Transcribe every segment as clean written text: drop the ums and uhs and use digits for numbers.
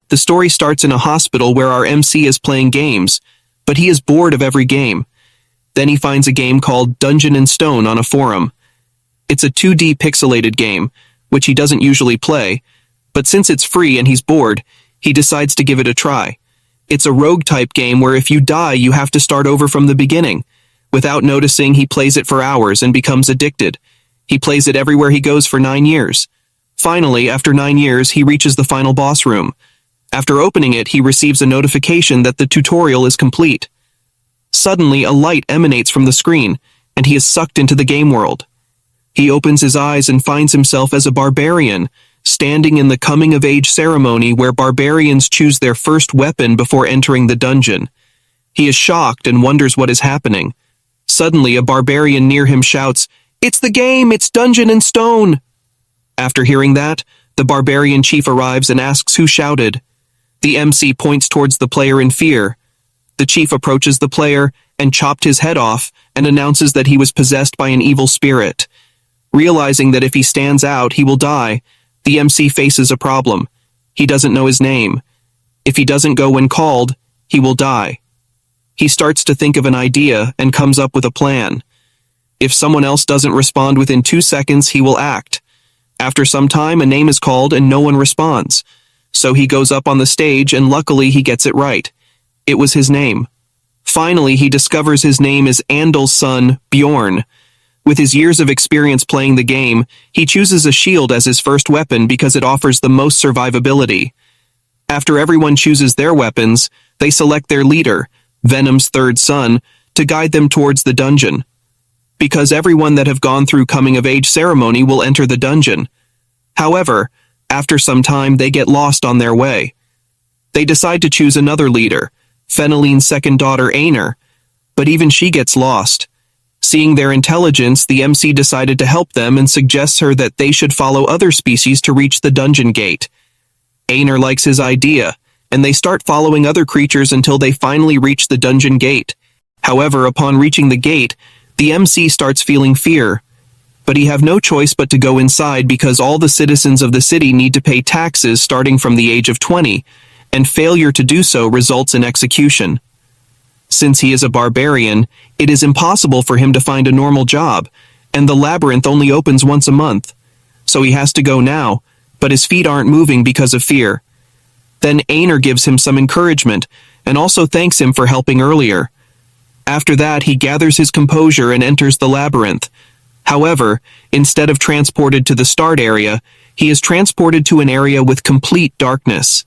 The story starts in a hospital where our MC is playing games, but he is bored of every game. Then he finds a game called Dungeon and Stone on a forum. It's a 2D pixelated game, which he doesn't usually play, but since it's free and he's bored, he decides to give it a try. It's a rogue-type game where if you die, you have to start over from the beginning. Without noticing, he plays it for hours and becomes addicted. He plays it everywhere he goes for 9 years. Finally, after 9 years, he reaches the final boss room. After opening it, he receives a notification that the tutorial is complete. Suddenly, a light emanates from the screen, and he is sucked into the game world. He opens his eyes and finds himself as a barbarian, standing in the coming-of-age ceremony where barbarians choose their first weapon before entering the dungeon. He is shocked and wonders what is happening. Suddenly, a barbarian near him shouts, "It's the game! It's Dungeon and Stone!" After hearing that, the barbarian chief arrives and asks who shouted. The MC points towards the player in fear. The chief approaches the player and chopped his head off and announces that he was possessed by an evil spirit. Realizing that if he stands out, he will die, the MC faces a problem. He doesn't know his name. If he doesn't go when called, he will die. He starts to think of an idea and comes up with a plan. If someone else doesn't respond within 2 seconds, he will act. After some time, a name is called and no one responds. So he goes up on the stage and luckily he gets it right. It was his name. Finally, he discovers his name is Andel's son, Bjorn. With his years of experience playing the game, he chooses a shield as his first weapon because it offers the most survivability. After everyone chooses their weapons, they select their leader, Venom's third son, to guide them towards the dungeon. Because everyone that have gone through coming-of-age ceremony will enter the dungeon. However, after some time they get lost on their way. They decide to choose another leader, Feneline's second daughter Aner, but even she gets lost. Seeing their intelligence, the MC decided to help them and suggests her that they should follow other species to reach the dungeon gate. Aner likes his idea, and they start following other creatures until they finally reach the dungeon gate. However, upon reaching the gate, the MC starts feeling fear, but he have no choice but to go inside because all the citizens of the city need to pay taxes starting from the age of 20, and failure to do so results in execution. Since he is a barbarian, it is impossible for him to find a normal job, and the labyrinth only opens once a month. So he has to go now, but his feet aren't moving because of fear. Then Aner gives him some encouragement, and also thanks him for helping earlier. After that, he gathers his composure and enters the labyrinth. However, instead of transported to the start area, he is transported to an area with complete darkness.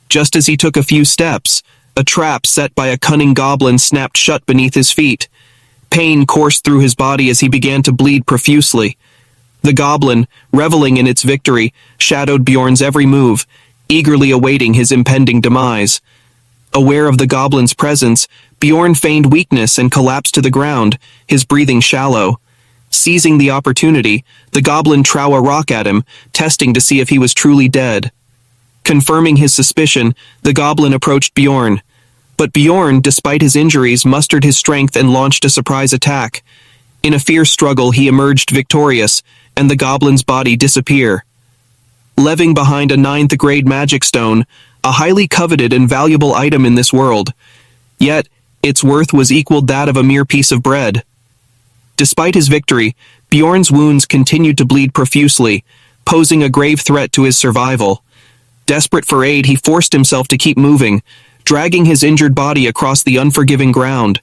Just as he took a few steps, a trap set by a cunning goblin snapped shut beneath his feet. Pain coursed through his body as he began to bleed profusely. The goblin, reveling in its victory, shadowed Bjorn's every move, eagerly awaiting his impending demise. Aware of the goblin's presence, Bjorn feigned weakness and collapsed to the ground, his breathing shallow. Seizing the opportunity, the goblin threw a rock at him, testing to see if he was truly dead. Confirming his suspicion, the goblin approached Bjorn. But Bjorn, despite his injuries, mustered his strength and launched a surprise attack. In a fierce struggle, he emerged victorious, and the goblin's body disappeared. Leaving behind a 9th grade magic stone, a highly coveted and valuable item in this world. Yet, its worth was equaled that of a mere piece of bread. Despite his victory, Bjorn's wounds continued to bleed profusely, posing a grave threat to his survival. Desperate for aid, he forced himself to keep moving, dragging his injured body across the unforgiving ground.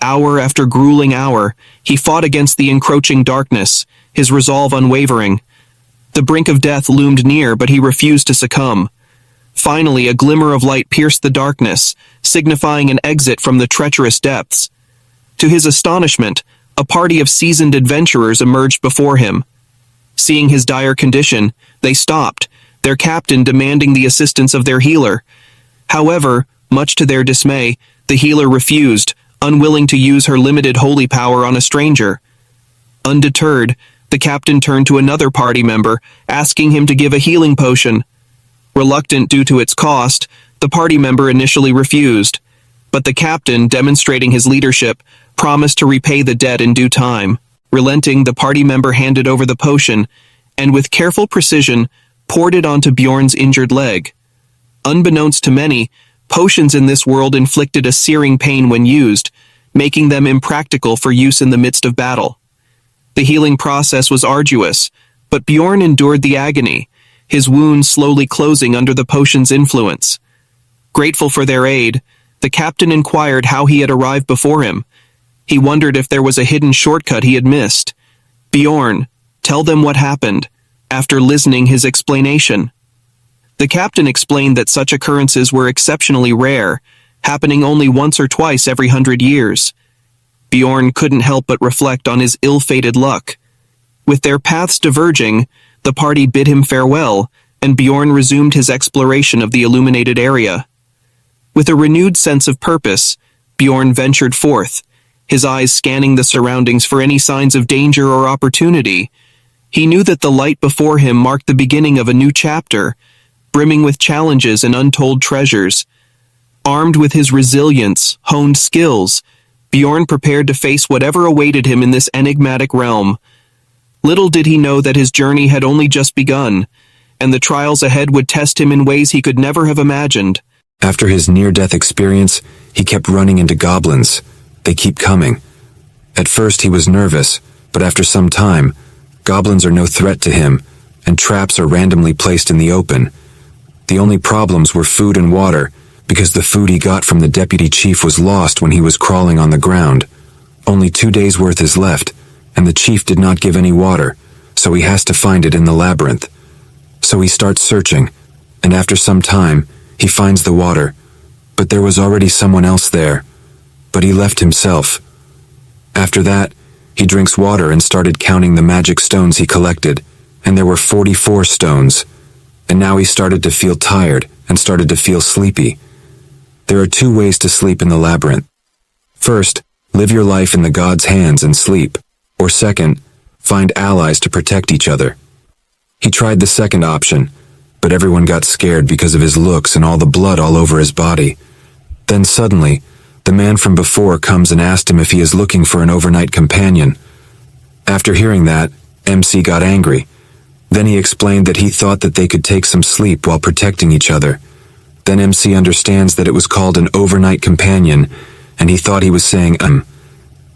Hour after grueling hour, he fought against the encroaching darkness, his resolve unwavering. The brink of death loomed near, but he refused to succumb. Finally, a glimmer of light pierced the darkness, signifying an exit from the treacherous depths. To his astonishment, a party of seasoned adventurers emerged before him. Seeing his dire condition, they stopped, their captain demanding the assistance of their healer. However, much to their dismay, the healer refused, unwilling to use her limited holy power on a stranger. Undeterred, the captain turned to another party member, asking him to give a healing potion. Reluctant due to its cost, the party member initially refused, but the captain, demonstrating his leadership, promised to repay the debt in due time. Relenting, the party member handed over the potion, and with careful precision, poured it onto Bjorn's injured leg. Unbeknownst to many, potions in this world inflicted a searing pain when used, making them impractical for use in the midst of battle. The healing process was arduous, but Bjorn endured the agony, his wounds slowly closing under the potion's influence. Grateful for their aid, the captain inquired how he had arrived before him. He wondered if there was a hidden shortcut he had missed. Bjorn, tell them what happened, after listening his explanation. The captain explained that such occurrences were exceptionally rare, happening only once or twice every 100 years. Bjorn couldn't help but reflect on his ill-fated luck. With their paths diverging, the party bid him farewell, and Bjorn resumed his exploration of the illuminated area. With a renewed sense of purpose, Bjorn ventured forth, his eyes scanning the surroundings for any signs of danger or opportunity. He knew that the light before him marked the beginning of a new chapter, brimming with challenges and untold treasures. Armed with his resilience, honed skills, Bjorn prepared to face whatever awaited him in this enigmatic realm. Little did he know that his journey had only just begun, and the trials ahead would test him in ways he could never have imagined. After his near-death experience, he kept running into goblins. They keep coming. At first he was nervous, but after some time, goblins are no threat to him, and traps are randomly placed in the open. The only problems were food and water, because the food he got from the deputy chief was lost when he was crawling on the ground. Only 2 days' worth is left, and the chief did not give any water, so he has to find it in the labyrinth. So he starts searching, and after some time, he finds the water, but there was already someone else there, but he left himself. After that, he drinks water and started counting the magic stones he collected, and there were 44 stones, and now he started to feel tired and started to feel sleepy. There are 2 ways to sleep in the labyrinth. First, live your life in the god's hands and sleep, or second, find allies to protect each other. He tried the second option, but everyone got scared because of his looks and all the blood all over his body. Then suddenly, the man from before comes and asked him if he is looking for an overnight companion. After hearing that, MC got angry. Then he explained that he thought that they could take some sleep while protecting each other. Then MC understands that it was called an overnight companion, and he thought he was saying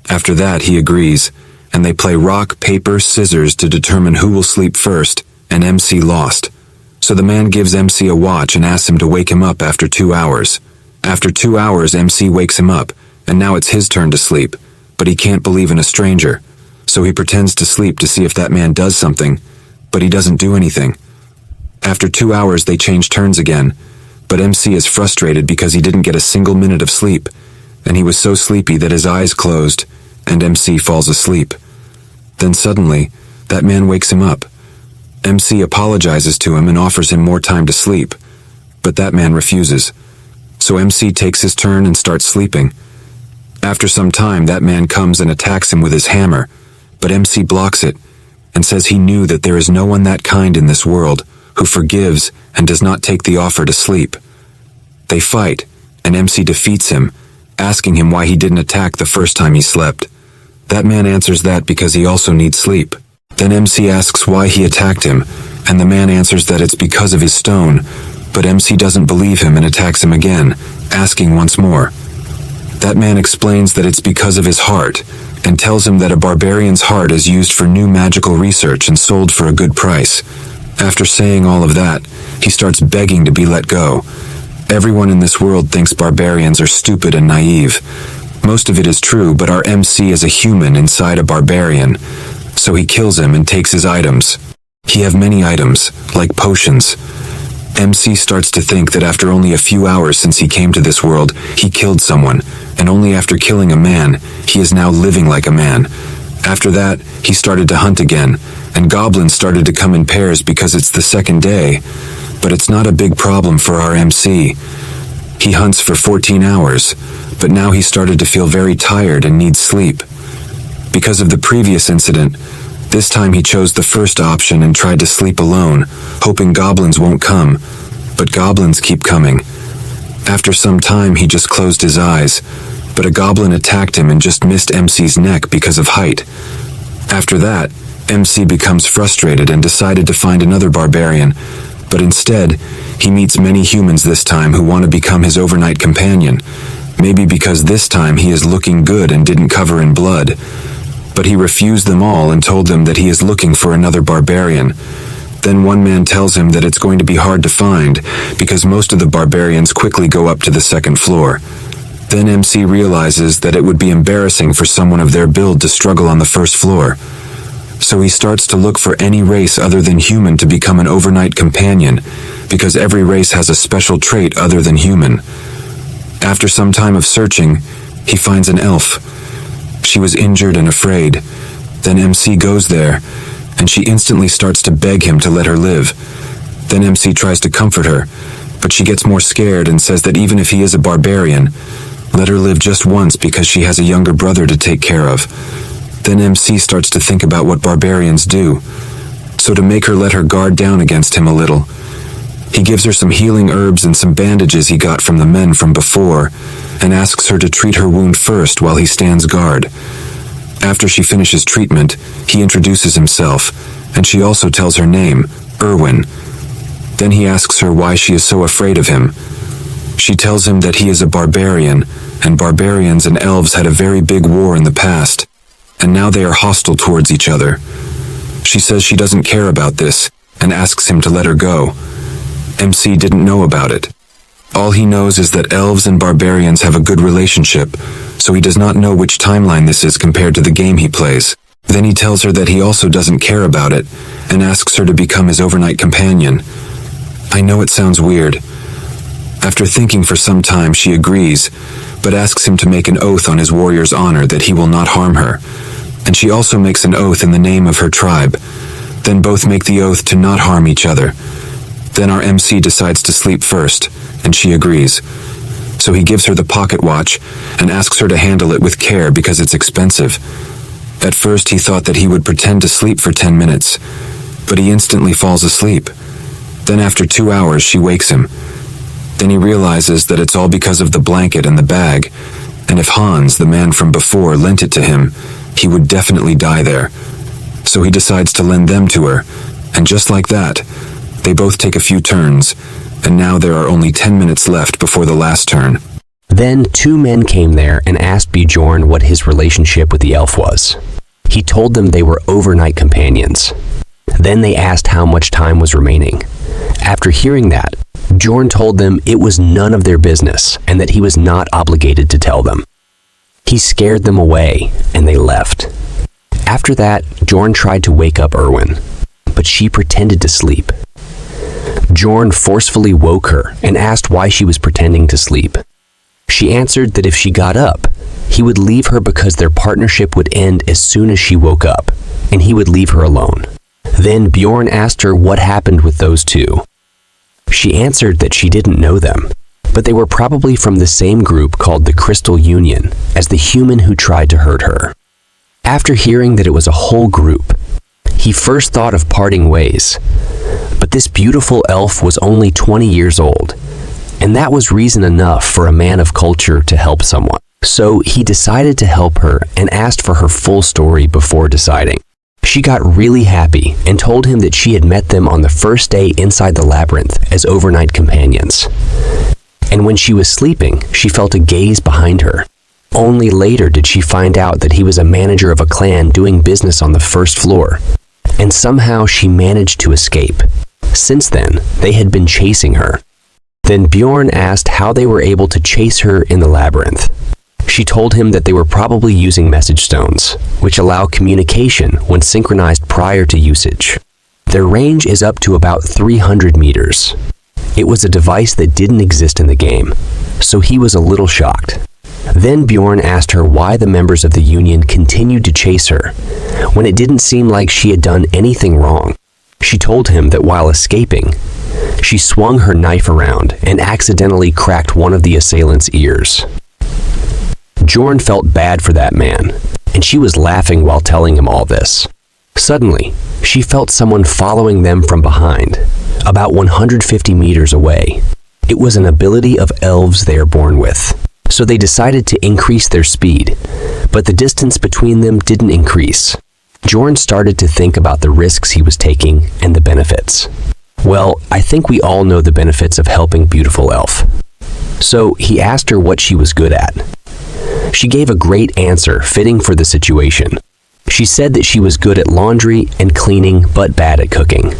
After that, he agrees, and they play rock, paper, scissors to determine who will sleep first, and MC lost. So the man gives MC a watch and asks him to wake him up after 2 hours. After 2 hours, MC wakes him up, and now it's his turn to sleep, but he can't believe in a stranger. So he pretends to sleep to see if that man does something, but he doesn't do anything. After 2 hours, they change turns again, but MC is frustrated because he didn't get a single minute of sleep, and he was so sleepy that his eyes closed, and MC falls asleep. Then suddenly, that man wakes him up. MC apologizes to him and offers him more time to sleep, but that man refuses. So MC takes his turn and starts sleeping. After some time, that man comes and attacks him with his hammer, but MC blocks it and says he knew that there is no one that kind in this world who forgives and does not take the offer to sleep. They fight, and MC defeats him, asking him why he didn't attack the first time he slept. That man answers that because he also needs sleep. Then MC asks why he attacked him, and the man answers that it's because of his stone, but MC doesn't believe him and attacks him again, asking once more. That man explains that it's because of his heart, and tells him that a barbarian's heart is used for new magical research and sold for a good price. After saying all of that, he starts begging to be let go. Everyone in this world thinks barbarians are stupid and naive. Most of it is true, but our MC is a human inside a barbarian, so he kills him and takes his items. He have many items, like potions. MC starts to think that after only a few hours since he came to this world, he killed someone, and only after killing a man, he is now living like a man. After that, he started to hunt again, and goblins started to come in pairs because it's the second day, but it's not a big problem for our MC. He hunts for 14 hours, but now he started to feel very tired and needs sleep. Because of the previous incident, this time he chose the first option and tried to sleep alone, hoping goblins won't come, but goblins keep coming. After some time he just closed his eyes, but a goblin attacked him and just missed MC's neck because of height. After that, MC becomes frustrated and decided to find another barbarian, But instead, he meets many humans this time who want to become his overnight companion. Maybe because this time he is looking good and didn't cover in blood. But he refused them all and told them that he is looking for another barbarian. Then one man tells him that it's going to be hard to find because most of the barbarians quickly go up to the second floor. Then MC realizes that it would be embarrassing for someone of their build to struggle on the first floor. So he starts to look for any race other than human to become an overnight companion, because every race has a special trait other than human. After some time of searching, he finds an elf. She was injured and afraid. Then MC goes there, and she instantly starts to beg him to let her live. Then MC tries to comfort her, but she gets more scared and says that even if he is a barbarian, let her live just once because she has a younger brother to take care of. Then MC starts to think about what barbarians do. So to make her let her guard down against him a little, he gives her some healing herbs and some bandages he got from the men from before, and asks her to treat her wound first while he stands guard. After she finishes treatment, he introduces himself, and she also tells her name, Erwin. Then he asks her why she is so afraid of him. She tells him that he is a barbarian, and barbarians and elves had a very big war in the past, and now they are hostile towards each other. She says she doesn't care about this, and asks him to let her go. MC didn't know about it. All he knows is that elves and barbarians have a good relationship, so he does not know which timeline this is compared to the game he plays. Then he tells her that he also doesn't care about it, and asks her to become his overnight companion. I know it sounds weird. After thinking for some time, she agrees, but asks him to make an oath on his warrior's honor that he will not harm her, and she also makes an oath in the name of her tribe. Then both make the oath to not harm each other. Then our MC decides to sleep first, and she agrees. So he gives her the pocket watch and asks her to handle it with care because it's expensive. At first he thought that he would pretend to sleep for 10 minutes, but he instantly falls asleep. Then after 2 hours she wakes him. Then he realizes that it's all because of the blanket and the bag, and if Hans, the man from before, lent it to him, he would definitely die there. So he decides to lend them to her, and just like that, they both take a few turns, and now there are only 10 minutes left before the last turn. Then 2 men came there and asked Bjorn what his relationship with the elf was. He told them they were overnight companions. Then they asked how much time was remaining. After hearing that, Bjorn told them it was none of their business and that he was not obligated to tell them. He scared them away, and they left. After that, Bjorn tried to wake up Erwin, but she pretended to sleep. Bjorn forcefully woke her and asked why she was pretending to sleep. She answered that if she got up, he would leave her because their partnership would end as soon as she woke up, and he would leave her alone. Then Bjorn asked her what happened with those 2. She answered that she didn't know them, but they were probably from the same group called the Crystal Union as the human who tried to hurt her. After hearing that it was a whole group, he first thought of parting ways, but this beautiful elf was only 20 years old, and that was reason enough for a man of culture to help someone. So he decided to help her and asked for her full story before deciding. She got really happy and told him that she had met them on the first day inside the labyrinth as overnight companions. And when she was sleeping, she felt a gaze behind her. Only later did she find out that he was a manager of a clan doing business on the first floor, and somehow she managed to escape. Since then, they had been chasing her. Then Bjorn asked how they were able to chase her in the labyrinth. She told him that they were probably using message stones, which allow communication when synchronized prior to usage. Their range is up to about 300 meters. It was a device that didn't exist in the game, so he was a little shocked. Then Bjorn asked her why the members of the Union continued to chase her, when it didn't seem like she had done anything wrong. She told him that while escaping, she swung her knife around and accidentally cracked one of the assailant's ears. Bjorn felt bad for that man, and she was laughing while telling him all this. Suddenly, she felt someone following them from behind, about 150 meters away. It was an ability of elves they are born with, so they decided to increase their speed, but the distance between them didn't increase. Bjorn started to think about the risks he was taking and the benefits. Well, I think we all know the benefits of helping beautiful elf. So he asked her what she was good at. She gave a great answer fitting for the situation. She said that she was good at laundry and cleaning but bad at cooking.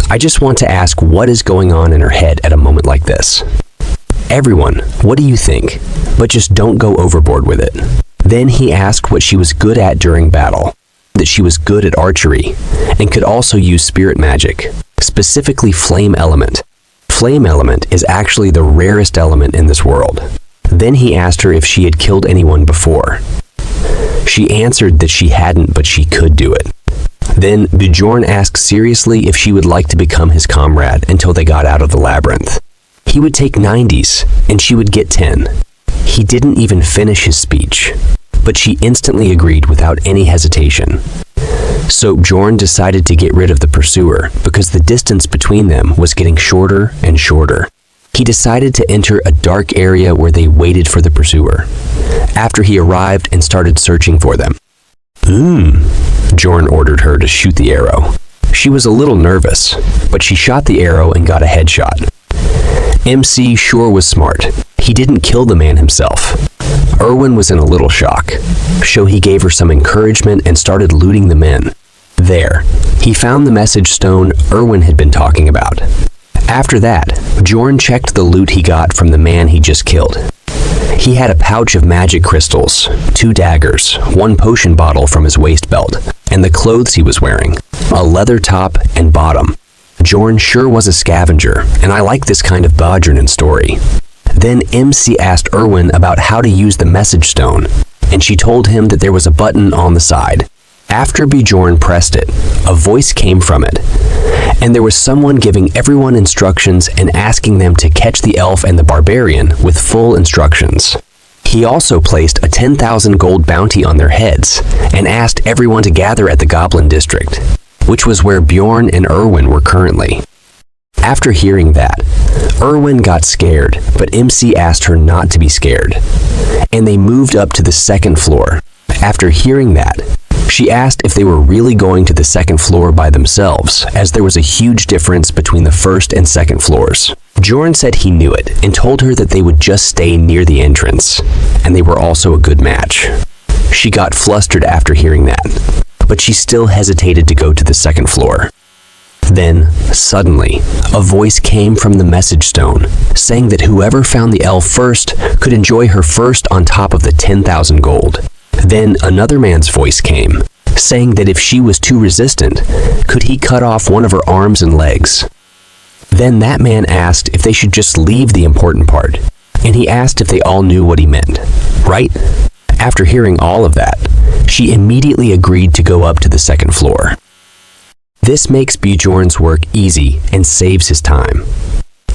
I just want to ask what is going on in her head at a moment like this. Everyone, what do you think? But just don't go overboard with it. Then he asked what she was good at during battle. That she was good at archery and could also use spirit magic, specifically flame element. Flame element is actually the rarest element in this world. Then he asked her if she had killed anyone before. She answered that she hadn't, but she could do it. Then Bjorn asked seriously if she would like to become his comrade until they got out of the labyrinth. He would take 90s, and she would get 10. He didn't even finish his speech, but she instantly agreed without any hesitation. So Bjorn decided to get rid of the pursuer because the distance between them was getting shorter and shorter. He decided to enter a dark area where they waited for the pursuer. After he arrived and started searching for them. Bjorn ordered her to shoot the arrow. She was a little nervous, but she shot the arrow and got a headshot. MC sure was smart. He didn't kill the man himself. Erwin was in a little shock, so he gave her some encouragement and started looting the men. There, he found the message stone Erwin had been talking about. After that, Bjorn checked the loot he got from the man he just killed. He had a pouch of magic crystals, 2 daggers, 1 potion bottle from his waist belt, and the clothes he was wearing, a leather top and bottom. Bjorn sure was a scavenger, and I like this kind of Bjorn story. Then MC asked Erwin about how to use the message stone, and she told him that there was a button on the side. After Bjorn pressed it, a voice came from it, and there was someone giving everyone instructions and asking them to catch the elf and the barbarian with full instructions. He also placed a 10,000 gold bounty on their heads and asked everyone to gather at the Goblin District, which was where Bjorn and Erwin were currently. After hearing that, Erwin got scared, but MC asked her not to be scared, and they moved up to the 2nd floor. After hearing that, she asked if they were really going to the 2nd floor by themselves, as there was a huge difference between the 1st and 2nd floors. Bjorn said he knew it and told her that they would just stay near the entrance, and they were also a good match. She got flustered after hearing that, but she still hesitated to go to the 2nd floor. Then, suddenly, a voice came from the message stone, saying that whoever found the elf first could enjoy her first on top of the 10,000 gold. Then another man's voice came, saying that if she was too resistant, could he cut off one of her arms and legs. Then that man asked if they should just leave the important part, and he asked if they all knew what he meant, right? After hearing all of that, she immediately agreed to go up to the 2nd floor. This makes Bjorn's work easy and saves his time.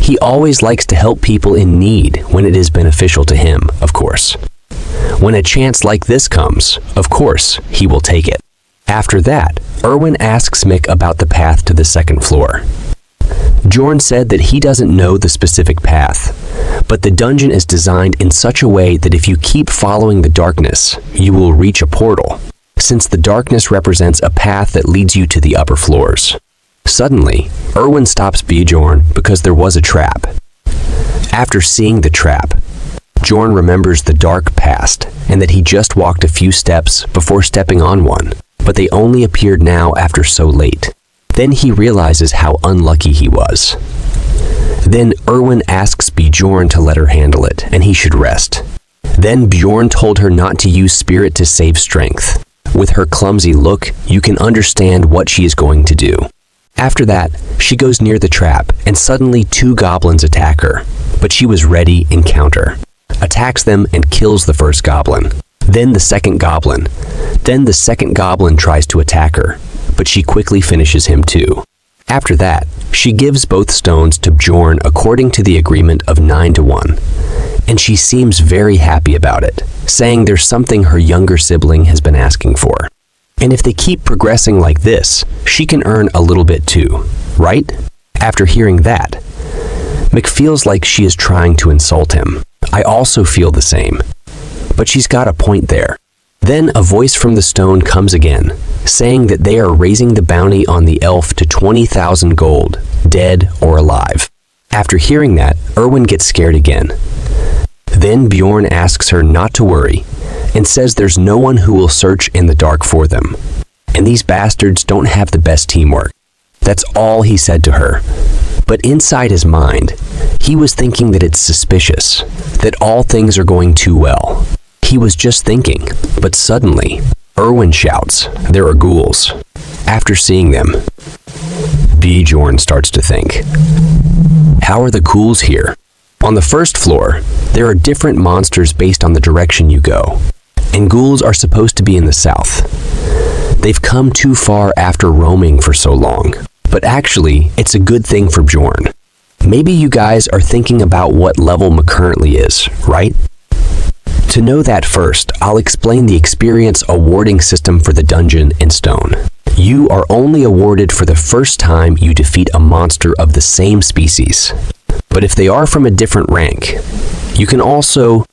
He always likes to help people in need when it is beneficial to him, of course. When a chance like this comes, of course, he will take it. After that, Erwin asks Mick about the path to the 2nd floor. Bjorn said that he doesn't know the specific path, but the dungeon is designed in such a way that if you keep following the darkness, you will reach a portal, since the darkness represents a path that leads you to the upper floors. Suddenly, Erwin stops Bjorn because there was a trap. After seeing the trap, Bjorn remembers the dark past and that he just walked a few steps before stepping on one, but they only appeared now after so late. Then he realizes how unlucky he was. Then Erwin asks Bjorn to let her handle it, and he should rest. Then Bjorn told her not to use spirit to save strength. With her clumsy look, you can understand what she is going to do. After that, she goes near the trap, and suddenly 2 goblins attack her, but she was ready in counter. Attacks them and kills the first goblin. Then the second goblin. Then the second goblin tries to attack her, but she quickly finishes him too. After that, she gives both stones to Bjorn according to the agreement of 9-1, and she seems very happy about it, saying there's something her younger sibling has been asking for. And if they keep progressing like this, she can earn a little bit too, right? After hearing that, Mick feels like she is trying to insult him. I also feel the same. But she's got a point there. Then a voice from the stone comes again, saying that they are raising the bounty on the elf to 20,000 gold, dead or alive. After hearing that, Erwin gets scared again. Then Bjorn asks her not to worry, and says there's no one who will search in the dark for them. And these bastards don't have the best teamwork. That's all he said to her. But inside his mind, he was thinking that it's suspicious, that all things are going too well. He was just thinking, but suddenly, Erwin shouts, "There are ghouls." After seeing them, Bjorn starts to think, how are the ghouls here? On the first floor, there are different monsters based on the direction you go, and ghouls are supposed to be in the south. They've come too far after roaming for so long, but actually, it's a good thing for Bjorn. Maybe you guys are thinking about what level Ma currently is, right? To know that first, I'll explain the experience awarding system for the dungeon in stone. You are only awarded for the first time you defeat a monster of the same species. But if they are from a different rank, you can also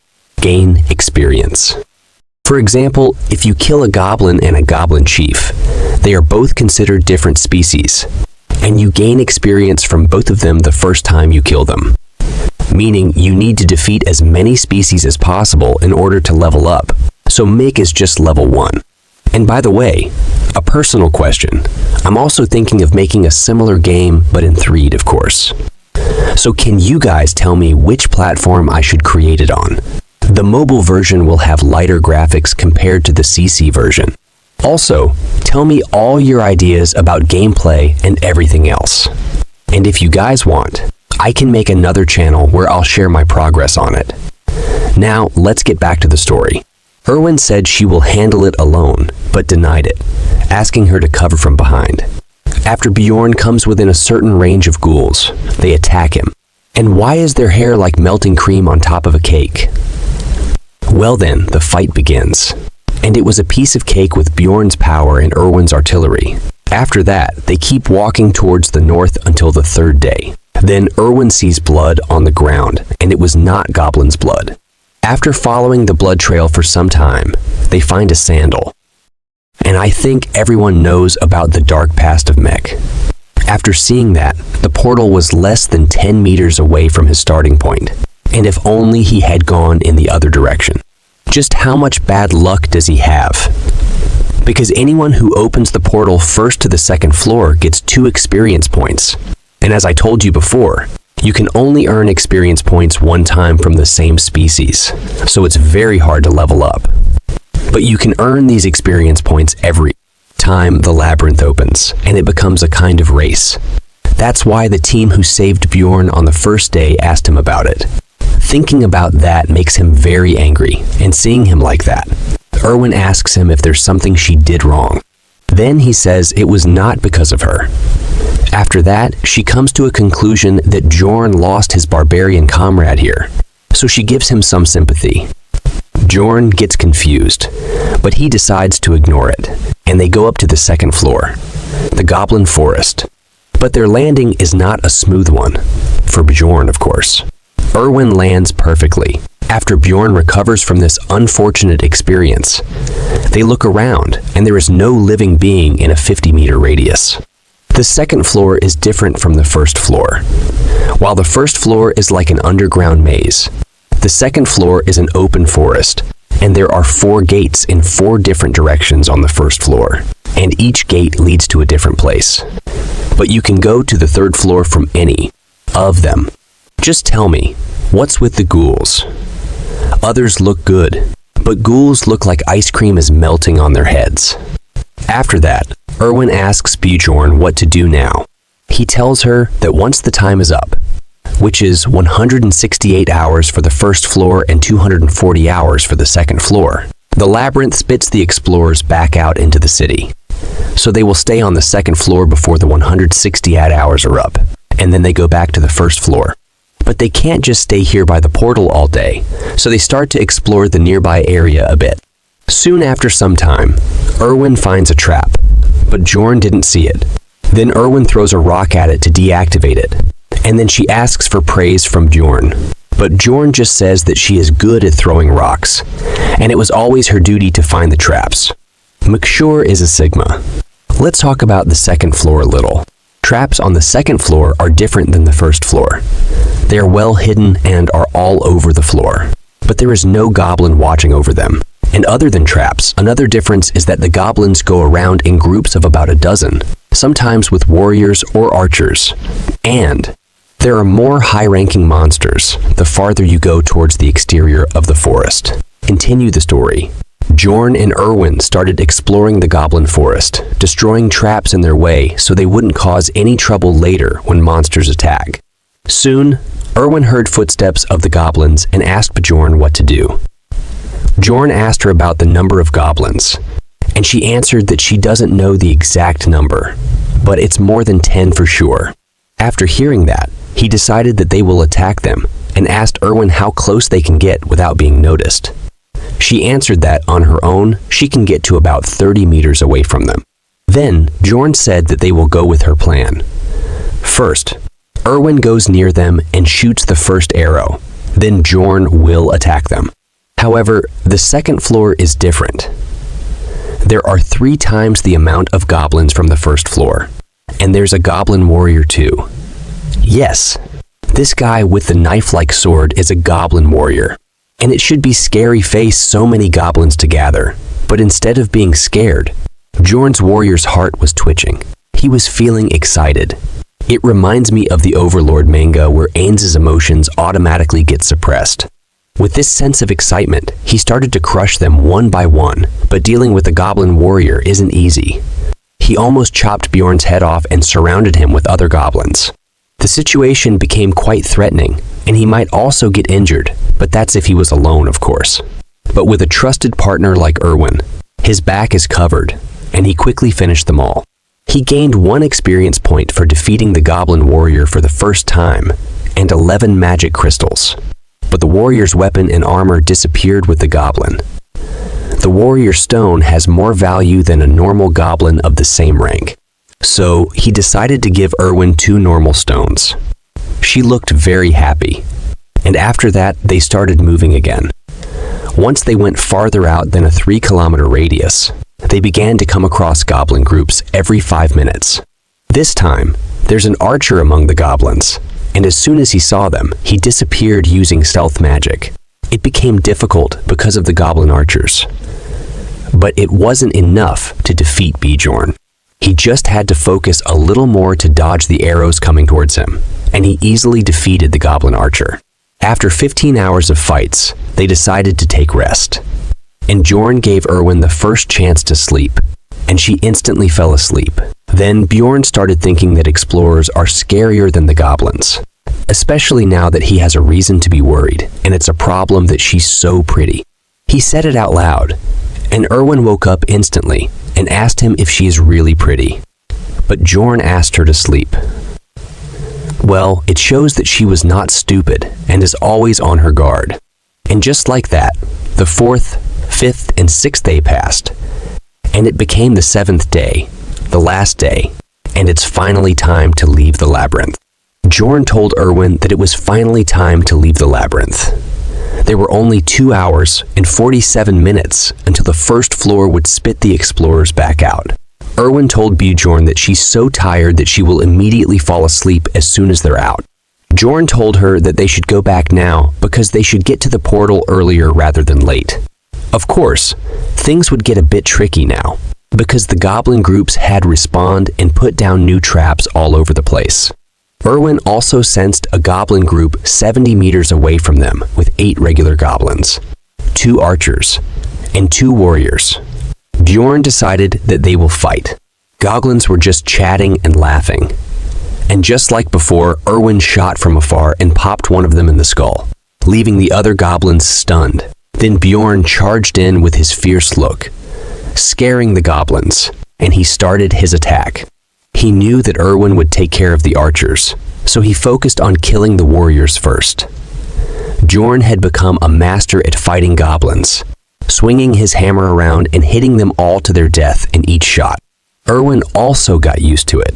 gain experience. For example, if you kill a goblin and a goblin chief, they are both considered different species, and you gain experience from both of them the first time you kill them. Meaning you need to defeat as many species as possible in order to level up, so Mick is just level 1. And by the way, a personal question, I'm also thinking of making a similar game, but in 3D, of course. So can you guys tell me which platform I should create it on? The mobile version will have lighter graphics compared to the CC version. Also, tell me all your ideas about gameplay and everything else. And if you guys want, I can make another channel where I'll share my progress on it. Now, let's get back to the story. Erwin said she will handle it alone, but denied it, asking her to cover from behind. After Bjorn comes within a certain range of ghouls, they attack him. And why is their hair like melting cream on top of a cake? Well then, the fight begins. And it was a piece of cake with Bjorn's power and Erwin's artillery. After that, they keep walking towards the north until the 3rd day. Then Erwin sees blood on the ground, and it was not Goblin's blood. After following the blood trail for some time, they find a sandal. And I think everyone knows about the dark past of Mech. After seeing that, the portal was less than 10 meters away from his starting point, and if only he had gone in the other direction. Just how much bad luck does he have? Because anyone who opens the portal first to the 2nd floor gets 2 experience points. And as I told you before, you can only earn experience points 1 time from the same species, so it's very hard to level up. But you can earn these experience points every time the labyrinth opens, and it becomes a kind of race. That's why the team who saved Bjorn on the first day asked him about it. Thinking about that makes him very angry, and seeing him like that, Erwin asks him if there's something she did wrong. Then he says it was not because of her. After that, she comes to a conclusion that Bjorn lost his barbarian comrade here, so she gives him some sympathy. Bjorn gets confused, but he decides to ignore it, and they go up to the 2nd floor, the Goblin Forest. But their landing is not a smooth one, for Bjorn, of course. Erwin lands perfectly. After Bjorn recovers from this unfortunate experience, they look around, and there is no living being in a 50-meter radius. The 2nd floor is different from the 1st floor. While the 1st floor is like an underground maze, the 2nd floor is an open forest, and there are 4 gates in 4 different directions on the 1st floor, and each gate leads to a different place. But you can go to the 3rd floor from any of them. Just tell me, what's with the ghouls? Others look good, but ghouls look like ice cream is melting on their heads. After that, Erwin asks Bjorn what to do now. He tells her that once the time is up, which is 168 hours for the 1st floor and 240 hours for the 2nd floor, the labyrinth spits the explorers back out into the city. So they will stay on the 2nd floor before the 168 hours are up, and then they go back to the 1st floor. But they can't just stay here by the portal all day, so they start to explore the nearby area a bit. Soon after some time, Erwin finds a trap, but Bjorn didn't see it. Then Erwin throws a rock at it to deactivate it, and then she asks for praise from Bjorn. But Bjorn just says that she is good at throwing rocks, and it was always her duty to find the traps. McSure is a Sigma. Let's talk about the second floor a little. Traps on the second floor are different than the first floor. They are well hidden and are all over the floor, but there is no goblin watching over them. And other than traps, another difference is that the goblins go around in groups of about a dozen, sometimes with warriors or archers. And there are more high-ranking monsters the farther you go towards the exterior of the forest. Continue the story. Bjorn and Erwin started exploring the goblin forest, destroying traps in their way so they wouldn't cause any trouble later when monsters attack. Soon, Erwin heard footsteps of the goblins and asked Bjorn what to do. Bjorn asked her about the number of goblins, and she answered that she doesn't know the exact number, but it's more than 10 for sure. After hearing that, he decided that they will attack them and asked Erwin how close they can get without being noticed. She answered that on her own, she can get to about 30 meters away from them. Then, Bjorn said that they will go with her plan. First, Erwin goes near them and shoots the first arrow. Then Bjorn will attack them. However, the second floor is different. There are 3 times the amount of goblins from the first floor. And there's a goblin warrior too. Yes, this guy with the knife-like sword is a goblin warrior. And it should be scary face so many goblins to gather. But instead of being scared, Bjorn's warrior's heart was twitching. He was feeling excited. It reminds me of the Overlord manga where Ainz's emotions automatically get suppressed. With this sense of excitement, he started to crush them one by one, but dealing with the goblin warrior isn't easy. He almost chopped Bjorn's head off and surrounded him with other goblins. The situation became quite threatening, and he might also get injured, but that's if he was alone, of course. But with a trusted partner like Erwin, his back is covered, and he quickly finished them all. He gained 1 experience point for defeating the goblin warrior for the first time, and 11 magic crystals. But the warrior's weapon and armor disappeared with the goblin. The warrior stone has more value than a normal goblin of the same rank. So he decided to give Erwin 2 normal stones. She looked very happy, and after that they started moving again. Once they went farther out than a 3-kilometer radius, they began to come across goblin groups every 5 minutes. This time, there's an archer among the goblins, and as soon as he saw them, he disappeared using stealth magic. It became difficult because of the goblin archers. But it wasn't enough to defeat Bjorn. He just had to focus a little more to dodge the arrows coming towards him, and he easily defeated the goblin archer. After 15 hours of fights, they decided to take rest. And Bjorn gave Erwin the first chance to sleep, and she instantly fell asleep. Then Bjorn started thinking that explorers are scarier than the goblins, especially now that he has a reason to be worried, and it's a problem that she's so pretty. He said it out loud, and Erwin woke up instantly and asked him if she is really pretty. But Bjorn asked her to sleep. Well, it shows that she was not stupid and is always on her guard. And just like that, the 4th, 5th, and 6th day passed, and it became the 7th day, the last day, and it's finally time to leave the labyrinth. Bjorn told Erwin that it was finally time to leave the labyrinth. There were only 2 hours and 47 minutes until the first floor would spit the explorers back out. Erwin told Bjorn that she's so tired that she will immediately fall asleep as soon as they're out. Bjorn told her that they should go back now because they should get to the portal earlier rather than late. Of course, things would get a bit tricky now, because the goblin groups had respawned and put down new traps all over the place. Erwin also sensed a goblin group 70 meters away from them with 8 regular goblins, 2 archers, and 2 warriors. Bjorn decided that they will fight. Goblins were just chatting and laughing. And just like before, Erwin shot from afar and popped one of them in the skull, leaving the other goblins stunned. Then Bjorn charged in with his fierce look, scaring the goblins, and he started his attack. He knew that Erwin would take care of the archers, so he focused on killing the warriors first. Bjorn had become a master at fighting goblins, swinging his hammer around and hitting them all to their death in each shot. Erwin also got used to it.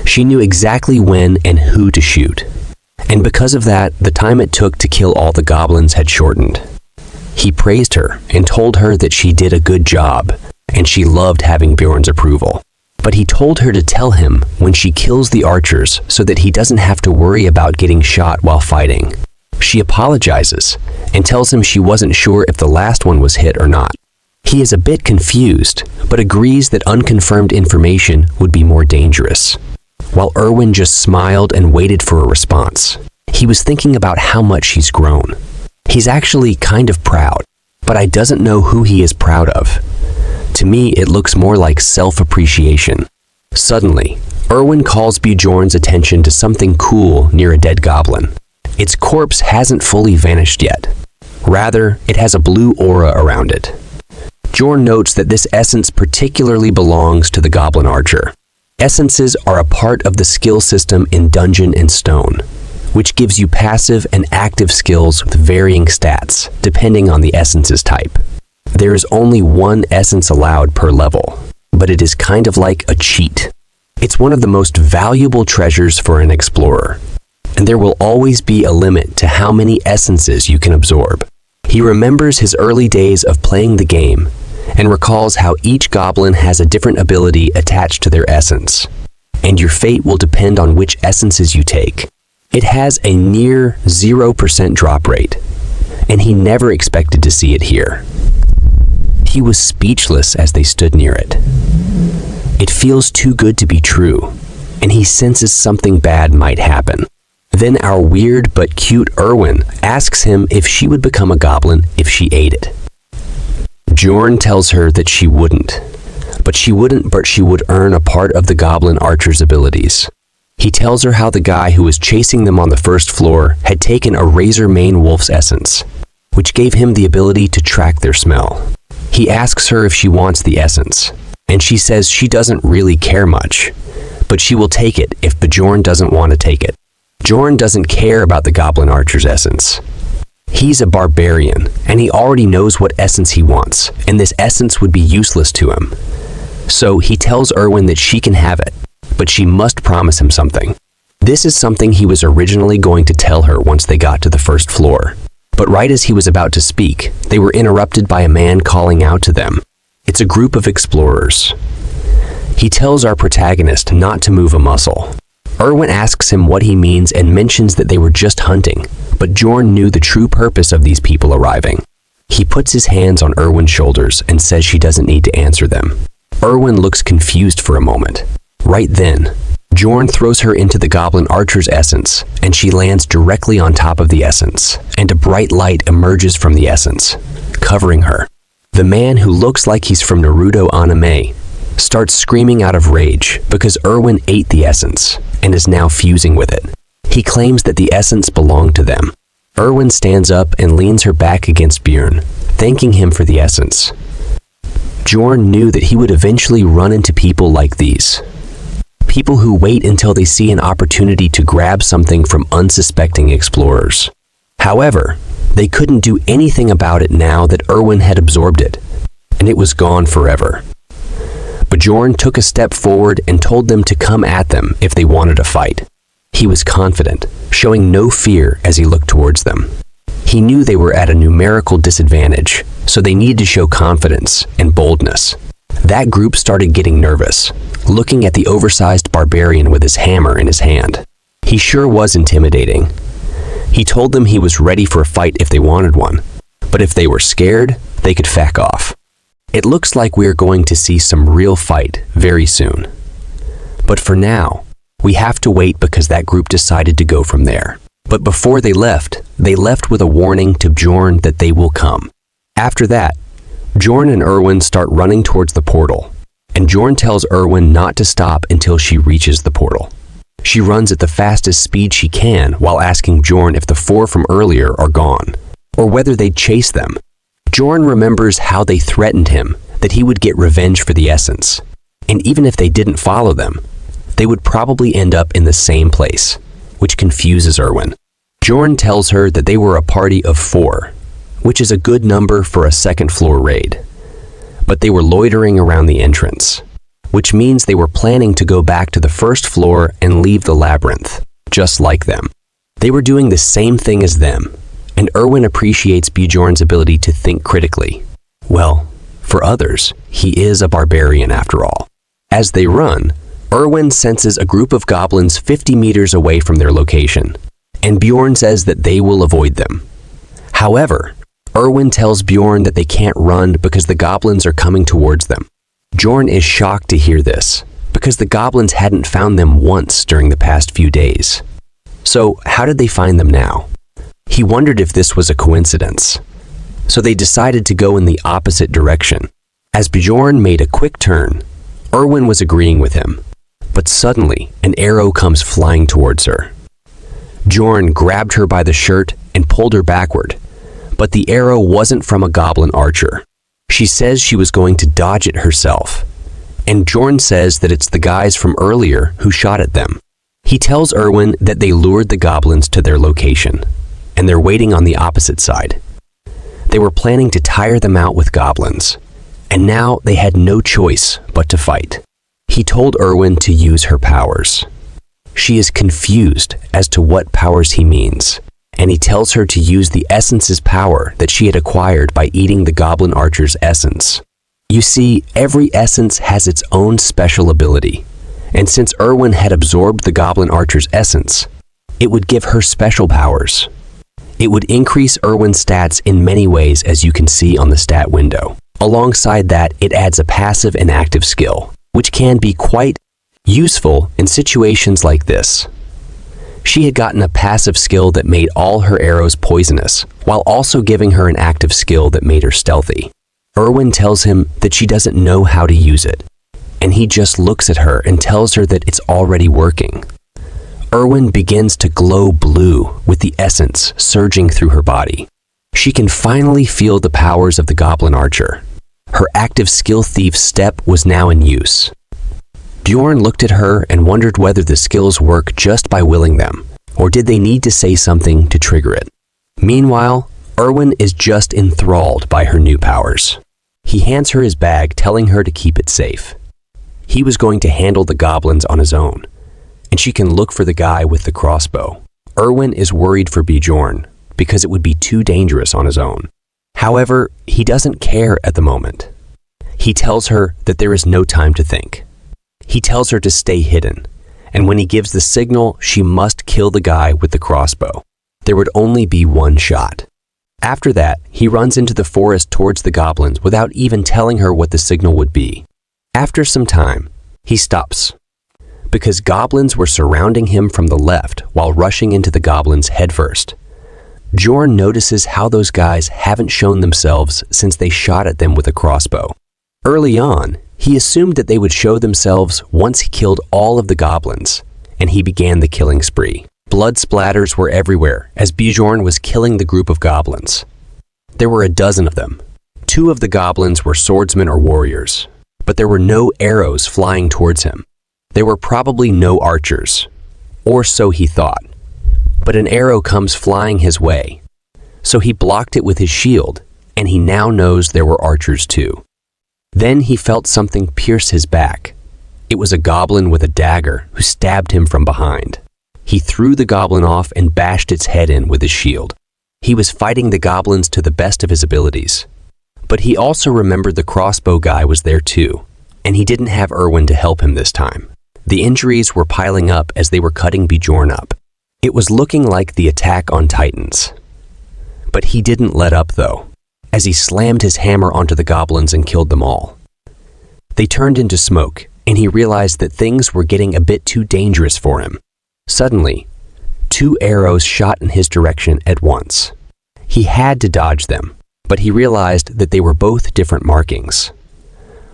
She knew exactly when and who to shoot. And because of that, the time it took to kill all the goblins had shortened. He praised her and told her that she did a good job, and she loved having Bjorn's approval. But he told her to tell him when she kills the archers so that he doesn't have to worry about getting shot while fighting. She apologizes and tells him she wasn't sure if the last one was hit or not. He is a bit confused, but agrees that unconfirmed information would be more dangerous. While Erwin just smiled and waited for a response. He was thinking about how much he's grown. He's actually kind of proud, but I doesn't know who he is proud of. To me, it looks more like self-appreciation. Suddenly, Erwin calls Bjorn's attention to something cool near a dead goblin. Its corpse hasn't fully vanished yet. Rather, it has a blue aura around it. Bjorn notes that this essence particularly belongs to the goblin archer. Essences are a part of the skill system in Dungeon and Stone, which gives you passive and active skills with varying stats, depending on the essence's type. There is only one essence allowed per level, but it is kind of like a cheat. It's one of the most valuable treasures for an explorer, and there will always be a limit to how many essences you can absorb. He remembers his early days of playing the game, and recalls how each goblin has a different ability attached to their essence, and your fate will depend on which essences you take. It has a near 0% drop rate, and he never expected to see it here. He was speechless as they stood near it. It feels too good to be true, and he senses something bad might happen. Then our weird but cute Erwin asks him if she would become a goblin if she ate it. Bjorn tells her that she wouldn't, but she would earn a part of the goblin archer's abilities. He tells her how the guy who was chasing them on the first floor had taken a razor mane wolf's essence, which gave him the ability to track their smell. He asks her if she wants the essence, and she says she doesn't really care much, but she will take it if Bjorn doesn't want to take it. Bjorn doesn't care about the goblin archer's essence. He's a barbarian, and he already knows what essence he wants, and this essence would be useless to him. So he tells Erwin that she can have it, but she must promise him something. This is something he was originally going to tell her once they got to the first floor. But right as he was about to speak, they were interrupted by a man calling out to them. It's a group of explorers. He tells our protagonist not to move a muscle. Erwin asks him what he means and mentions that they were just hunting, but Bjorn knew the true purpose of these people arriving. He puts his hands on Erwin's shoulders and says she doesn't need to answer them. Erwin looks confused for a moment. Right then, Bjorn throws her into the goblin archer's essence, and she lands directly on top of the essence, and a bright light emerges from the essence, covering her. The man, who looks like he's from Naruto anime, starts screaming out of rage because Erwin ate the essence and is now fusing with it. He claims that the essence belonged to them. Erwin stands up and leans her back against Bjorn, thanking him for the essence. Bjorn knew that he would eventually run into people like these. People who wait until they see an opportunity to grab something from unsuspecting explorers. However, they couldn't do anything about it now that Erwin had absorbed it, and it was gone forever. Bjorn took a step forward and told them to come at them if they wanted a fight. He was confident, showing no fear as he looked towards them. He knew they were at a numerical disadvantage, so they needed to show confidence and boldness. That group started getting nervous, looking at the oversized barbarian with his hammer in his hand. He sure was intimidating. He told them he was ready for a fight if they wanted one, but if they were scared, they could back off. It looks like we're going to see some real fight very soon. But for now, we have to wait because that group decided to go from there. But before they left with a warning to Bjorn that they will come. After that, Bjorn and Erwin start running towards the portal, and Bjorn tells Erwin not to stop until she reaches the portal. She runs at the fastest speed she can while asking Bjorn if the four from earlier are gone, or whether they'd chase them. Bjorn remembers how they threatened him that he would get revenge for the essence, and even if they didn't follow them, they would probably end up in the same place, which confuses Erwin. Bjorn tells her that they were a party of 4, which is a good number for a second-floor raid. But they were loitering around the entrance, which means they were planning to go back to the first floor and leave the labyrinth, just like them. They were doing the same thing as them, and Erwin appreciates Bjorn's ability to think critically. Well, for others, he is a barbarian after all. As they run, Erwin senses a group of goblins 50 meters away from their location, and Bjorn says that they will avoid them. However, Erwin tells Bjorn that they can't run because the goblins are coming towards them. Bjorn is shocked to hear this, because the goblins hadn't found them once during the past few days. So how did they find them now? He wondered if this was a coincidence. So they decided to go in the opposite direction. As Bjorn made a quick turn, Erwin was agreeing with him, but suddenly an arrow comes flying towards her. Bjorn grabbed her by the shirt and pulled her backward, but the arrow wasn't from a goblin archer. She says she was going to dodge it herself, and Bjorn says that it's the guys from earlier who shot at them. He tells Erwin that they lured the goblins to their location, and they're waiting on the opposite side. They were planning to tire them out with goblins, and now they had no choice but to fight. He told Erwin to use her powers. She is confused as to what powers he means, and he tells her to use the essence's power that she had acquired by eating the goblin archer's essence. You see, every essence has its own special ability, and since Erwin had absorbed the goblin archer's essence, it would give her special powers. It would increase Erwin's stats in many ways, as you can see on the stat window. Alongside that, it adds a passive and active skill, which can be quite useful in situations like this. She had gotten a passive skill that made all her arrows poisonous, while also giving her an active skill that made her stealthy. Erwin tells him that she doesn't know how to use it, and he just looks at her and tells her that it's already working. Erwin begins to glow blue with the essence surging through her body. She can finally feel the powers of the goblin archer. Her active skill thief step was now in use. Bjorn looked at her and wondered whether the skills work just by willing them, or did they need to say something to trigger it. Meanwhile, Erwin is just enthralled by her new powers. He hands her his bag, telling her to keep it safe. He was going to handle the goblins on his own, and she can look for the guy with the crossbow. Erwin is worried for Bjorn because it would be too dangerous on his own. However, he doesn't care at the moment. He tells her that there is no time to think. He tells her to stay hidden, and when he gives the signal, she must kill the guy with the crossbow. There would only be one shot. After that, he runs into the forest towards the goblins without even telling her what the signal would be. After some time, he stops, because goblins were surrounding him from the left while rushing into the goblins headfirst. Bjorn notices how those guys haven't shown themselves since they shot at them with a crossbow. Early on, he assumed that they would show themselves once he killed all of the goblins, and he began the killing spree. Blood splatters were everywhere as Bjorn was killing the group of goblins. There were a dozen of them. 2 of the goblins were swordsmen or warriors, but there were no arrows flying towards him. There were probably no archers, or so he thought. But an arrow comes flying his way, so he blocked it with his shield, and he now knows there were archers too. Then he felt something pierce his back. It was a goblin with a dagger who stabbed him from behind. He threw the goblin off and bashed its head in with his shield. He was fighting the goblins to the best of his abilities. But he also remembered the crossbow guy was there too, and he didn't have Erwin to help him this time. The injuries were piling up as they were cutting Bjorn up. It was looking like the attack on Titans. But he didn't let up though, as he slammed his hammer onto the goblins and killed them all. They turned into smoke, and he realized that things were getting a bit too dangerous for him. Suddenly, 2 arrows shot in his direction at once. He had to dodge them, but he realized that they were both different markings.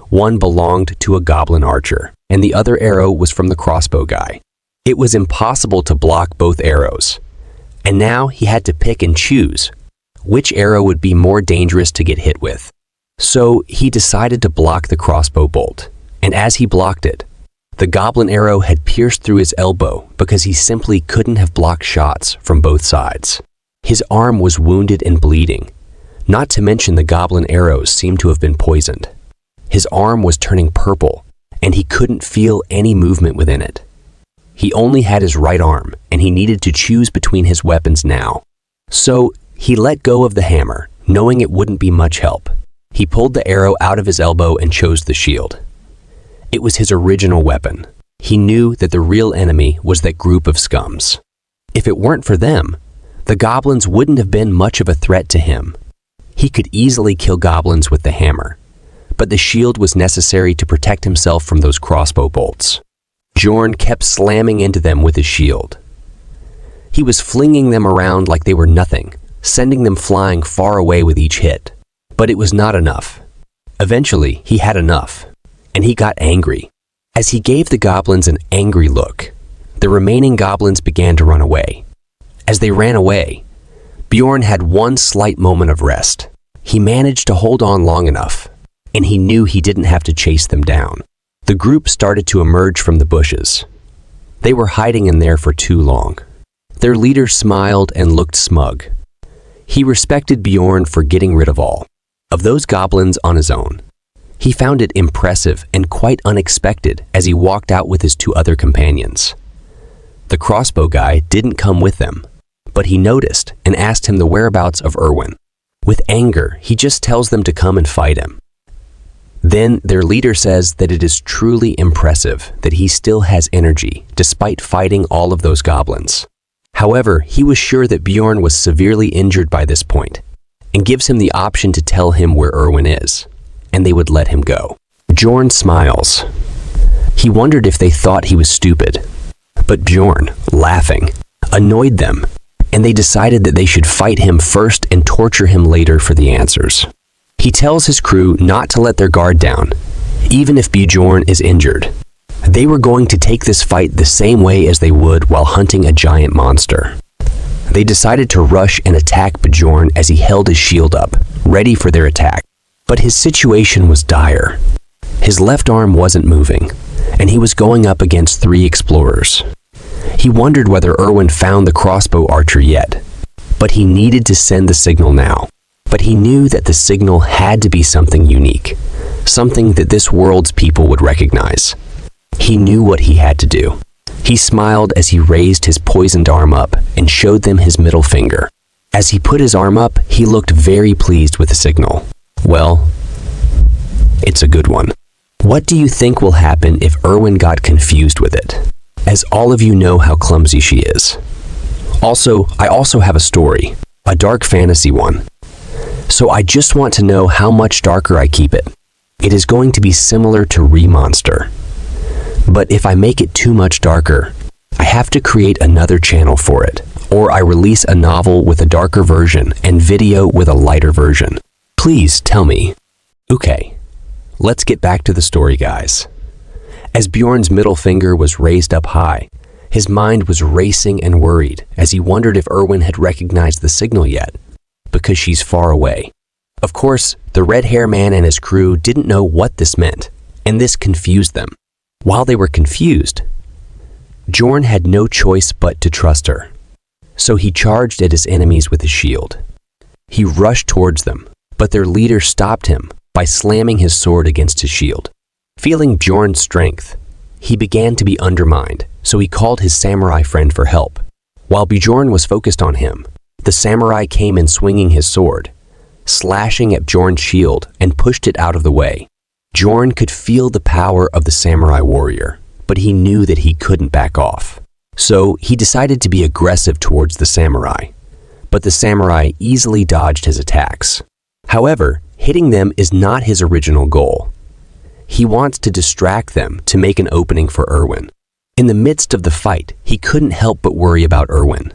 One belonged to a goblin archer, and the other arrow was from the crossbow guy. It was impossible to block both arrows, and now he had to pick and choose which arrow would be more dangerous to get hit with. So he decided to block the crossbow bolt, and as he blocked it, the goblin arrow had pierced through his elbow because he simply couldn't have blocked shots from both sides. His arm was wounded and bleeding, not to mention the goblin arrows seemed to have been poisoned. His arm was turning purple, and he couldn't feel any movement within it. He only had his right arm, and he needed to choose between his weapons now. So he let go of the hammer, knowing it wouldn't be much help. He pulled the arrow out of his elbow and chose the shield. It was his original weapon. He knew that the real enemy was that group of scums. If it weren't for them, the goblins wouldn't have been much of a threat to him. He could easily kill goblins with the hammer, but the shield was necessary to protect himself from those crossbow bolts. Bjorn kept slamming into them with his shield. He was flinging them around like they were nothing, sending them flying far away with each hit. But it was not enough. Eventually, he had enough, and he got angry. As he gave the goblins an angry look, the remaining goblins began to run away. As they ran away, Bjorn had one slight moment of rest. He managed to hold on long enough, and he knew he didn't have to chase them down. The group started to emerge from the bushes. They were hiding in there for too long. Their leader smiled and looked smug. He respected Bjorn for getting rid of all of those goblins on his own. He found it impressive and quite unexpected as he walked out with his two other companions. The crossbow guy didn't come with them, but he noticed and asked him the whereabouts of Erwin. With anger, he just tells them to come and fight him. Then their leader says that it is truly impressive that he still has energy despite fighting all of those goblins. However, he was sure that Bjorn was severely injured by this point and gives him the option to tell him where Erwin is, and they would let him go. Bjorn smiles. He wondered if they thought he was stupid, but Bjorn, laughing, annoyed them, and they decided that they should fight him first and torture him later for the answers. He tells his crew not to let their guard down, even if Bjorn is injured. They were going to take this fight the same way as they would while hunting a giant monster. They decided to rush and attack Bjorn as he held his shield up, ready for their attack. But his situation was dire. His left arm wasn't moving, and he was going up against 3 explorers. He wondered whether Erwin found the crossbow archer yet, but he needed to send the signal now. But he knew that the signal had to be something unique, something that this world's people would recognize. He knew what he had to do. He smiled as he raised his poisoned arm up and showed them his middle finger. As he put his arm up, he looked very pleased with the signal. Well, it's a good one. What do you think will happen if Erwin got confused with it? As all of you know how clumsy she is. I also have a story, a dark fantasy one. So I just want to know how much darker I keep it. It is going to be similar to Remonster. But if I make it too much darker, I have to create another channel for it, or I release a novel with a darker version and video with a lighter version. Please tell me. Okay, let's get back to the story, guys. As Bjorn's middle finger was raised up high, his mind was racing and worried as he wondered if Erwin had recognized the signal yet, because she's far away. Of course, the red-hair man and his crew didn't know what this meant, and this confused them. While they were confused, Bjorn had no choice but to trust her. So he charged at his enemies with his shield. He rushed towards them, but their leader stopped him by slamming his sword against his shield. Feeling Bjorn's strength, he began to be undermined, so he called his samurai friend for help. While Bjorn was focused on him, the samurai came in swinging his sword, slashing at Bjorn's shield and pushed it out of the way. Bjorn could feel the power of the samurai warrior, but he knew that he couldn't back off. So he decided to be aggressive towards the samurai, but the samurai easily dodged his attacks. However, hitting them is not his original goal. He wants to distract them to make an opening for Erwin. In the midst of the fight, he couldn't help but worry about Erwin.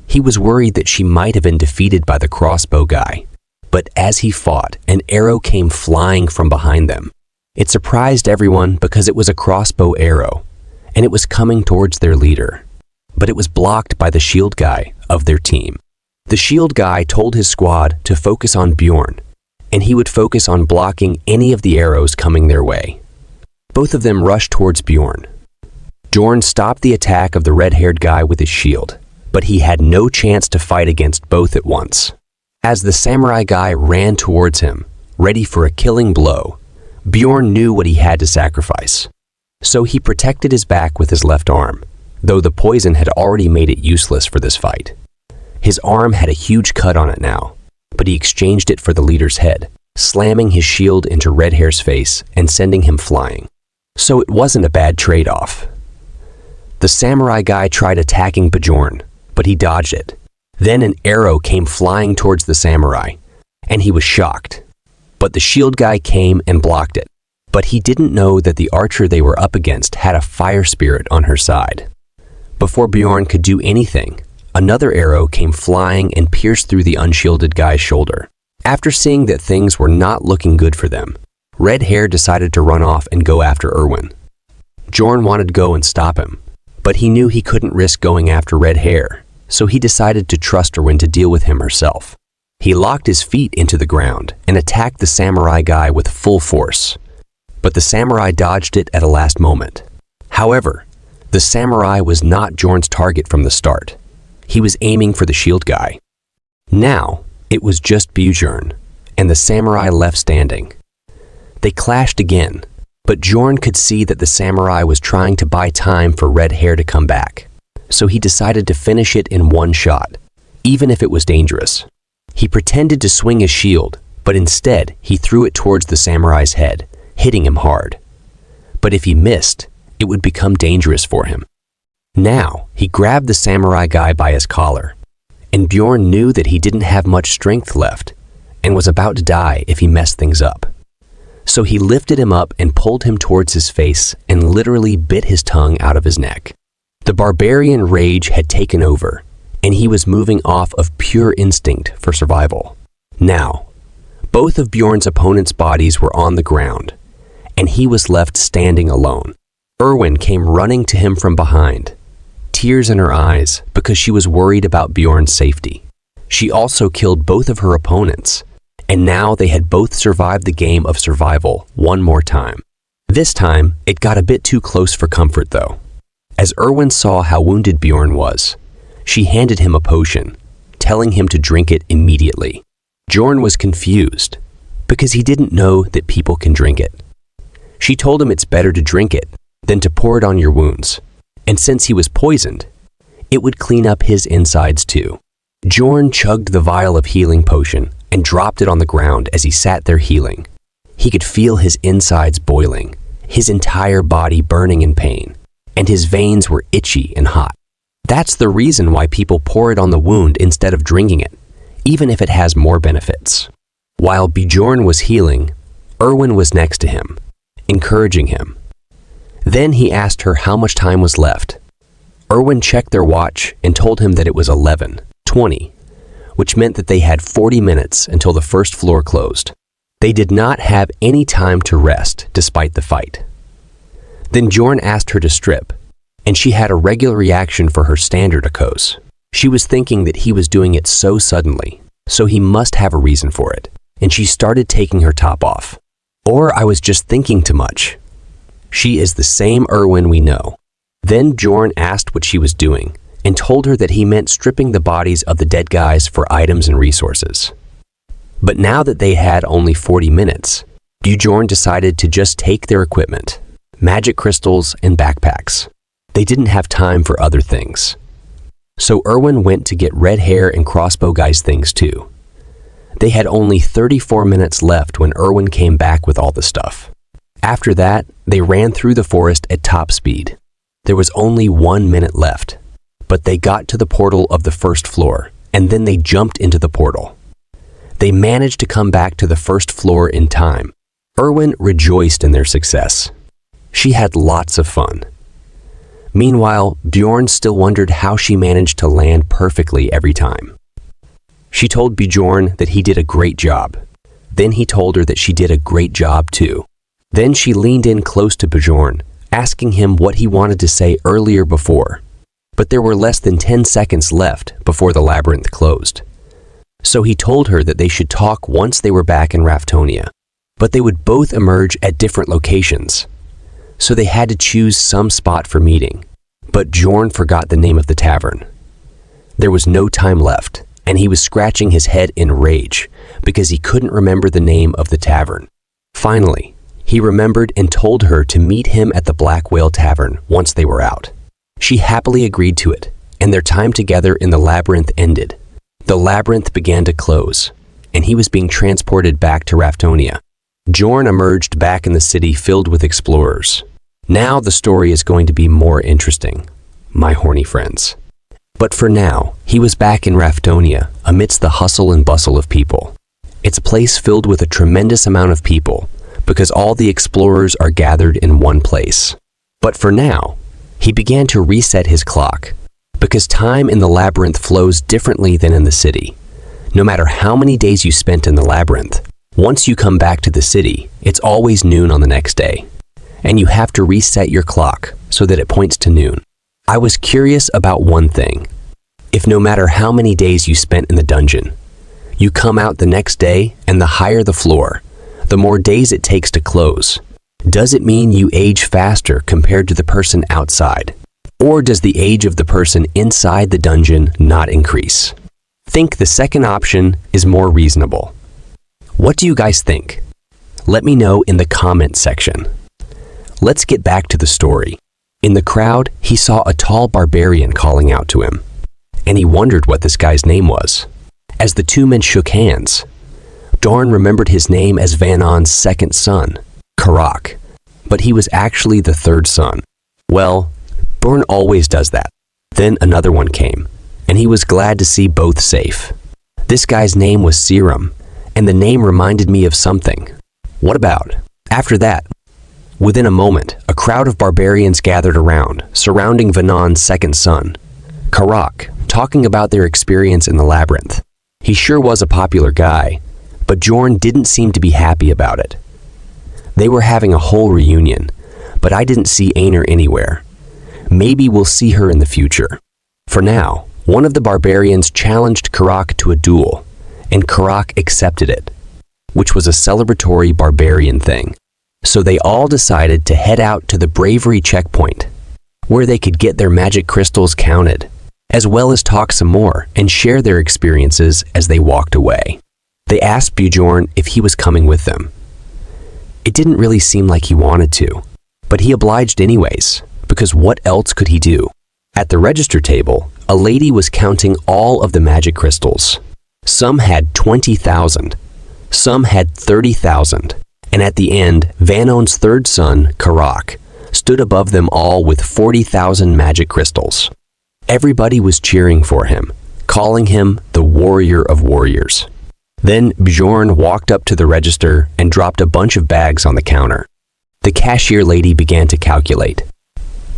He was worried that she might have been defeated by the crossbow guy. But as he fought, an arrow came flying from behind them. It surprised everyone because it was a crossbow arrow, and it was coming towards their leader. But it was blocked by the shield guy of their team. The shield guy told his squad to focus on Bjorn, and he would focus on blocking any of the arrows coming their way. Both of them rushed towards Bjorn. Bjorn stopped the attack of the red-haired guy with his shield, but he had no chance to fight against both at once. As the samurai guy ran towards him, ready for a killing blow, Bjorn knew what he had to sacrifice. So he protected his back with his left arm, though the poison had already made it useless for this fight. His arm had a huge cut on it now, but he exchanged it for the leader's head, slamming his shield into Redhair's face and sending him flying. So it wasn't a bad trade-off. The samurai guy tried attacking Bjorn, but he dodged it. Then an arrow came flying towards the samurai, and he was shocked. But the shield guy came and blocked it. But he didn't know that the archer they were up against had a fire spirit on her side. Before Bjorn could do anything, another arrow came flying and pierced through the unshielded guy's shoulder. After seeing that things were not looking good for them, Redhair decided to run off and go after Erwin. Bjorn wanted to go and stop him, but he knew he couldn't risk going after Redhair, so he decided to trust Erwin to deal with him herself. He locked his feet into the ground and attacked the samurai guy with full force, but the samurai dodged it at a last moment. However, the samurai was not Bjorn's target from the start. He was aiming for the shield guy. Now, it was just Bjorn, and the samurai left standing. They clashed again, but Bjorn could see that the samurai was trying to buy time for Redhair to come back, so he decided to finish it in one shot, even if it was dangerous. He pretended to swing his shield, but instead he threw it towards the samurai's head, hitting him hard. But if he missed, it would become dangerous for him. Now, he grabbed the samurai guy by his collar, and Bjorn knew that he didn't have much strength left and was about to die if he messed things up. So he lifted him up and pulled him towards his face and literally bit his tongue out of his neck. The barbarian rage had taken over, and he was moving off of pure instinct for survival. Now, both of Bjorn's opponent's bodies were on the ground, and he was left standing alone. Erwin came running to him from behind, tears in her eyes because she was worried about Bjorn's safety. She also killed both of her opponents, and now they had both survived the game of survival one more time. This time, it got a bit too close for comfort though. As Erwin saw how wounded Bjorn was, she handed him a potion, telling him to drink it immediately. Bjorn was confused because he didn't know that people can drink it. She told him it's better to drink it than to pour it on your wounds, and since he was poisoned, it would clean up his insides too. Bjorn chugged the vial of healing potion and dropped it on the ground as he sat there healing. He could feel his insides boiling, his entire body burning in pain, and his veins were itchy and hot. That's the reason why people pour it on the wound instead of drinking it, even if it has more benefits. While Bjorn was healing, Erwin was next to him, encouraging him. Then he asked her how much time was left. Erwin checked their watch and told him that it was 11:20, which meant that they had 40 minutes until the first floor closed. They did not have any time to rest despite the fight. Then Bjorn asked her to strip, and she had a regular reaction for her standard akos. She was thinking that he was doing it so suddenly, so he must have a reason for it, and she started taking her top off. Or I was just thinking too much. She is the same Erwin we know. Then Bjorn asked what she was doing, and told her that he meant stripping the bodies of the dead guys for items and resources. But now that they had only 40 minutes, Bjorn decided to just take their equipment, magic crystals and backpacks. They didn't have time for other things. So Erwin went to get Redhair and Crossbow Guy's things too. They had only 34 minutes left when Erwin came back with all the stuff. After that, they ran through the forest at top speed. There was only 1 minute left, but they got to the portal of the first floor, and then they jumped into the portal. They managed to come back to the first floor in time. Erwin rejoiced in their success. She had lots of fun. Meanwhile, Bjorn still wondered how she managed to land perfectly every time. She told Bjorn that he did a great job. Then he told her that she did a great job too. Then she leaned in close to Bjorn, asking him what he wanted to say earlier before. But there were less than 10 seconds left before the labyrinth closed. So he told her that they should talk once they were back in Raftonia, but they would both emerge at different locations. So they had to choose some spot for meeting, but Bjorn forgot the name of the tavern. There was no time left, and he was scratching his head in rage because he couldn't remember the name of the tavern. Finally, he remembered and told her to meet him at the Black Whale Tavern once they were out. She happily agreed to it, and their time together in the labyrinth ended. The labyrinth began to close, and he was being transported back to Raftonia. Bjorn emerged back in the city filled with explorers. Now the story is going to be more interesting, my horny friends. But for now, he was back in Raftonia amidst the hustle and bustle of people. It's a place filled with a tremendous amount of people because all the explorers are gathered in one place. But for now, he began to reset his clock because time in the labyrinth flows differently than in the city. No matter how many days you spent in the labyrinth, once you come back to the city, it's always noon on the next day. And you have to reset your clock so that it points to noon. I was curious about one thing. If no matter how many days you spent in the dungeon, you come out the next day and the higher the floor, the more days it takes to close, does it mean you age faster compared to the person outside? Or does the age of the person inside the dungeon not increase? Think the second option is more reasonable. What do you guys think? Let me know in the comment section. Let's get back to the story. In the crowd, he saw a tall barbarian calling out to him, and he wondered what this guy's name was. As the two men shook hands, Bjorn remembered his name as Vanon's second son, Karak, but he was actually the third son. Well, Bjorn always does that. Then another one came, and he was glad to see both safe. This guy's name was Serum, and the name reminded me of something. What about? After that, within a moment, a crowd of barbarians gathered around, surrounding Vanon's second son, Karak, talking about their experience in the labyrinth. He sure was a popular guy, but Bjorn didn't seem to be happy about it. They were having a whole reunion, but I didn't see Aner anywhere. Maybe we'll see her in the future. For now, one of the barbarians challenged Karak to a duel, and Karak accepted it, which was a celebratory barbarian thing. So they all decided to head out to the bravery checkpoint, where they could get their magic crystals counted, as well as talk some more and share their experiences as they walked away. They asked Bjorn if he was coming with them. It didn't really seem like he wanted to, but he obliged anyways, because what else could he do? At the register table, a lady was counting all of the magic crystals. Some had 20,000, some had 30,000, and at the end, Vanon's third son, Karak, stood above them all with 40,000 magic crystals. Everybody was cheering for him, calling him the warrior of warriors. Then Bjorn walked up to the register and dropped a bunch of bags on the counter. The cashier lady began to calculate.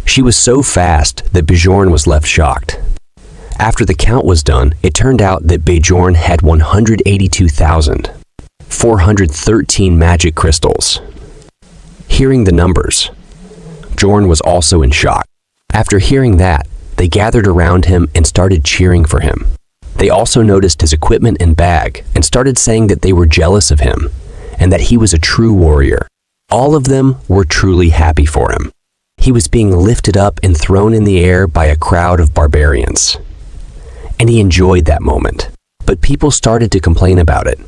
She was so fast that Bjorn was left shocked. After the count was done, it turned out that Bjorn had 182,413 magic crystals. Hearing the numbers, Bjorn was also in shock. After hearing that, they gathered around him and started cheering for him. They also noticed his equipment and bag and started saying that they were jealous of him and that he was a true warrior. All of them were truly happy for him. He was being lifted up and thrown in the air by a crowd of barbarians. And he enjoyed that moment. But people started to complain about it.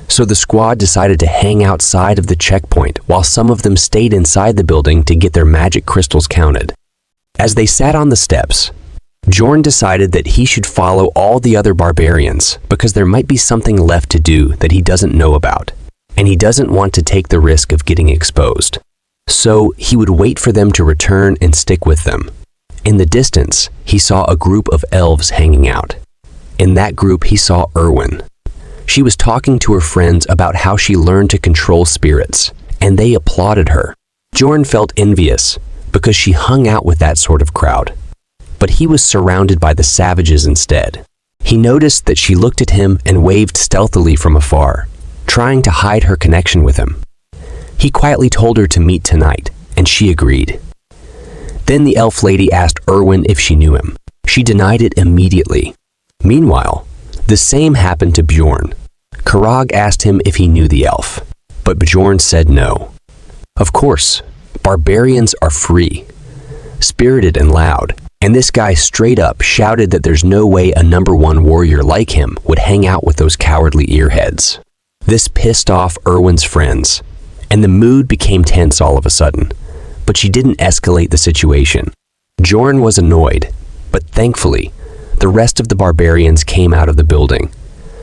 So the squad decided to hang outside of the checkpoint while some of them stayed inside the building to get their magic crystals counted. As they sat on the steps, Bjorn decided that he should follow all the other barbarians because there might be something left to do that he doesn't know about, and he doesn't want to take the risk of getting exposed. So he would wait for them to return and stick with them. In the distance, he saw a group of elves hanging out. In that group, he saw Erwin. She was talking to her friends about how she learned to control spirits, and they applauded her. Bjorn felt envious because she hung out with that sort of crowd. But he was surrounded by the savages instead. He noticed that she looked at him and waved stealthily from afar, trying to hide her connection with him. He quietly told her to meet tonight, and she agreed. Then the elf lady asked Erwin if she knew him. She denied it immediately. Meanwhile, the same happened to Bjorn. Karag asked him if he knew the elf, but Bjorn said no. Of course, barbarians are free, spirited and loud, and this guy straight up shouted that there's no way a #1 warrior like him would hang out with those cowardly earheads. This pissed off Erwin's friends, and the mood became tense all of a sudden, but she didn't escalate the situation. Bjorn was annoyed, but thankfully, the rest of the barbarians came out of the building.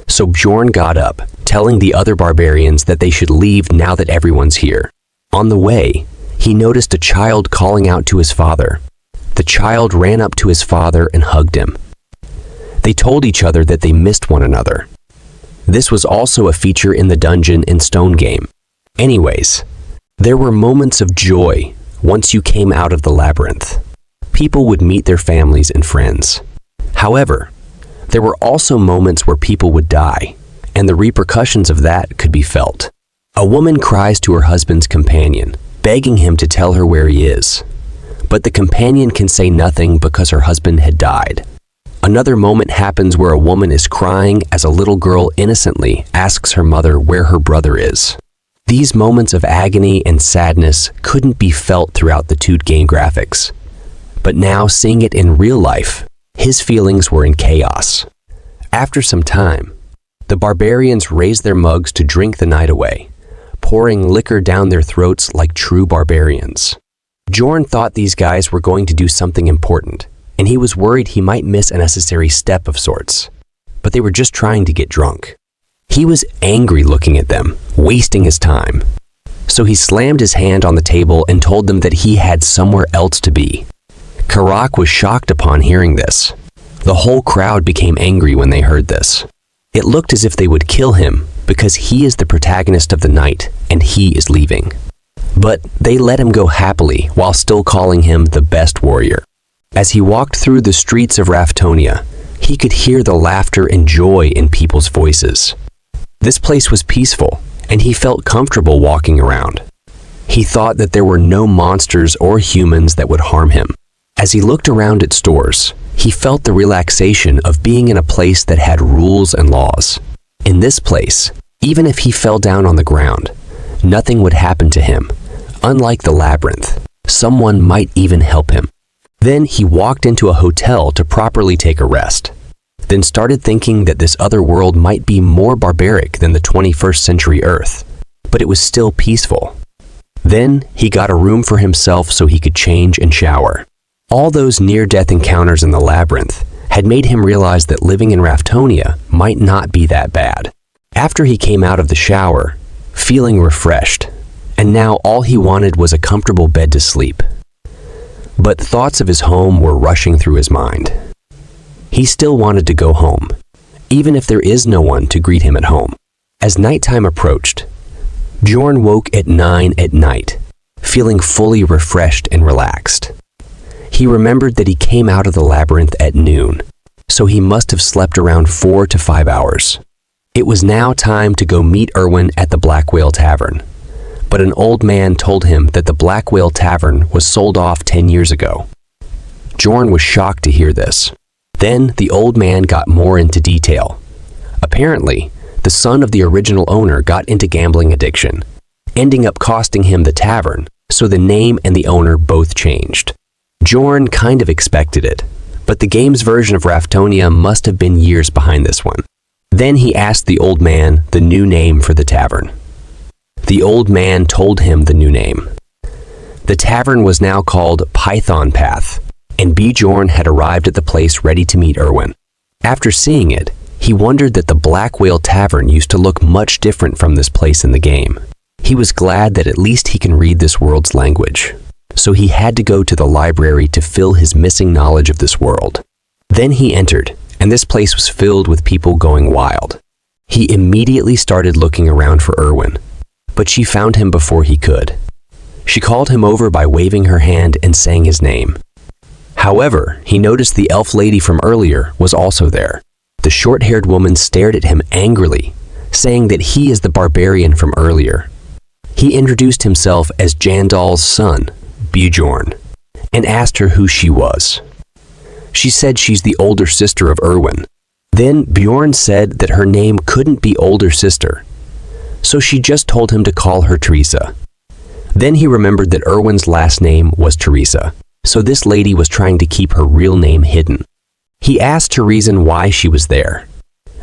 So Bjorn got up, telling the other barbarians that they should leave now that everyone's here. On the way, he noticed a child calling out to his father. The child ran up to his father and hugged him. They told each other that they missed one another. This was also a feature in the Dungeon and Stone game. Anyways, there were moments of joy once you came out of the labyrinth. People would meet their families and friends. However, there were also moments where people would die, and the repercussions of that could be felt. A woman cries to her husband's companion, begging him to tell her where he is. But the companion can say nothing because her husband had died. Another moment happens where a woman is crying as a little girl innocently asks her mother where her brother is. These moments of agony and sadness couldn't be felt throughout the 2D game graphics. But now, seeing it in real life, his feelings were in chaos. After some time, the barbarians raised their mugs to drink the night away, pouring liquor down their throats like true barbarians. Bjorn thought these guys were going to do something important, and he was worried he might miss a necessary step of sorts. But they were just trying to get drunk. He was angry looking at them, wasting his time. So he slammed his hand on the table and told them that he had somewhere else to be. Karak was shocked upon hearing this. The whole crowd became angry when they heard this. It looked as if they would kill him because he is the protagonist of the night and he is leaving. But they let him go happily while still calling him the best warrior. As he walked through the streets of Raftonia, he could hear the laughter and joy in people's voices. This place was peaceful, and he felt comfortable walking around. He thought that there were no monsters or humans that would harm him. As he looked around at stores, he felt the relaxation of being in a place that had rules and laws. In this place, even if he fell down on the ground, nothing would happen to him. Unlike the labyrinth, someone might even help him. Then he walked into a hotel to properly take a rest, then started thinking that this other world might be more barbaric than the 21st century Earth, but it was still peaceful. Then he got a room for himself so he could change and shower. All those near-death encounters in the labyrinth had made him realize that living in Raftonia might not be that bad. After he came out of the shower, feeling refreshed, and now all he wanted was a comfortable bed to sleep. But thoughts of his home were rushing through his mind. He still wanted to go home, even if there is no one to greet him at home. As nighttime approached, Bjorn woke at 9 at night, feeling fully refreshed and relaxed. He remembered that he came out of the labyrinth at noon, so he must have slept around 4 to 5 hours. It was now time to go meet Erwin at the Black Whale Tavern. But an old man told him that the Black Whale Tavern was sold off 10 years ago. Bjorn was shocked to hear this. Then the old man got more into detail. Apparently, the son of the original owner got into gambling addiction, ending up costing him the tavern, so the name and the owner both changed. Bjorn kind of expected it, but the game's version of Raftonia must have been years behind this one. Then he asked the old man the new name for the tavern. The old man told him the new name. The tavern was now called Python Path, and Bjorn had arrived at the place ready to meet Erwin. After seeing it, he wondered that the Black Whale Tavern used to look much different from this place in the game. He was glad that at least he can read this world's language, so he had to go to the library to fill his missing knowledge of this world. Then he entered, and this place was filled with people going wild. He immediately started looking around for Erwin, but she found him before he could. She called him over by waving her hand and saying his name. However, he noticed the elf lady from earlier was also there. The short-haired woman stared at him angrily, saying that he is the barbarian from earlier. He introduced himself as Jandal's son, Bjorn, and asked her who she was. She said she's the older sister of Erwin. Then Bjorn said that her name couldn't be older sister, so she just told him to call her Teresa. Then he remembered that Erwin's last name was Teresa, so this lady was trying to keep her real name hidden. He asked her reason why she was there.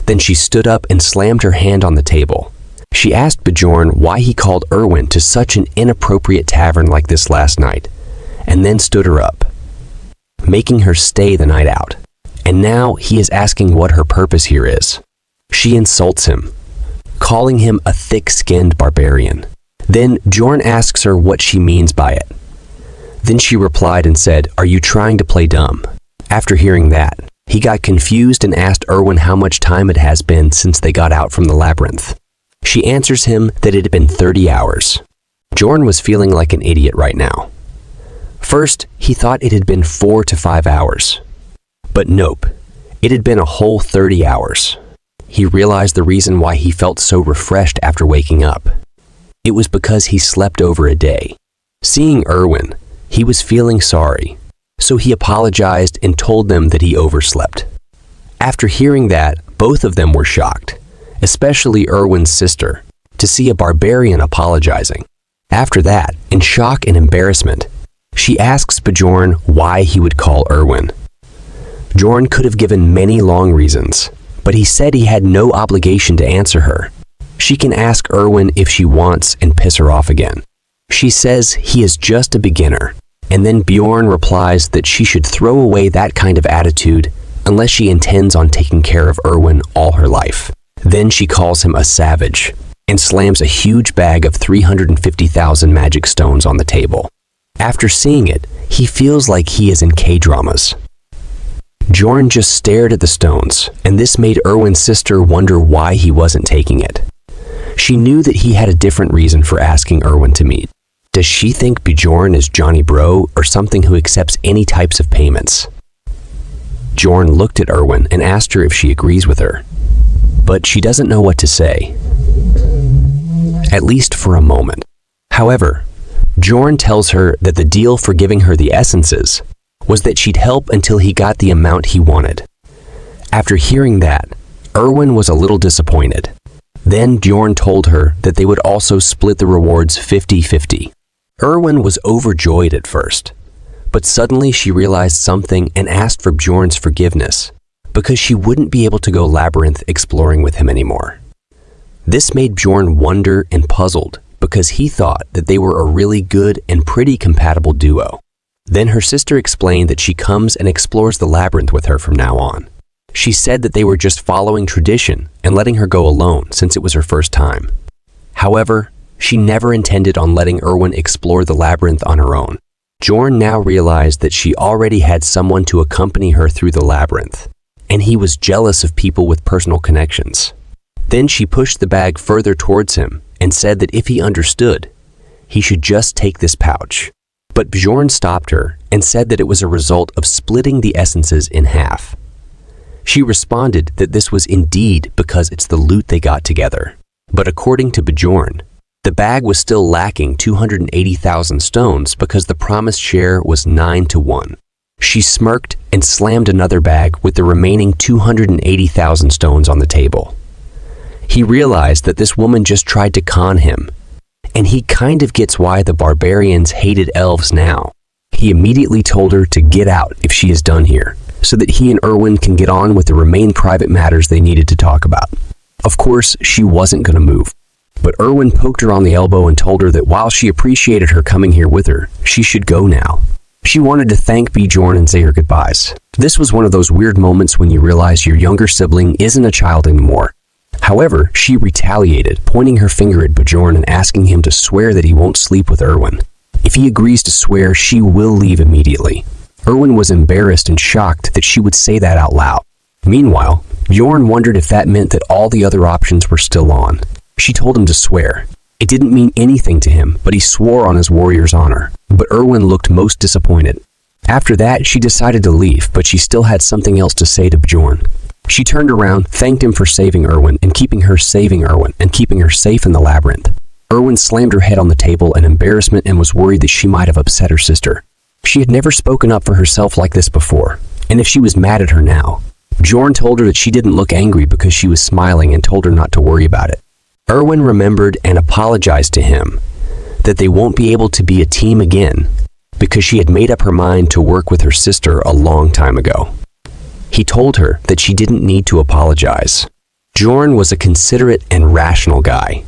Then she stood up and slammed her hand on the table. She asked Bjorn why he called Erwin to such an inappropriate tavern like this last night, and then stood her up. making her stay the night out. And now he is asking what her purpose here is. She insults him, calling him a thick-skinned barbarian. Then Bjorn asks her what she means by it. Then she replied and said, "Are you trying to play dumb?" After hearing that, he got confused and asked Erwin how much time it has been since they got out from the labyrinth. She answers him that it had been 30 hours. Bjorn was feeling like an idiot right now. First, he thought it had been 4 to 5 hours. But nope, it had been a whole 30 hours. He realized the reason why he felt so refreshed after waking up. It was because he slept over a day. Seeing Erwin, he was feeling sorry, so he apologized and told them that he overslept. After hearing that, both of them were shocked, especially Erwin's sister, to see a barbarian apologizing. After that, in shock and embarrassment, she asks Bjorn why he would call Erwin. Bjorn could have given many long reasons, but he said he had no obligation to answer her. She can ask Erwin if she wants and piss her off again. She says he is just a beginner, and then Bjorn replies that she should throw away that kind of attitude unless she intends on taking care of Erwin all her life. Then she calls him a savage and slams a huge bag of 350,000 magic stones on the table. After seeing it, he feels like he is in K-dramas. Bjorn just stared at the stones, and this made Erwin's sister wonder why he wasn't taking it. She knew that he had a different reason for asking Erwin to meet. Does she think Bjorn is Johnny Bro or something who accepts any types of payments? Bjorn looked at Erwin and asked her if she agrees with her, but she doesn't know what to say. At least for a moment. However, Bjorn tells her that the deal for giving her the essences was that she'd help until he got the amount he wanted. After hearing that, Erwin was a little disappointed. Then Bjorn told her that they would also split the rewards 50-50. Erwin was overjoyed at first, but suddenly she realized something and asked for Bjorn's forgiveness because she wouldn't be able to go labyrinth exploring with him anymore. This made Bjorn wonder and puzzled because he thought that they were a really good and pretty compatible duo. Then her sister explained that she comes and explores the labyrinth with her from now on. She said that they were just following tradition and letting her go alone since it was her first time. However, she never intended on letting Erwin explore the labyrinth on her own. Bjorn now realized that she already had someone to accompany her through the labyrinth, and he was jealous of people with personal connections. Then she pushed the bag further towards him and said that if he understood, he should just take this pouch. But Bjorn stopped her and said that it was a result of splitting the essences in half. She responded that this was indeed because it's the loot they got together. But according to Bjorn, the bag was still lacking 280,000 stones because the promised share was 9-1. She smirked and slammed another bag with the remaining 280,000 stones on the table. He realized that this woman just tried to con him, and he kind of gets why the barbarians hated elves now. He immediately told her to get out if she is done here, so that he and Erwin can get on with the remaining private matters they needed to talk about. Of course, she wasn't going to move, but Erwin poked her on the elbow and told her that while she appreciated her coming here with her, she should go now. She wanted to thank Bjorn and say her goodbyes. This was one of those weird moments when you realize your younger sibling isn't a child anymore. However, she retaliated, pointing her finger at Bjorn and asking him to swear that he won't sleep with Erwin. If he agrees to swear, she will leave immediately. Erwin was embarrassed and shocked that she would say that out loud. Meanwhile, Bjorn wondered if that meant that all the other options were still on. She told him to swear. It didn't mean anything to him, but he swore on his warrior's honor. But Erwin looked most disappointed. After that, she decided to leave, but she still had something else to say to Bjorn. She turned around, thanked him for saving Erwin and keeping her safe in the labyrinth. Erwin slammed her head on the table in embarrassment and was worried that she might have upset her sister. She had never spoken up for herself like this before, and if she was mad at her now. Bjorn told her that she didn't look angry because she was smiling and told her not to worry about it. Erwin remembered and apologized to him that they won't be able to be a team again because she had made up her mind to work with her sister a long time ago. He told her that she didn't need to apologize. Bjorn was a considerate and rational guy.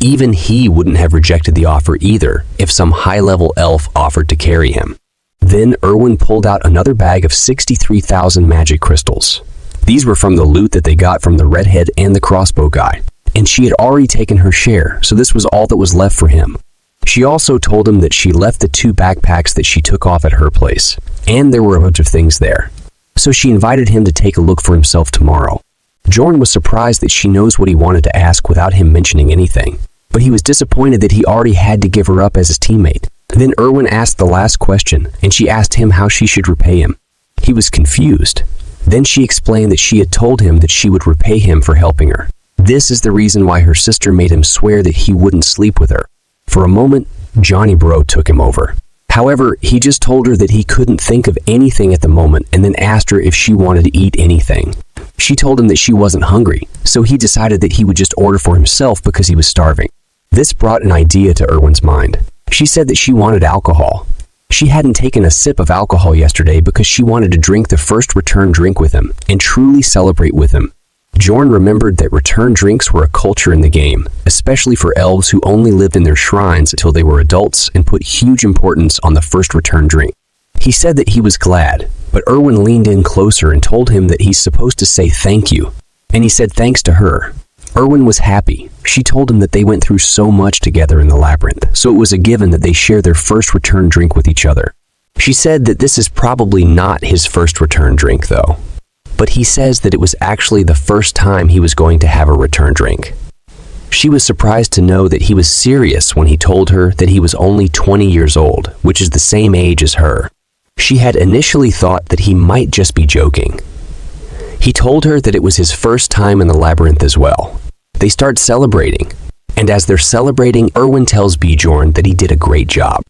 Even he wouldn't have rejected the offer either if some high-level elf offered to carry him. Then Erwin pulled out another bag of 63,000 magic crystals. These were from the loot that they got from the redhead and the crossbow guy, and she had already taken her share, so this was all that was left for him. She also told him that she left the 2 backpacks that she took off at her place, and there were a bunch of things there. So she invited him to take a look for himself tomorrow. Bjorn was surprised that she knows what he wanted to ask without him mentioning anything, but he was disappointed that he already had to give her up as his teammate. Then Erwin asked the last question, and she asked him how she should repay him. He was confused. Then she explained that she had told him that she would repay him for helping her. This is the reason why her sister made him swear that he wouldn't sleep with her. For a moment, Johnny Bro took him over. However, he just told her that he couldn't think of anything at the moment and then asked her if she wanted to eat anything. She told him that she wasn't hungry, so he decided that he would just order for himself because he was starving. This brought an idea to Erwin's mind. She said that she wanted alcohol. She hadn't taken a sip of alcohol yesterday because she wanted to drink the first return drink with him and truly celebrate with him. Bjorn remembered that return drinks were a culture in the game, especially for elves who only lived in their shrines until they were adults and put huge importance on the first return drink. He said that he was glad, but Erwin leaned in closer and told him that he's supposed to say thank you, and he said thanks to her. Erwin was happy. She told him that they went through so much together in the labyrinth, so it was a given that they share their first return drink with each other. She said that this is probably not his first return drink though, but he says that it was actually the first time he was going to have a return drink. She was surprised to know that he was serious when he told her that he was only 20 years old, which is the same age as her. She had initially thought that he might just be joking. He told her that it was his first time in the labyrinth as well. They start celebrating, and as they're celebrating, Erwin tells Bjorn that he did a great job.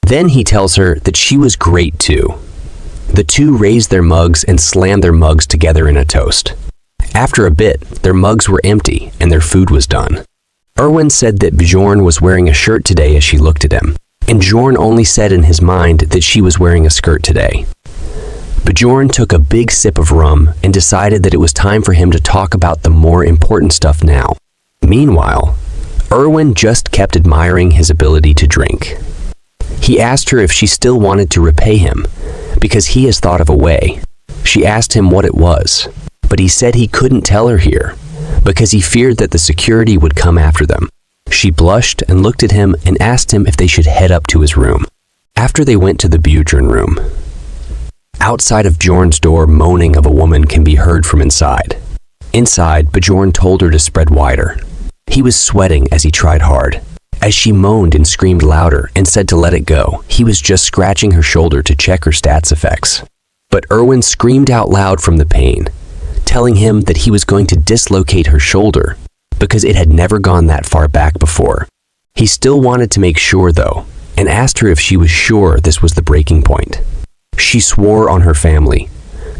Then he tells her that she was great too. The two raised their mugs and slammed their mugs together in a toast. After a bit, their mugs were empty and their food was done. Erwin said that Bjorn was wearing a shirt today as she looked at him, and Bjorn only said in his mind that she was wearing a skirt today. Bjorn took a big sip of rum and decided that it was time for him to talk about the more important stuff now. Meanwhile, Erwin just kept admiring his ability to drink. He asked her if she still wanted to repay him, because he has thought of a way. She asked him what it was, but he said he couldn't tell her here, because he feared that the security would come after them. She blushed and looked at him and asked him if they should head up to his room. After they went to the Bjorn room, outside of Bjorn's door, moaning of a woman can be heard from inside. Inside, Bjorn told her to spread wider. He was sweating as he tried hard. As she moaned and screamed louder and said to let it go, he was just scratching her shoulder to check her stats effects. But Erwin screamed out loud from the pain, telling him that he was going to dislocate her shoulder because it had never gone that far back before. He still wanted to make sure though, and asked her if she was sure this was the breaking point. She swore on her family,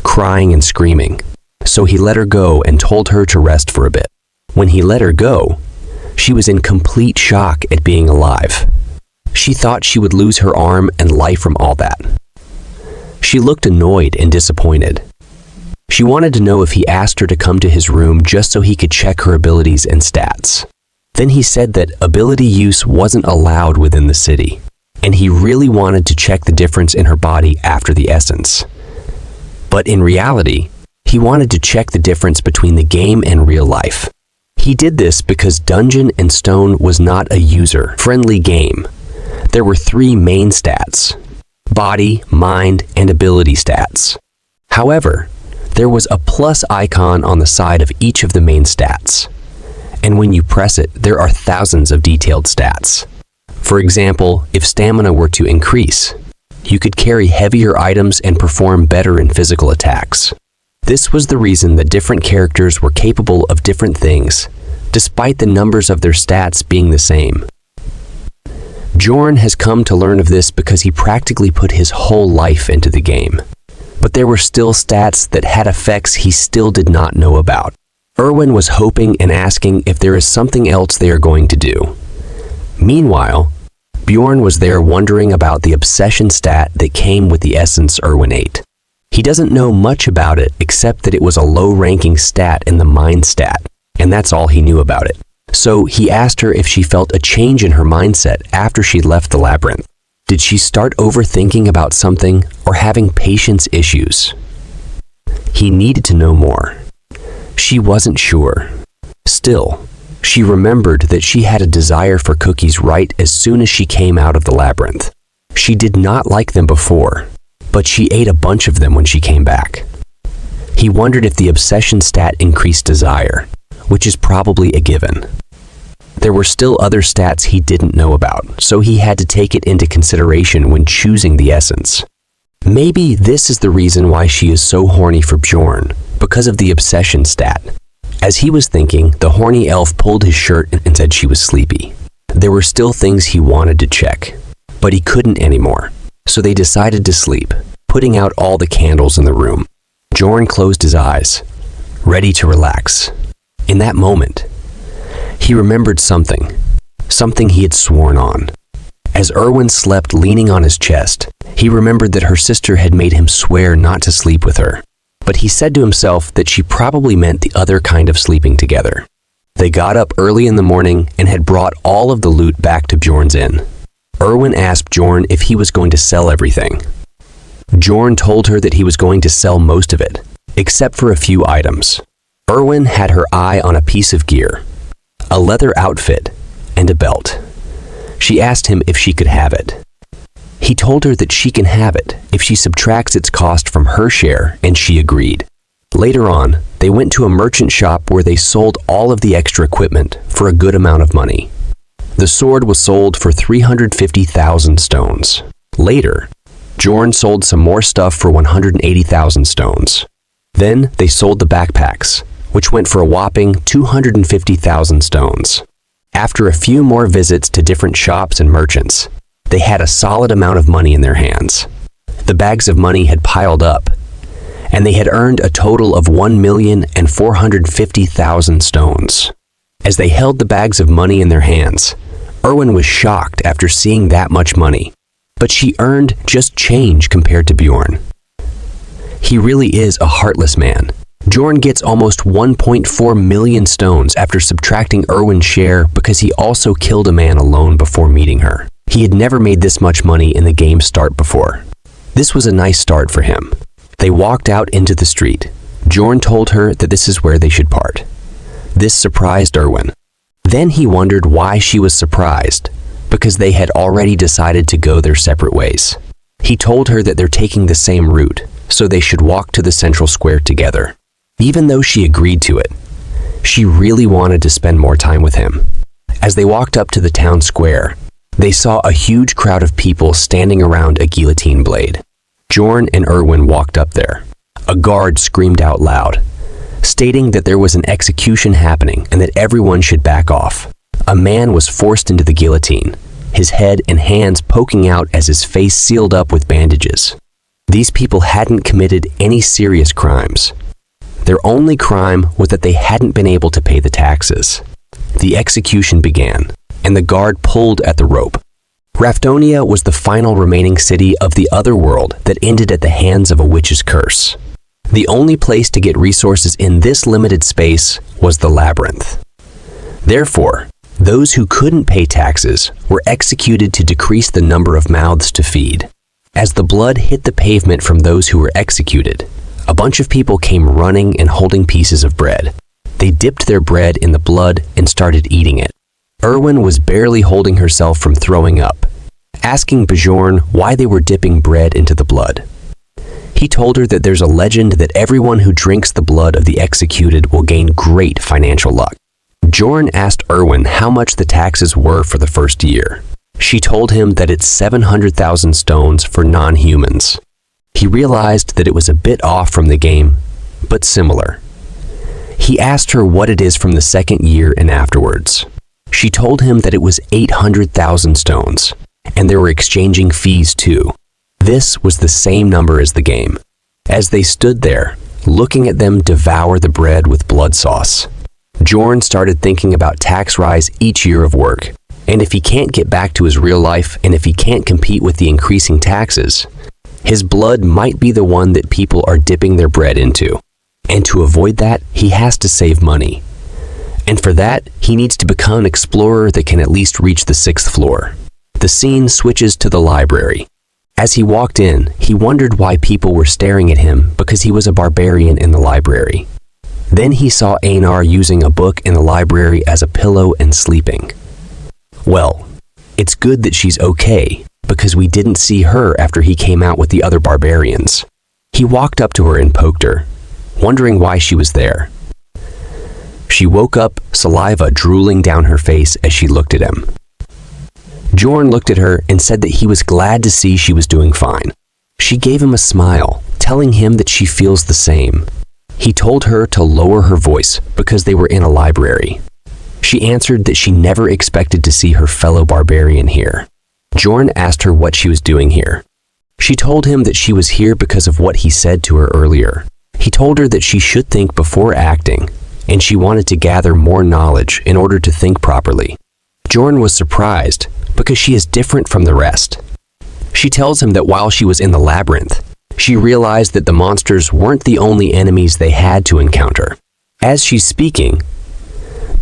crying and screaming, so he let her go and told her to rest for a bit. When he let her go, she was in complete shock at being alive. She thought she would lose her arm and life from all that. She looked annoyed and disappointed. She wanted to know if he asked her to come to his room just so he could check her abilities and stats. Then he said that ability use wasn't allowed within the city, and he really wanted to check the difference in her body after the essence. But in reality, he wanted to check the difference between the game and real life. He did this because Dungeon and Stone was not a user-friendly game. There were 3 main stats: body, mind, and ability stats. However, there was a plus icon on the side of each of the main stats, and when you press it, there are thousands of detailed stats. For example, if stamina were to increase, you could carry heavier items and perform better in physical attacks. This was the reason that different characters were capable of different things, despite the numbers of their stats being the same. Bjorn has come to learn of this because he practically put his whole life into the game. But there were still stats that had effects he still did not know about. Erwin was hoping and asking if there is something else they are going to do. Meanwhile, Bjorn was there wondering about the obsession stat that came with the essence Erwin ate. He doesn't know much about it except that it was a low-ranking stat in the mind stat, and that's all he knew about it. So he asked her if she felt a change in her mindset after she left the labyrinth. Did she start overthinking about something or having patience issues? He needed to know more. She wasn't sure. Still, she remembered that she had a desire for cookies right as soon as she came out of the labyrinth. She did not like them before, but she ate a bunch of them when she came back. He wondered if the obsession stat increased desire, which is probably a given. There were still other stats he didn't know about, so he had to take it into consideration when choosing the essence. Maybe this is the reason why she is so horny for Bjorn, because of the obsession stat. As he was thinking, the horny elf pulled his shirt and said she was sleepy. There were still things he wanted to check, but he couldn't anymore, so they decided to sleep, putting out all the candles in the room. Bjorn closed his eyes, ready to relax. In that moment, he remembered something he had sworn on. As Erwin slept leaning on his chest, he remembered that her sister had made him swear not to sleep with her. But he said to himself that she probably meant the other kind of sleeping together. They got up early in the morning and had brought all of the loot back to Bjorn's inn. Erwin asked Bjorn if he was going to sell everything. Bjorn told her that he was going to sell most of it, except for a few items. Erwin had her eye on a piece of gear, a leather outfit, and a belt. She asked him if she could have it. He told her that she can have it if she subtracts its cost from her share, and she agreed. Later on, they went to a merchant shop where they sold all of the extra equipment for a good amount of money. The sword was sold for 350,000 stones. Later, Bjorn sold some more stuff for 180,000 stones. Then they sold the backpacks, which went for a whopping 250,000 stones. After a few more visits to different shops and merchants, they had a solid amount of money in their hands. The bags of money had piled up, and they had earned a total of 1,450,000 stones. As they held the bags of money in their hands, Erwin was shocked after seeing that much money. But she earned just change compared to Bjorn. He really is a heartless man. Bjorn gets almost 1.4 million stones after subtracting Erwin's share because he also killed a man alone before meeting her. He had never made this much money in the game's start before. This was a nice start for him. They walked out into the street. Bjorn told her that this is where they should part. This surprised Erwin. Then he wondered why she was surprised, because they had already decided to go their separate ways. He told her that they're taking the same route, so they should walk to the central square together. Even though she agreed to it, she really wanted to spend more time with him. As they walked up to the town square, they saw a huge crowd of people standing around a guillotine blade. Bjorn and Erwin walked up there. A guard screamed out loud, stating that there was an execution happening and that everyone should back off. A man was forced into the guillotine, his head and hands poking out as his face sealed up with bandages. These people hadn't committed any serious crimes. Their only crime was that they hadn't been able to pay the taxes. The execution began, and the guard pulled at the rope. Rafdonia was the final remaining city of the other world that ended at the hands of a witch's curse. The only place to get resources in this limited space was the labyrinth. Therefore, those who couldn't pay taxes were executed to decrease the number of mouths to feed. As the blood hit the pavement from those who were executed, a bunch of people came running and holding pieces of bread. They dipped their bread in the blood and started eating it. Erwin was barely holding herself from throwing up, asking Bjorn why they were dipping bread into the blood. He told her that there's a legend that everyone who drinks the blood of the executed will gain great financial luck. Bjorn asked Erwin how much the taxes were for the first year. She told him that it's 700,000 stones for non-humans. He realized that it was a bit off from the game, but similar. He asked her what it is from the second year and afterwards. She told him that it was 800,000 stones, and they were exchanging fees too. This was the same number as the game. As they stood there, looking at them devour the bread with blood sauce, Bjorn started thinking about tax rise each year of work. And if he can't get back to his real life, and if he can't compete with the increasing taxes, his blood might be the one that people are dipping their bread into. And to avoid that, he has to save money. And for that, he needs to become an explorer that can at least reach the 6th floor. The The scene switches to the library. As he walked in, he wondered why people were staring at him because he was a barbarian in the library. Then he saw Einar using a book in the library as a pillow and sleeping. Well, it's good that she's okay, because we didn't see her after he came out with the other barbarians. He walked up to her and poked her, wondering why she was there. She woke up, saliva drooling down her face as she looked at him. Jorn looked at her and said that he was glad to see she was doing fine. She gave him a smile, telling him that she feels the same. He told her to lower her voice because they were in a library. She answered that she never expected to see her fellow barbarian here. Jorn asked her what she was doing here. She told him that she was here because of what he said to her earlier. He told her that she should think before acting, and she wanted to gather more knowledge in order to think properly. Jorn was surprised because she is different from the rest. She tells him that while she was in the labyrinth, she realized that the monsters weren't the only enemies they had to encounter. As she's speaking,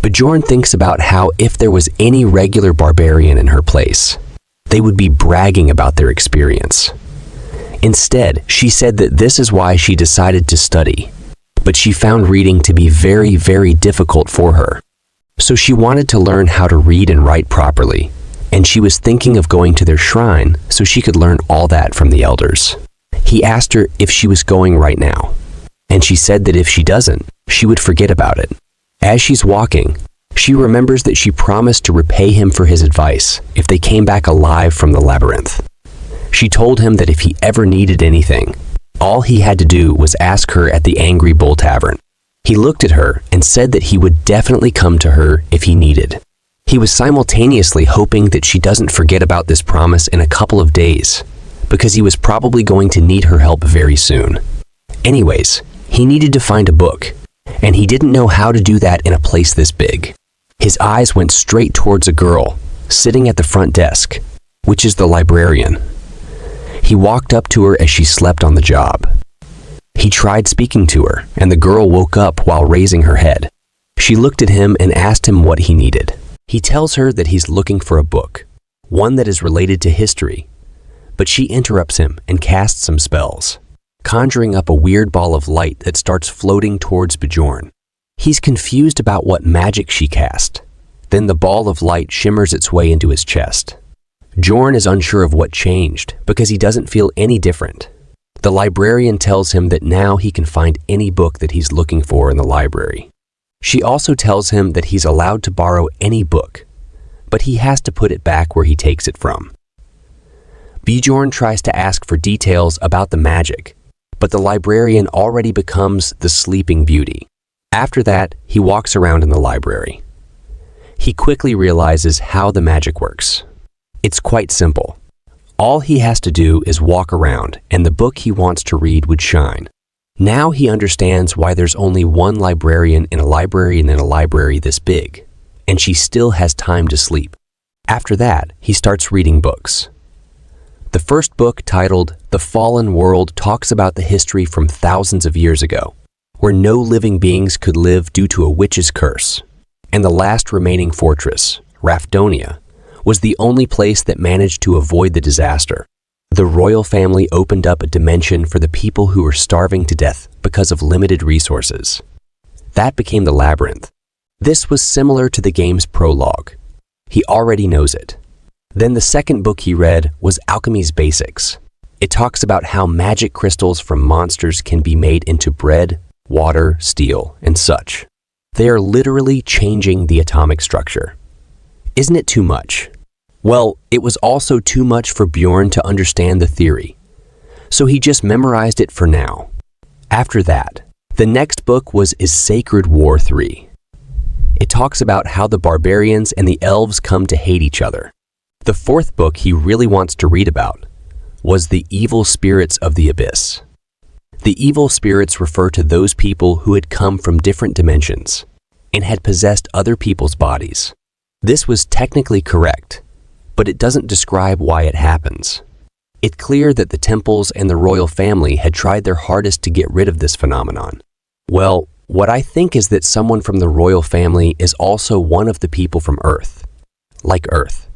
Bjorn thinks about how if there was any regular barbarian in her place, they would be bragging about their experience. Instead, she said that this is why she decided to study, but she found reading to be very, very difficult for her. So she wanted to learn how to read and write properly, and she was thinking of going to their shrine so she could learn all that from the elders. He asked her if she was going right now, and she said that if she doesn't, she would forget about it. As she's walking, she remembers that she promised to repay him for his advice if they came back alive from the labyrinth. She told him that if he ever needed anything, all he had to do was ask her at the Angry Bull Tavern. He looked at her and said that he would definitely come to her if he needed. He was simultaneously hoping that she doesn't forget about this promise in a couple of days, because he was probably going to need her help very soon. Anyways, he needed to find a book, and he didn't know how to do that in a place this big. His eyes went straight towards a girl sitting at the front desk, which is the librarian. He walked up to her as she slept on the job. He tried speaking to her, and the girl woke up while raising her head. She looked at him and asked him what he needed. He tells her that he's looking for a book, one that is related to history, but she interrupts him and casts some spells, conjuring up a weird ball of light that starts floating towards Bjorn. He's confused about what magic she cast. Then the ball of light shimmers its way into his chest. Jorn is unsure of what changed because he doesn't feel any different. The librarian tells him that now he can find any book that he's looking for in the library. She also tells him that he's allowed to borrow any book, but he has to put it back where he takes it from. Bjorn tries to ask for details about the magic, but the librarian already becomes the Sleeping Beauty. After that, he walks around in the library. He quickly realizes how the magic works. It's quite simple. All he has to do is walk around, and the book he wants to read would shine. Now he understands why there's only one librarian in a library this big, and she still has time to sleep. After that, he starts reading books. The first book, titled The Fallen World, talks about the history from thousands of years ago, where no living beings could live due to a witch's curse, and the last remaining fortress, Rafdonia, was the only place that managed to avoid the disaster. The royal family opened up a dimension for the people who were starving to death because of limited resources. That became the labyrinth. This was similar to the game's prologue. He already knows it. Then the second book he read was Alchemy's Basics. It talks about how magic crystals from monsters can be made into bread, water, steel, and such. They are literally changing the atomic structure. Isn't it too much? Well, it was also too much for Bjorn to understand the theory, so he just memorized it for now. After that, the next book was Is Sacred War 3. It talks about how the barbarians and the elves come to hate each other. The fourth book he really wants to read about was The Evil Spirits of the Abyss. The evil spirits refer to those people who had come from different dimensions and had possessed other people's bodies. This was technically correct, but it doesn't describe why it happens. It's clear that the temples and the royal family had tried their hardest to get rid of this phenomenon. Well, what I think is that someone from the royal family is also one of the people from Earth, like Earth.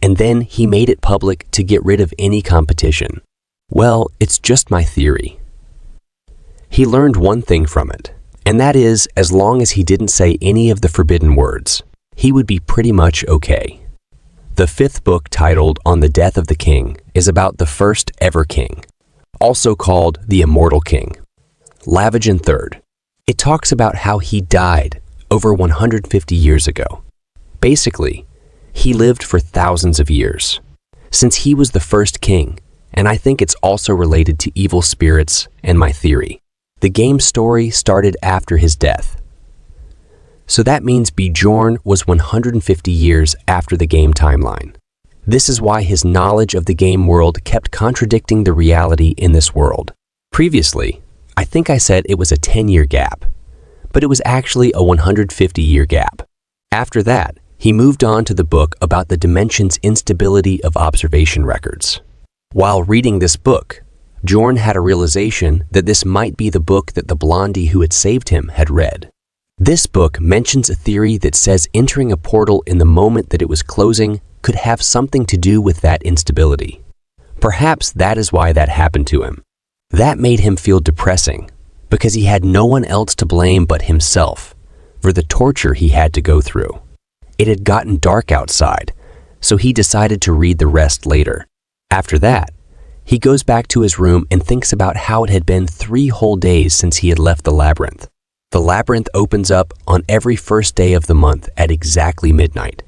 and then he made it public to get rid of any competition. Well, it's just my theory. He learned one thing from it, and that is, as long as he didn't say any of the forbidden words, he would be pretty much okay. The fifth book, titled On the Death of the King, is about the first ever king, also called the Immortal King, Lavajan III. It talks about how he died over 150 years ago. Basically, he lived for thousands of years, since he was the first king, and I think it's also related to evil spirits and my theory. The game story started after his death. So that means Bjorn was 150 years after the game timeline. This is why his knowledge of the game world kept contradicting the reality in this world. Previously, I think I said it was a 10-year gap, but it was actually a 150-year gap. After that, he moved on to the book about the dimension's instability of observation records. While reading this book, Bjorn had a realization that this might be the book that the blondie who had saved him had read. This book mentions a theory that says entering a portal in the moment that it was closing could have something to do with that instability. Perhaps that is why that happened to him. That made him feel depressing, because he had no one else to blame but himself for the torture he had to go through. It had gotten dark outside, so he decided to read the rest later. After that, he goes back to his room and thinks about how it had been 3 whole days since he had left the labyrinth. The labyrinth opens up on every first day of the month at exactly midnight.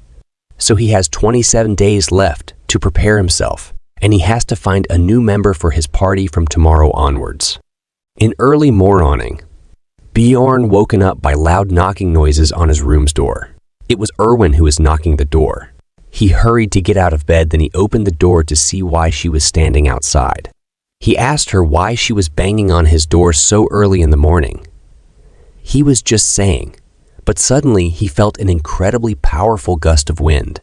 So he has 27 days left to prepare himself, and he has to find a new member for his party from tomorrow onwards. In early morning, Bjorn woken up by loud knocking noises on his room's door. It was Erwin who was knocking the door. He hurried to get out of bed, then he opened the door to see why she was standing outside. He asked her why she was banging on his door so early in the morning. He was just saying, but suddenly he felt an incredibly powerful gust of wind.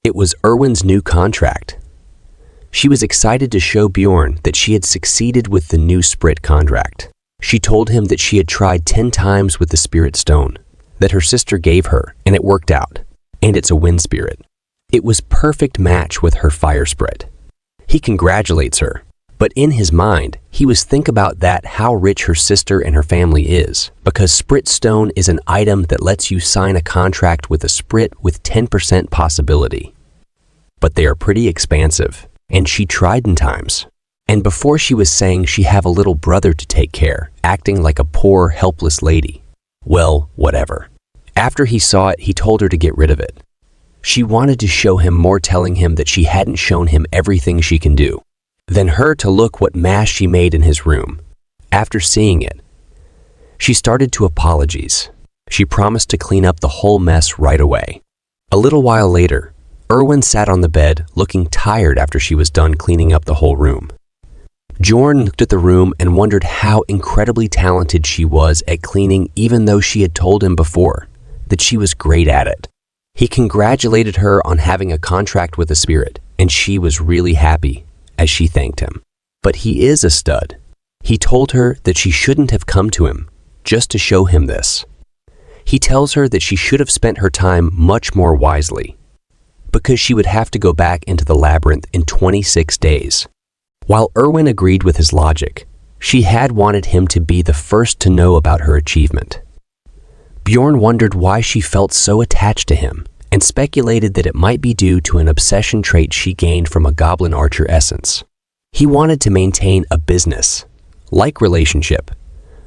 It was Erwin's new contract. She was excited to show Bjorn that she had succeeded with the new Sprit contract. She told him that she had tried 10 times with the Spirit Stone that her sister gave her, and it worked out, and it's a wind spirit. It was perfect match with her fire sprit. He congratulates her, but in his mind, he was think about that how rich her sister and her family is, because Sprit Stone is an item that lets you sign a contract with a Sprit with 10% possibility. But they are pretty expansive, and she tried in times. And before she was saying she have a little brother to take care, acting like a poor, helpless lady. Well, whatever. After he saw it, he told her to get rid of it. She wanted to show him more, telling him that she hadn't shown him everything she can do. Then her to look what mess she made in his room. After seeing it, she started to apologize. She promised to clean up the whole mess right away. A little while later, Erwin sat on the bed looking tired after she was done cleaning up the whole room. Bjorn looked at the room and wondered how incredibly talented she was at cleaning, even though she had told him before that she was great at it. He congratulated her on having a contract with the spirit, and she was really happy as she thanked him. But he is a stud. He told her that she shouldn't have come to him just to show him this. He tells her that she should have spent her time much more wisely, because she would have to go back into the labyrinth in 26 days. While Erwin agreed with his logic, she had wanted him to be the first to know about her achievement. Bjorn wondered why she felt so attached to him and speculated that it might be due to an obsession trait she gained from a goblin archer essence. He wanted to maintain a business-like relationship,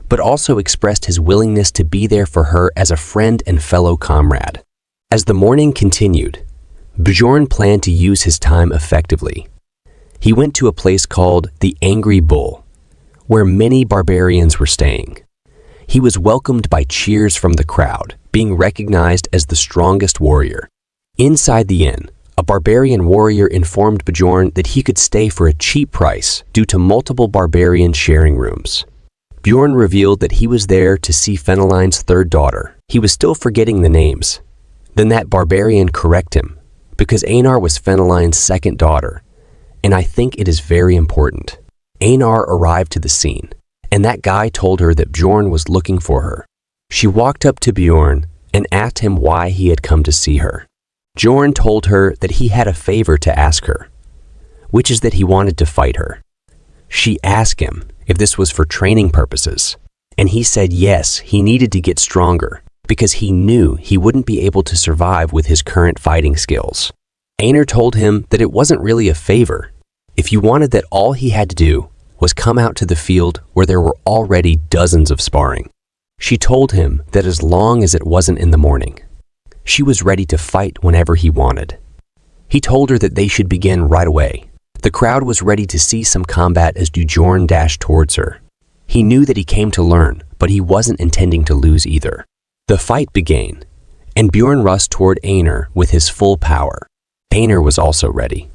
but also expressed his willingness to be there for her as a friend and fellow comrade. As the morning continued, Bjorn planned to use his time effectively. He went to a place called the Angry Bull, where many barbarians were staying. He was welcomed by cheers from the crowd, being recognized as the strongest warrior. Inside the inn, a barbarian warrior informed Bjorn that he could stay for a cheap price due to multiple barbarians sharing rooms. Bjorn revealed that he was there to see Feneline's third daughter. He was still forgetting the names. Then that barbarian corrected him, because Einar was Feneline's second daughter, and I think it is very important. Einar arrived to the scene, and that guy told her that Bjorn was looking for her. She walked up to Bjorn and asked him why he had come to see her. Bjorn told her that he had a favor to ask her, which is that he wanted to fight her. She asked him if this was for training purposes, and he said yes, he needed to get stronger because he knew he wouldn't be able to survive with his current fighting skills. Einar told him that it wasn't really a favor. If you wanted that, all he had to do was come out to the field where there were already dozens of sparring. She told him that as long as it wasn't in the morning, she was ready to fight whenever he wanted. He told her that they should begin right away. The crowd was ready to see some combat as Bjorn dashed towards her. He knew that he came to learn, but he wasn't intending to lose either. The fight began, and Bjorn rushed toward Einar with his full power. Einar was also ready.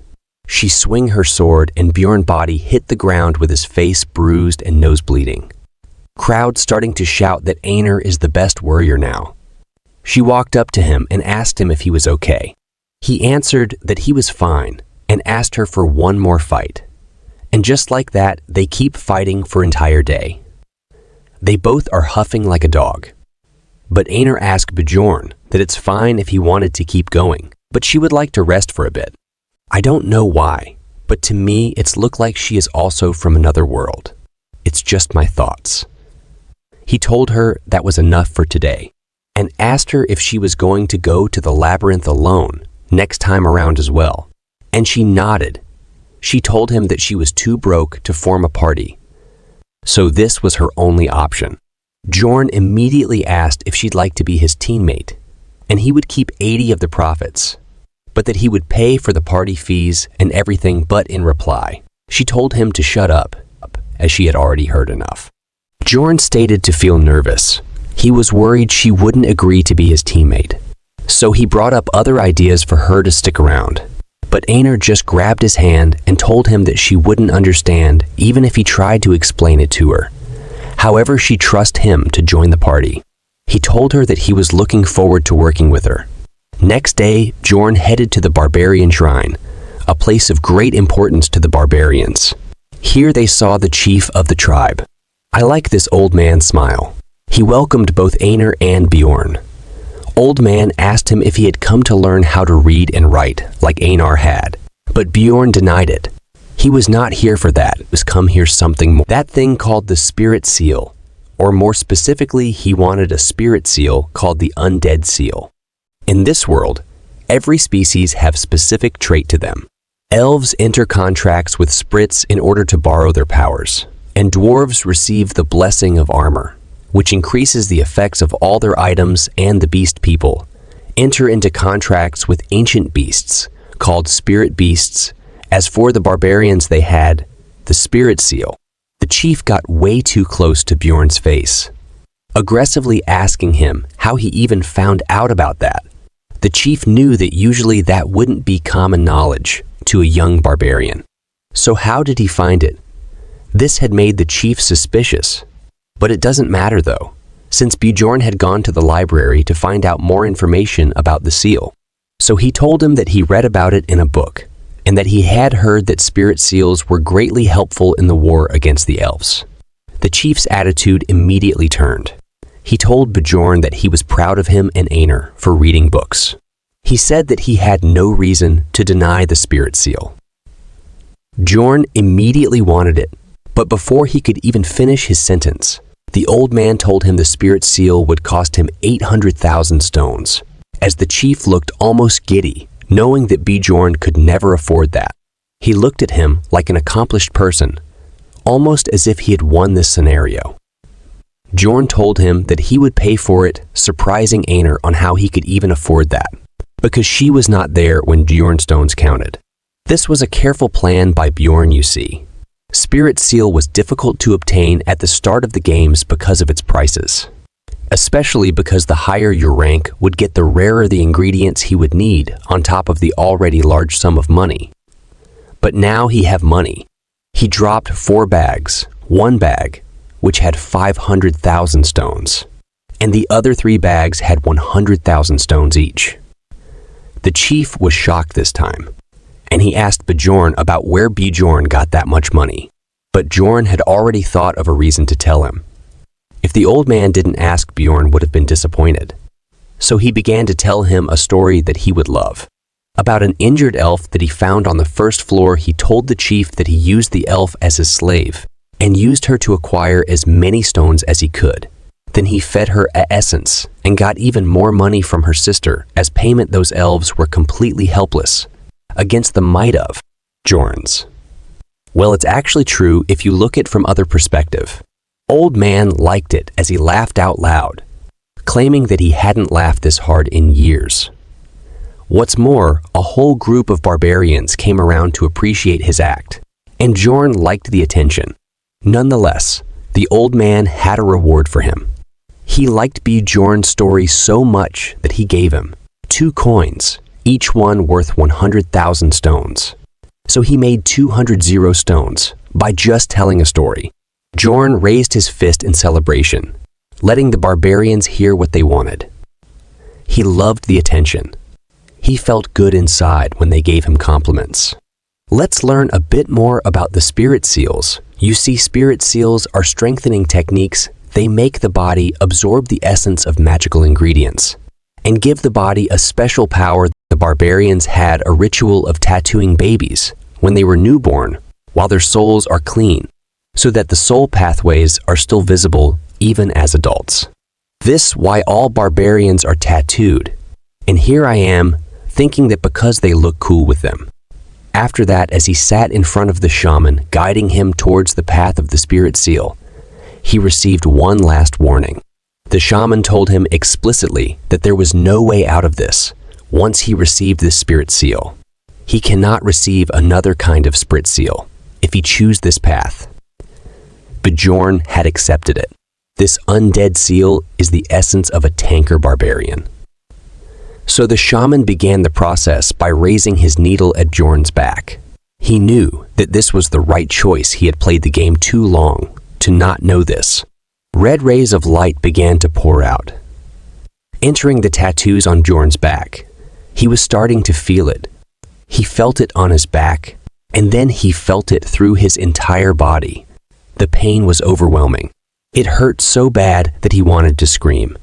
She swung her sword, and Bjorn's body hit the ground with his face bruised and nose bleeding. Crowd starting to shout that Einar is the best warrior now. She walked up to him and asked him if he was okay. He answered that he was fine and asked her for one more fight. And just like that, they keep fighting for an entire day. They both are huffing like a dog. But Einar asked Bjorn that it's fine if he wanted to keep going, but she would like to rest for a bit. I don't know why, but to me it's looked like she is also from another world. It's just my thoughts. He told her that was enough for today, and asked her if she was going to go to the labyrinth alone next time around as well. And she nodded. She told him that she was too broke to form a party, so this was her only option. Bjorn immediately asked if she'd like to be his teammate, and he would keep 80 of the profits, but that he would pay for the party fees and everything. But in reply, she told him to shut up, as she had already heard enough. Bjorn stated to feel nervous. He was worried she wouldn't agree to be his teammate, so he brought up other ideas for her to stick around. But Einar just grabbed his hand and told him that she wouldn't understand even if he tried to explain it to her. However, she trusted him to join the party. He told her that he was looking forward to working with her. Next day, Bjorn headed to the Barbarian Shrine, a place of great importance to the barbarians. Here they saw the chief of the tribe. I like this old man's smile. He welcomed both Einar and Bjorn. Old man asked him if he had come to learn how to read and write, like Einar had. But Bjorn denied it. He was not here for that. He was come here something more. That thing called the spirit seal, or more specifically, he wanted a spirit seal called the undead seal. In this world, every species have specific trait to them. Elves enter contracts with spirits in order to borrow their powers, and dwarves receive the blessing of armor, which increases the effects of all their items, and the beast people enter into contracts with ancient beasts, called spirit beasts. As for the barbarians, they had the spirit seal. The chief got way too close to Bjorn's face, aggressively asking him how he even found out about that. The chief knew that usually that wouldn't be common knowledge to a young barbarian. So how did he find it? This had made the chief suspicious. But it doesn't matter though, since Bjorn had gone to the library to find out more information about the seal. So he told him that he read about it in a book, and that he had heard that spirit seals were greatly helpful in the war against the elves. The chief's attitude immediately turned. He told Bjorn that he was proud of him and Einar for reading books. He said that he had no reason to deny the spirit seal. Bjorn immediately wanted it, but before he could even finish his sentence, the old man told him the spirit seal would cost him 800,000 stones, as the chief looked almost giddy, knowing that Bjorn could never afford that. He looked at him like an accomplished person, almost as if he had won this scenario. Bjorn told him that he would pay for it, surprising Einar on how he could even afford that, because she was not there when Bjorn's stones counted. This was a careful plan by Bjorn, you see. Spirit seal was difficult to obtain at the start of the games because of its prices, especially because the higher your rank would get, the rarer the ingredients he would need on top of the already large sum of money. But now he have money. He dropped 4 bags, one bag, which had 500,000 stones, and the other 3 bags had 100,000 stones each. The chief was shocked this time, and he asked Bjorn about where Bjorn got that much money. But Bjorn had already thought of a reason to tell him. If the old man didn't ask, Bjorn would have been disappointed. So he began to tell him a story that he would love. About an injured elf that he found on the first floor. He told the chief that he used the elf as his slave and used her to acquire as many stones as he could. Then he fed her a essence and got even more money from her sister as payment. Those elves were completely helpless against the might of Jorns. Well, it's actually true if you look at it from other perspective. Old man liked it as he laughed out loud, claiming that he hadn't laughed this hard in years. What's more, a whole group of barbarians came around to appreciate his act, and Jorn liked the attention. Nonetheless, the old man had a reward for him. He liked Bjorn's story so much that he gave him 2 coins, each one worth 100,000 stones. So he made 200 zero stones by just telling a story. Jorn raised his fist in celebration, letting the barbarians hear what they wanted. He loved the attention. He felt good inside when they gave him compliments. Let's learn a bit more about the spirit seals. You see, spirit seals are strengthening techniques. They make the body absorb the essence of magical ingredients and give the body a special power. The barbarians had a ritual of tattooing babies when they were newborn while their souls are clean, so that the soul pathways are still visible even as adults. This why all barbarians are tattooed. And here I am thinking that because they look cool with them. After that, as he sat in front of the shaman, guiding him towards the path of the spirit seal, he received one last warning. The shaman told him explicitly that there was no way out of this once he received this spirit seal. He cannot receive another kind of spirit seal if he chooses this path. Bjorn had accepted it. This undead seal is the essence of a tanker barbarian. So the shaman began the process by raising his needle at Bjorn's back. He knew that this was the right choice. He had played the game too long to not know this. Red rays of light began to pour out, entering the tattoos on Bjorn's back. He was starting to feel it. He felt it on his back, and then he felt it through his entire body. The pain was overwhelming. It hurt so bad that he wanted to scream.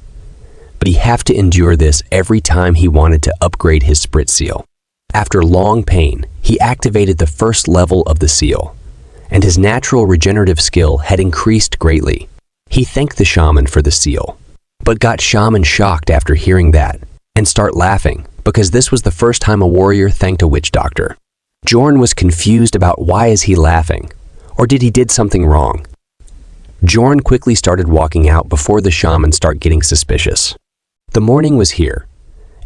But he had to endure this every time he wanted to upgrade his spirit seal. After long pain, he activated the first level of the seal, and his natural regenerative skill had increased greatly. He thanked the shaman for the seal, but got shaman shocked after hearing that, and start laughing, because this was the first time a warrior thanked a witch doctor. Jorn was confused about why is he laughing, or did he did something wrong. Jorn quickly started walking out before the shaman start getting suspicious. The morning was here,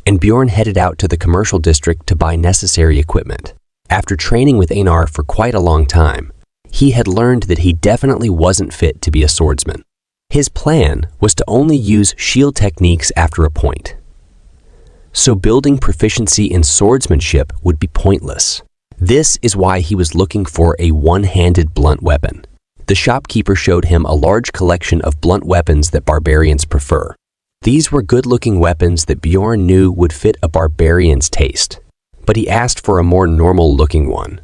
and Bjorn headed out to the commercial district to buy necessary equipment. After training with Einar for quite a long time, he had learned that he definitely wasn't fit to be a swordsman. His plan was to only use shield techniques after a point. So building proficiency in swordsmanship would be pointless. This is why he was looking for a one-handed blunt weapon. The shopkeeper showed him a large collection of blunt weapons that barbarians prefer. These were good-looking weapons that Bjorn knew would fit a barbarian's taste, but he asked for a more normal-looking one.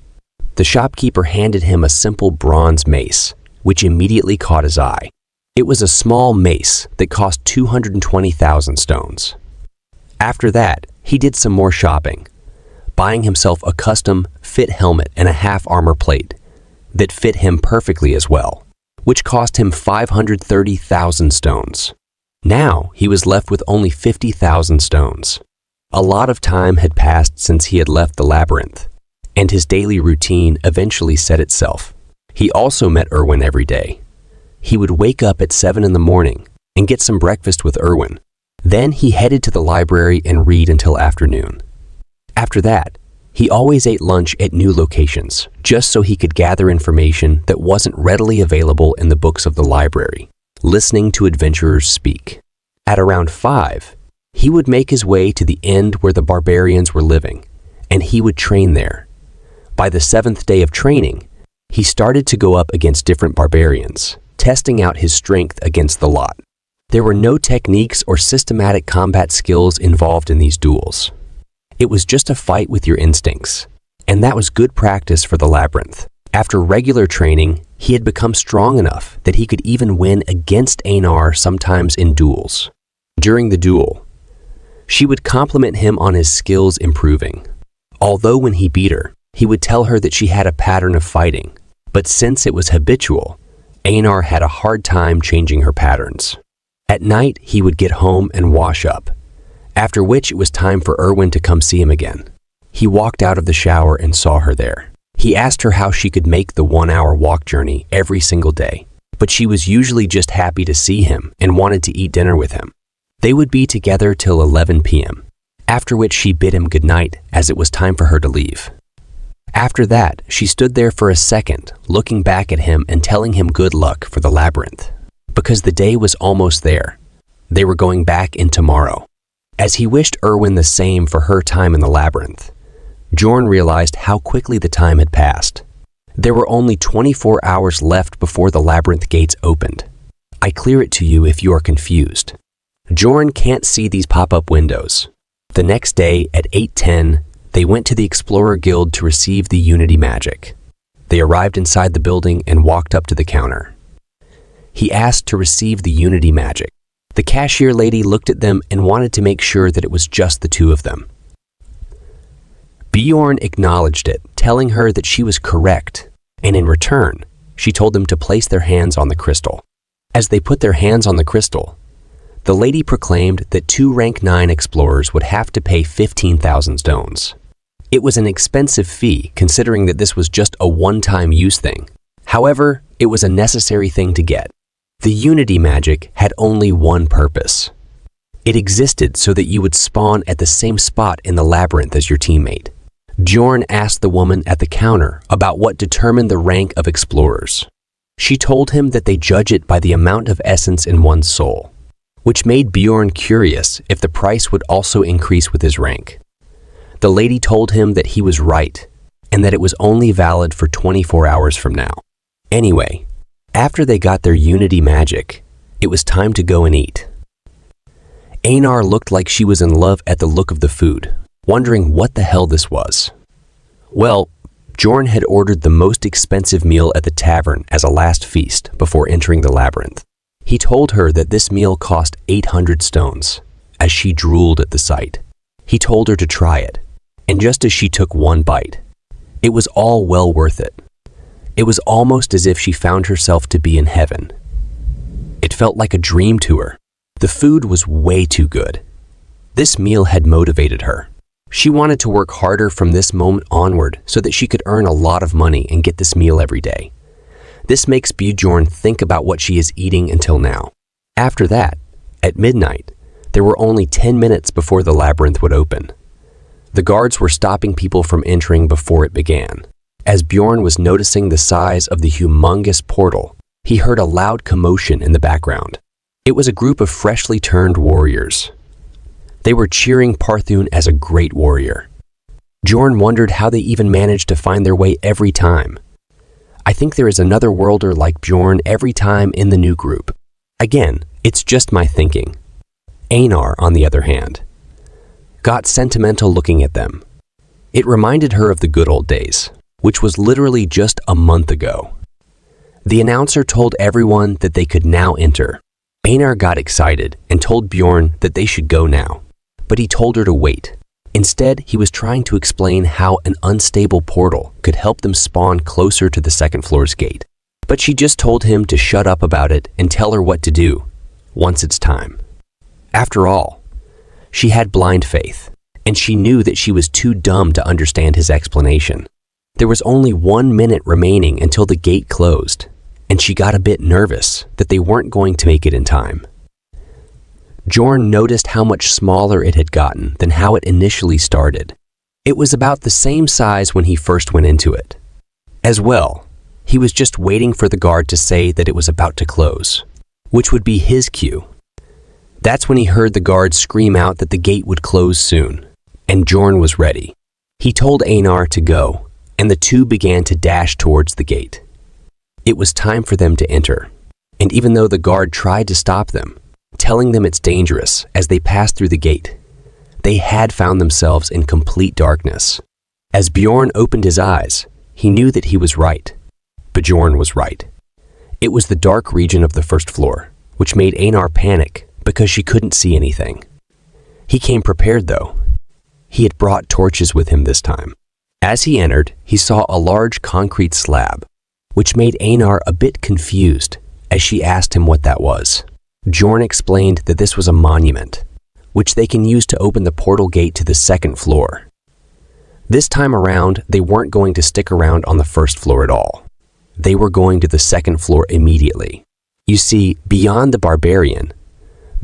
The shopkeeper handed him a simple bronze mace, which immediately caught his eye. It was a small mace that cost 220,000 stones. After that, he did some more shopping, buying himself a custom fit helmet and a half armor plate that fit him perfectly as well, which cost him 530,000 stones. Now he was left with only 50,000 stones. A lot of time had passed since he had left the labyrinth, and his daily routine eventually set itself. He also met Erwin every day. He would wake up at 7 in the morning and get some breakfast with Erwin. Then he headed to the library and read until afternoon. After that, he always ate lunch at new locations, just so he could gather information that wasn't readily available in the books of the library, listening to adventurers speak. At around 5, he would make his way to the end where the barbarians were living, and he would train there. By the 7th day of training, he started to go up against different barbarians, testing out his strength against the lot. There were no techniques or systematic combat skills involved in these duels. It was just a fight with your instincts, and that was good practice for the labyrinth. After regular training, he had become strong enough that he could even win against Einar sometimes in duels. During the duel, She would compliment him on his skills improving. Although when he beat her, he would tell her that she had a pattern of fighting, but since it was habitual, Einar had a hard time changing her patterns. At night, he would get home and wash up, after which it was time for Erwin to come see him again. He walked out of the shower and saw her there. He asked her how she could make the 1-hour walk journey every single day, but she was usually just happy to see him and wanted to eat dinner with him. They would be together till 11 p.m., after which she bid him goodnight as it was time for her to leave. After that, she stood there for a second, looking back at him and telling him good luck for the labyrinth, because the day was almost there. They were going back in tomorrow. As he wished Erwin the same for her time in the labyrinth, Bjorn realized how quickly the time had passed. There were only 24 hours left before the labyrinth gates opened. I clear it to you if you are confused. Bjorn can't see these pop-up windows. The next day at 8:10, they went to the Explorer Guild to receive the Unity magic. They arrived inside the building and walked up to the counter. He asked to receive the Unity magic. The cashier lady looked at them and wanted to make sure that it was just the two of them. Bjorn acknowledged it, telling her that she was correct, and in return, she told them to place their hands on the crystal. As they put their hands on the crystal, the lady proclaimed that 2 rank 9 explorers would have to pay 15,000 stones. It was an expensive fee considering that this was just a one-time use thing. However, it was a necessary thing to get. The Unity magic had only one purpose. It existed so that you would spawn at the same spot in the labyrinth as your teammate. Bjorn asked the woman at the counter about what determined the rank of explorers. She told him that they judge it by the amount of essence in one's soul, which made Bjorn curious if the price would also increase with his rank. The lady told him that he was right and that it was only valid for 24 hours from now. Anyway, after they got their Unity magic, it was time to go and eat. Einar looked like she was in love at the look of the food, wondering what the hell this was. Well, Bjorn had ordered the most expensive meal at the tavern as a last feast before entering the labyrinth. He told her that this meal cost 800 stones, as she drooled at the sight. He told her to try it, and just as she took one bite, it was all well worth it. It was almost as if she found herself to be in heaven. It felt like a dream to her. The food was way too good. This meal had motivated her. She wanted to work harder from this moment onward so that she could earn a lot of money and get this meal every day. This makes Bjorn think about what she is eating until now. After that, at midnight, there were only 10 minutes before the labyrinth would open. The guards were stopping people from entering before it began. As Bjorn was noticing the size of the humongous portal, he heard a loud commotion in the background. It was a group of freshly turned warriors. They were cheering Parthun as a great warrior. Bjorn wondered how they even managed to find their way every time. I think there is another worlder like Bjorn every time in the new group. Again, it's just my thinking. Einar, on the other hand, got sentimental looking at them. It reminded her of the good old days, which was literally just a month ago. The announcer told everyone that they could now enter. Einar got excited and told Bjorn that they should go now, but he told her to wait. Instead, he was trying to explain how an unstable portal could help them spawn closer to the second floor's gate. But she just told him to shut up about it and tell her what to do once it's time. After all, she had blind faith, and she knew that she was too dumb to understand his explanation. There was only 1 minute remaining until the gate closed, and she got a bit nervous that they weren't going to make it in time. Bjorn noticed how much smaller it had gotten than how it initially started. It was about the same size when he first went into it. As well, he was just waiting for the guard to say that it was about to close, which would be his cue. That's when he heard the guard scream out that the gate would close soon, and Bjorn was ready. He told Einar to go, and the two began to dash towards the gate. It was time for them to enter, and even though the guard tried to stop them, telling them it's dangerous as they passed through the gate, they had found themselves in complete darkness. As Bjorn opened his eyes, he knew that he was right. Bjorn was right. It was the dark region of the first floor, which made Einar panic because she couldn't see anything. He came prepared, though. He had brought torches with him this time. As he entered, he saw a large concrete slab, which made Einar a bit confused as she asked him what that was. Bjorn explained that this was a monument, which they can use to open the portal gate to the second floor. This time around, they weren't going to stick around on the first floor at all. They were going to the second floor immediately. You see, beyond the barbarian,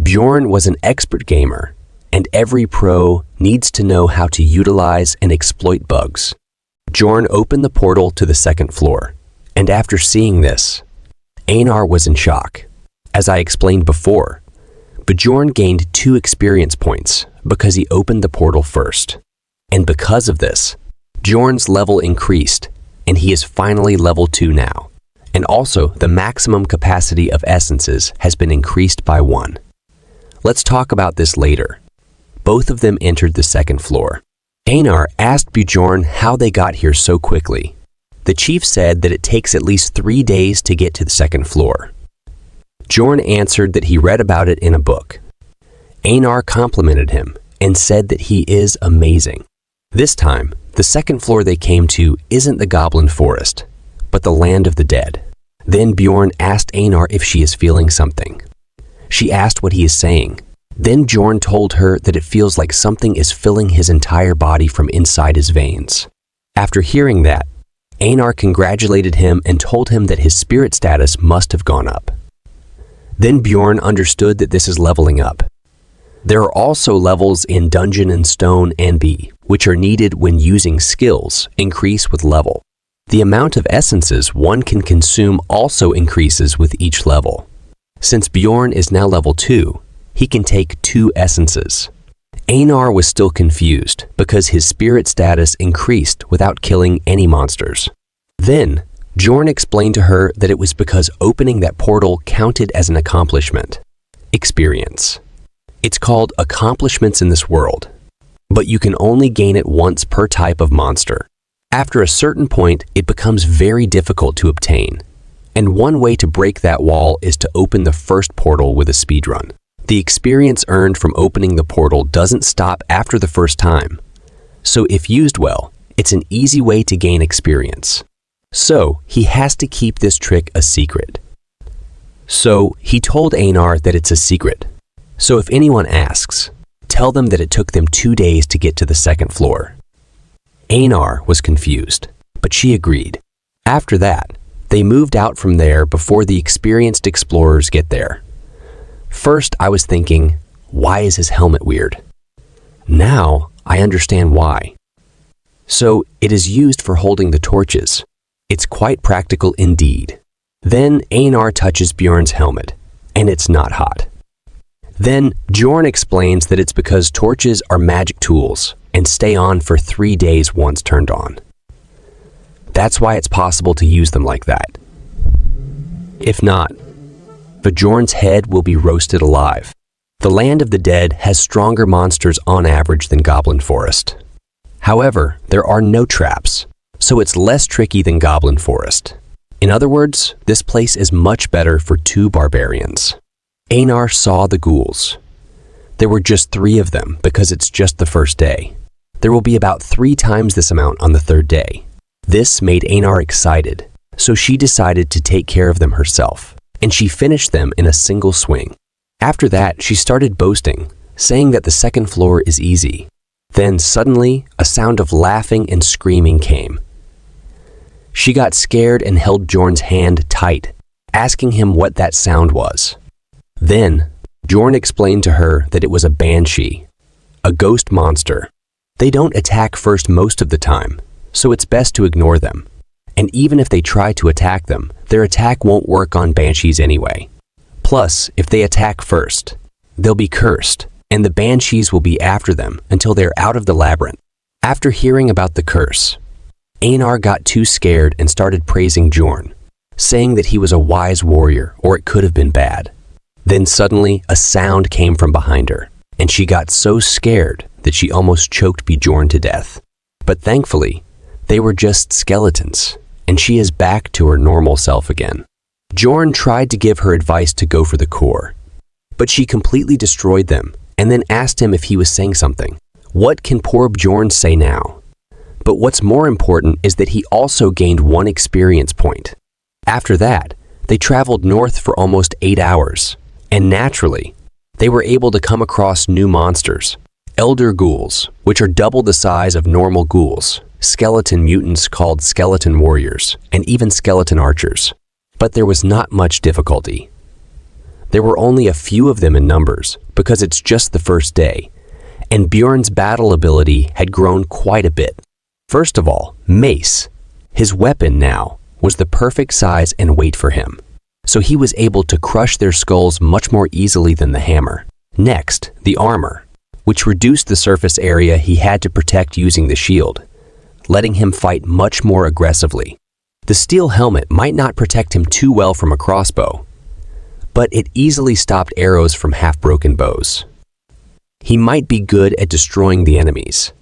Bjorn was an expert gamer, and every pro needs to know how to utilize and exploit bugs. Bjorn opened the portal to the second floor, and after seeing this, Einar was in shock. As I explained before, Bjorn gained 2 experience points because he opened the portal first. And because of this, Bjorn's level increased, and he is finally level 2 now. And also, the maximum capacity of essences has been increased by 1. Let's talk about this later. Both of them entered the second floor. Einar asked Bjorn how they got here so quickly. The chief said that it takes at least 3 days to get to the second floor. Bjorn answered that he read about it in a book. Einar complimented him and said that he is amazing. This time, the second floor they came to isn't the Goblin Forest, but the Land of the Dead. Then Bjorn asked Einar if she is feeling something. She asked what he is saying. Then Bjorn told her that it feels like something is filling his entire body from inside his veins. After hearing that, Einar congratulated him and told him that his spirit status must have gone up. Then Bjorn understood that this is leveling up. There are also levels in Dungeon and Stone and B, which are needed when using skills increase with level. The amount of essences one can consume also increases with each level. Since Bjorn is now level 2, he can take 2 essences. Einar was still confused because his spirit status increased without killing any monsters. Then, Bjorn explained to her that it was because opening that portal counted as an accomplishment. Experience. It's called accomplishments in this world, but you can only gain it once per type of monster. After a certain point, it becomes very difficult to obtain, and one way to break that wall is to open the first portal with a speedrun. The experience earned from opening the portal doesn't stop after the first time, so if used well, it's an easy way to gain experience. So, he has to keep this trick a secret. So, he told Einar that it's a secret. So if anyone asks, tell them that it took them 2 days to get to the second floor. Einar was confused, but she agreed. After that, they moved out from there before the experienced explorers get there. First, I was thinking, why is his helmet weird? Now, I understand why. So, it is used for holding the torches. It's quite practical indeed. Then Einar touches Bjorn's helmet, and it's not hot. Then Bjorn explains that it's because torches are magic tools and stay on for 3 days once turned on. That's why it's possible to use them like that. If not, Bjorn's head will be roasted alive. The Land of the Dead has stronger monsters on average than Goblin Forest. However, there are no traps, so it's less tricky than Goblin Forest. In other words, this place is much better for 2 barbarians. Einar saw the ghouls. There were just 3 of them because it's just the first day. There will be about 3 times this amount on the 3rd day. This made Einar excited, so she decided to take care of them herself, and she finished them in a single swing. After that, she started boasting, saying that the second floor is easy. Then suddenly, a sound of laughing and screaming came. She got scared and held Bjorn's hand tight, asking him what that sound was. Then, Bjorn explained to her that it was a banshee, a ghost monster. They don't attack first most of the time, so it's best to ignore them. And even if they try to attack them, their attack won't work on banshees anyway. Plus, if they attack first, they'll be cursed, and the banshees will be after them until they're out of the labyrinth. After hearing about the curse, Einar got too scared and started praising Bjorn, saying that he was a wise warrior or it could have been bad. Then suddenly, a sound came from behind her, and she got so scared that she almost choked Bjorn to death. But thankfully, they were just skeletons, and she is back to her normal self again. Bjorn tried to give her advice to go for the core, but she completely destroyed them and then asked him if he was saying something. What can poor Bjorn say now? But what's more important is that he also gained 1 experience point. After that, they traveled north for almost 8 hours, and naturally, they were able to come across new monsters. Elder ghouls, which are double the size of normal ghouls, skeleton mutants called skeleton warriors, and even skeleton archers. But there was not much difficulty. There were only a few of them in numbers, because it's just the first day, and Bjorn's battle ability had grown quite a bit. First of all, mace. His weapon now was the perfect size and weight for him, so he was able to crush their skulls much more easily than the hammer. Next, the armor, which reduced the surface area he had to protect using the shield, letting him fight much more aggressively. The steel helmet might not protect him too well from a crossbow, but it easily stopped arrows from half-broken bows. He might be good at destroying the enemies,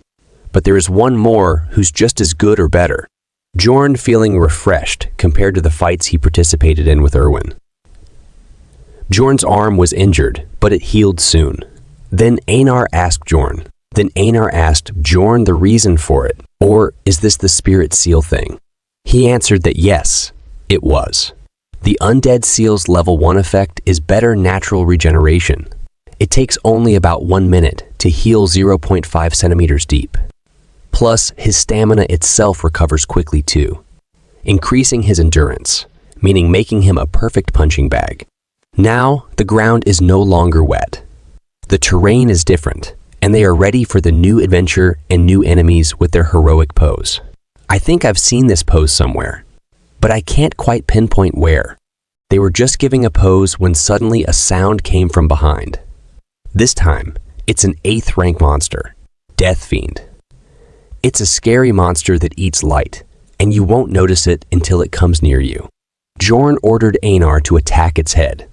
but there is one more who's just as good or better. Bjorn feeling refreshed compared to the fights he participated in with Erwin. Bjorn's arm was injured, but it healed soon. Then Einar asked Bjorn the reason for it, or is this the spirit seal thing? He answered that yes, it was. The undead seal's level 1 effect is better natural regeneration. It takes only about 1 minute to heal 0.5 centimeters deep. Plus, his stamina itself recovers quickly too, increasing his endurance, meaning making him a perfect punching bag. Now, the ground is no longer wet. The terrain is different, and they are ready for the new adventure and new enemies with their heroic pose. I think I've seen this pose somewhere, but I can't quite pinpoint where. They were just giving a pose when suddenly a sound came from behind. This time, it's an 8th rank monster, Death Fiend. It's a scary monster that eats light, and you won't notice it until it comes near you. Bjorn ordered Einar to attack its head.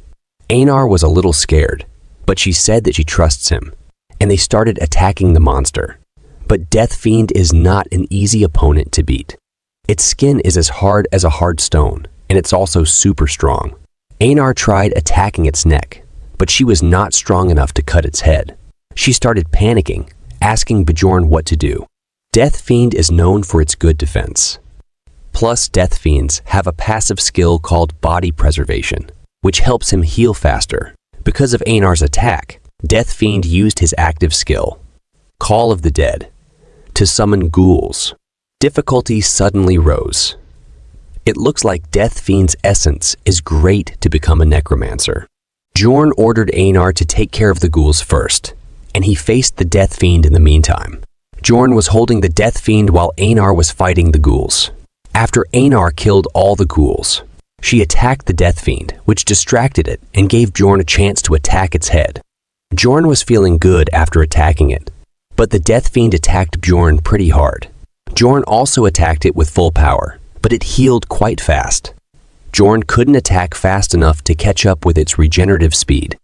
Einar was a little scared, but she said that she trusts him, and they started attacking the monster. But Death Fiend is not an easy opponent to beat. Its skin is as hard as a hard stone, and it's also super strong. Einar tried attacking its neck, but she was not strong enough to cut its head. She started panicking, asking Bjorn what to do. Death Fiend is known for its good defense. Plus, Death Fiends have a passive skill called Body Preservation, which helps him heal faster. Because of Einar's attack, Death Fiend used his active skill, Call of the Dead, to summon ghouls. Difficulty suddenly rose. It looks like Death Fiend's essence is great to become a necromancer. Bjorn ordered Einar to take care of the ghouls first, and he faced the Death Fiend in the meantime. Bjorn was holding the Death Fiend while Einar was fighting the ghouls. After Einar killed all the ghouls, she attacked the Death Fiend, which distracted it and gave Bjorn a chance to attack its head. Bjorn was feeling good after attacking it, but the Death Fiend attacked Bjorn pretty hard. Bjorn also attacked it with full power, but it healed quite fast. Bjorn couldn't attack fast enough to catch up with its regenerative speed,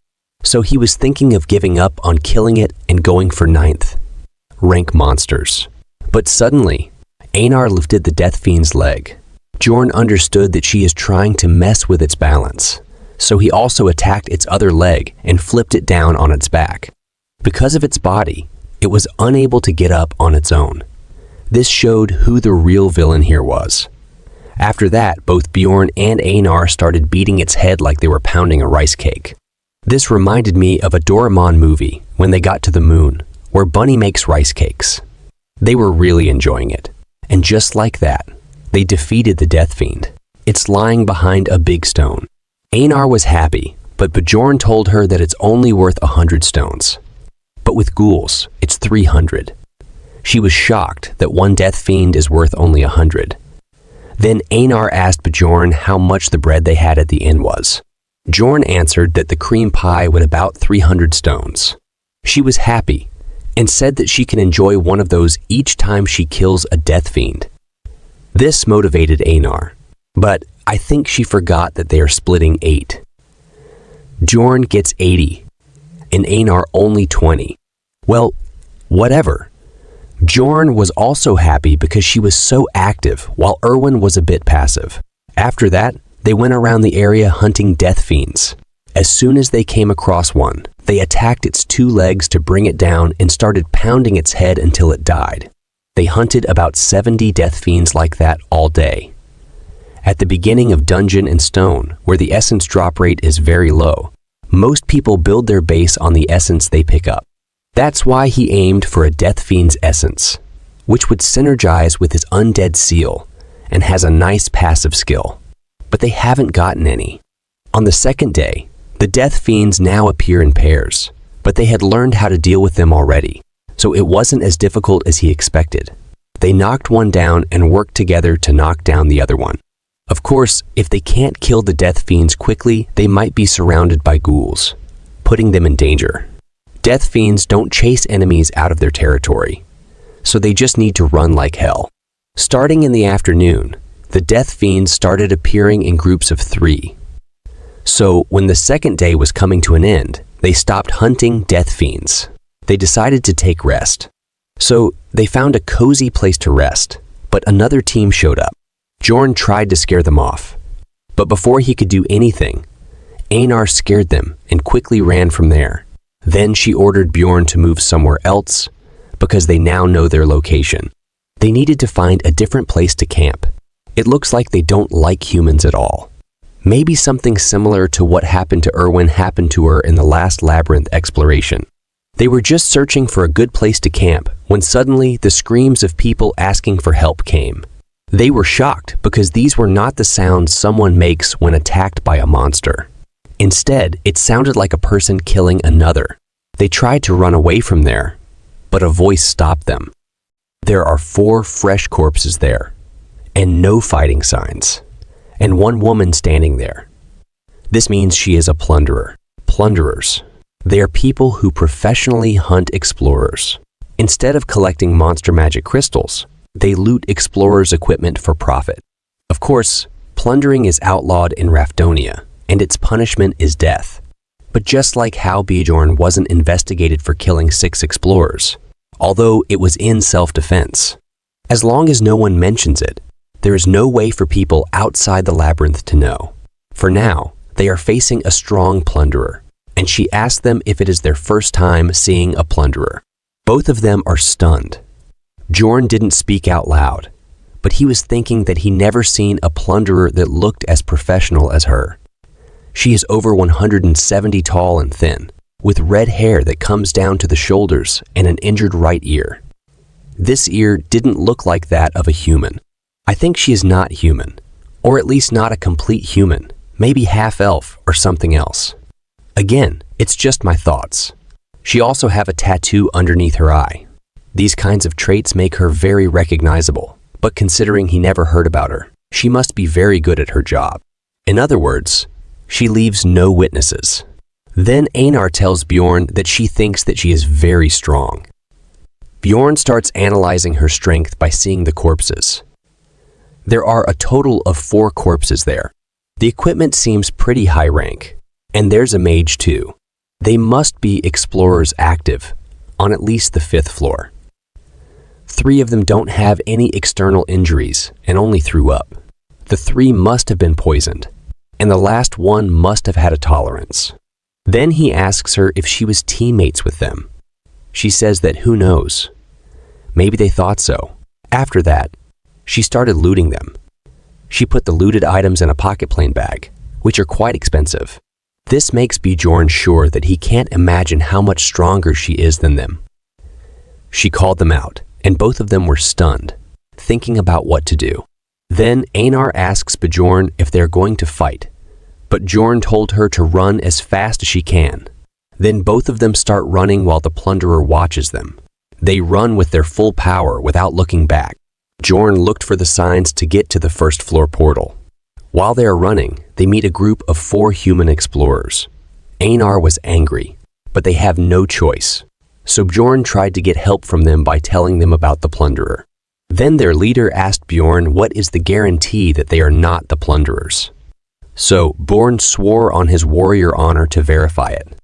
so he was thinking of giving up on killing it and going for 9th rank monsters. But suddenly, Einar lifted the Death Fiend's leg. Bjorn understood that she is trying to mess with its balance, so he also attacked its other leg and flipped it down on its back. Because of its body, it was unable to get up on its own. This showed who the real villain here was. After that, both Bjorn and Einar started beating its head like they were pounding a rice cake. This reminded me of a Doraemon movie when they got to the moon, where Bunny makes rice cakes. They were really enjoying it, and just like that, they defeated the Death Fiend. It's lying behind a big stone. Einar was happy, but Bjorn told her that it's only worth 100 stones. But with ghouls, it's 300. She was shocked that one Death Fiend is worth only 100. Then Einar asked Bjorn how much the bread they had at the inn was. Bjorn answered that the cream pie would about 300 stones. She was happy, and said that she can enjoy one of those each time she kills a Death Fiend. This motivated Einar, but I think she forgot that they are splitting 8. Bjorn gets 80, and Einar only 20. Well, whatever. Bjorn was also happy because she was so active while Erwin was a bit passive. After that, they went around the area hunting Death Fiends. As soon as they came across one, They attacked its 2 legs to bring it down and started pounding its head until it died. They hunted about 70 death fiends like that all day. At the beginning of Dungeon and Stone, where the essence drop rate is very low, most people build their base on the essence they pick up. That's why he aimed for a death fiend's essence, which would synergize with his undead seal and has a nice passive skill. But they haven't gotten any. On the second day, the death fiends now appear in pairs, but they had learned how to deal with them already, so it wasn't as difficult as he expected. They knocked one down and worked together to knock down the other one. Of course, if they can't kill the death fiends quickly, they might be surrounded by ghouls, putting them in danger. Death fiends don't chase enemies out of their territory, so they just need to run like hell. Starting in the afternoon, the death fiends started appearing in groups of 3. So when the second day was coming to an end, they stopped hunting death fiends. They decided to take rest. So they found a cozy place to rest, but another team showed up. Bjorn tried to scare them off, but before he could do anything, Einar scared them and quickly ran from there. Then she ordered Bjorn to move somewhere else because they now know their location. They needed to find a different place to camp. It looks like they don't like humans at all. Maybe something similar to what happened to Erwin happened to her in the last labyrinth exploration. They were just searching for a good place to camp when suddenly the screams of people asking for help came. They were shocked because these were not the sounds someone makes when attacked by a monster. Instead, it sounded like a person killing another. They tried to run away from there, but a voice stopped them. There are 4 fresh corpses there, and no fighting signs, and one woman standing there. This means she is a plunderer. Plunderers. They are people who professionally hunt explorers. Instead of collecting monster magic crystals, they loot explorers' equipment for profit. Of course, plundering is outlawed in Rafdonia, and its punishment is death. But just like how Bjorn wasn't investigated for killing 6 explorers, although it was in self-defense, as long as no one mentions it, there is no way for people outside the labyrinth to know. For now, they are facing a strong plunderer, and she asked them if it is their first time seeing a plunderer. Both of them are stunned. Bjorn didn't speak out loud, but he was thinking that he never seen a plunderer that looked as professional as her. She is over 170 tall and thin, with red hair that comes down to the shoulders and an injured right ear. This ear didn't look like that of a human. I think she is not human, or at least not a complete human, maybe half-elf or something else. Again, it's just my thoughts. She also have a tattoo underneath her eye. These kinds of traits make her very recognizable, but considering he never heard about her, she must be very good at her job. In other words, she leaves no witnesses. Then Einar tells Bjorn that she thinks that she is very strong. Bjorn starts analyzing her strength by seeing the corpses. There are a total of 4 corpses there. The equipment seems pretty high rank, and there's a mage too. They must be explorers active, on at least the 5th floor. 3 of them don't have any external injuries and only threw up. The 3 must have been poisoned, and the last one must have had a tolerance. Then he asks her if she was teammates with them. She says that who knows. Maybe they thought so. After that, she started looting them. She put the looted items in a pocket plane bag, which are quite expensive. This makes Bjorn sure that he can't imagine how much stronger she is than them. She called them out, and both of them were stunned, thinking about what to do. Then Einar asks Bjorn if they're going to fight, but Bjorn told her to run as fast as she can. Then both of them start running while the plunderer watches them. They run with their full power without looking back. Bjorn looked for the signs to get to the 1st floor portal. While they are running, they meet a group of 4 human explorers. Einar was angry, but they have no choice. So Bjorn tried to get help from them by telling them about the plunderer. Then their leader asked Bjorn what is the guarantee that they are not the plunderers. So Bjorn swore on his warrior honor to verify it.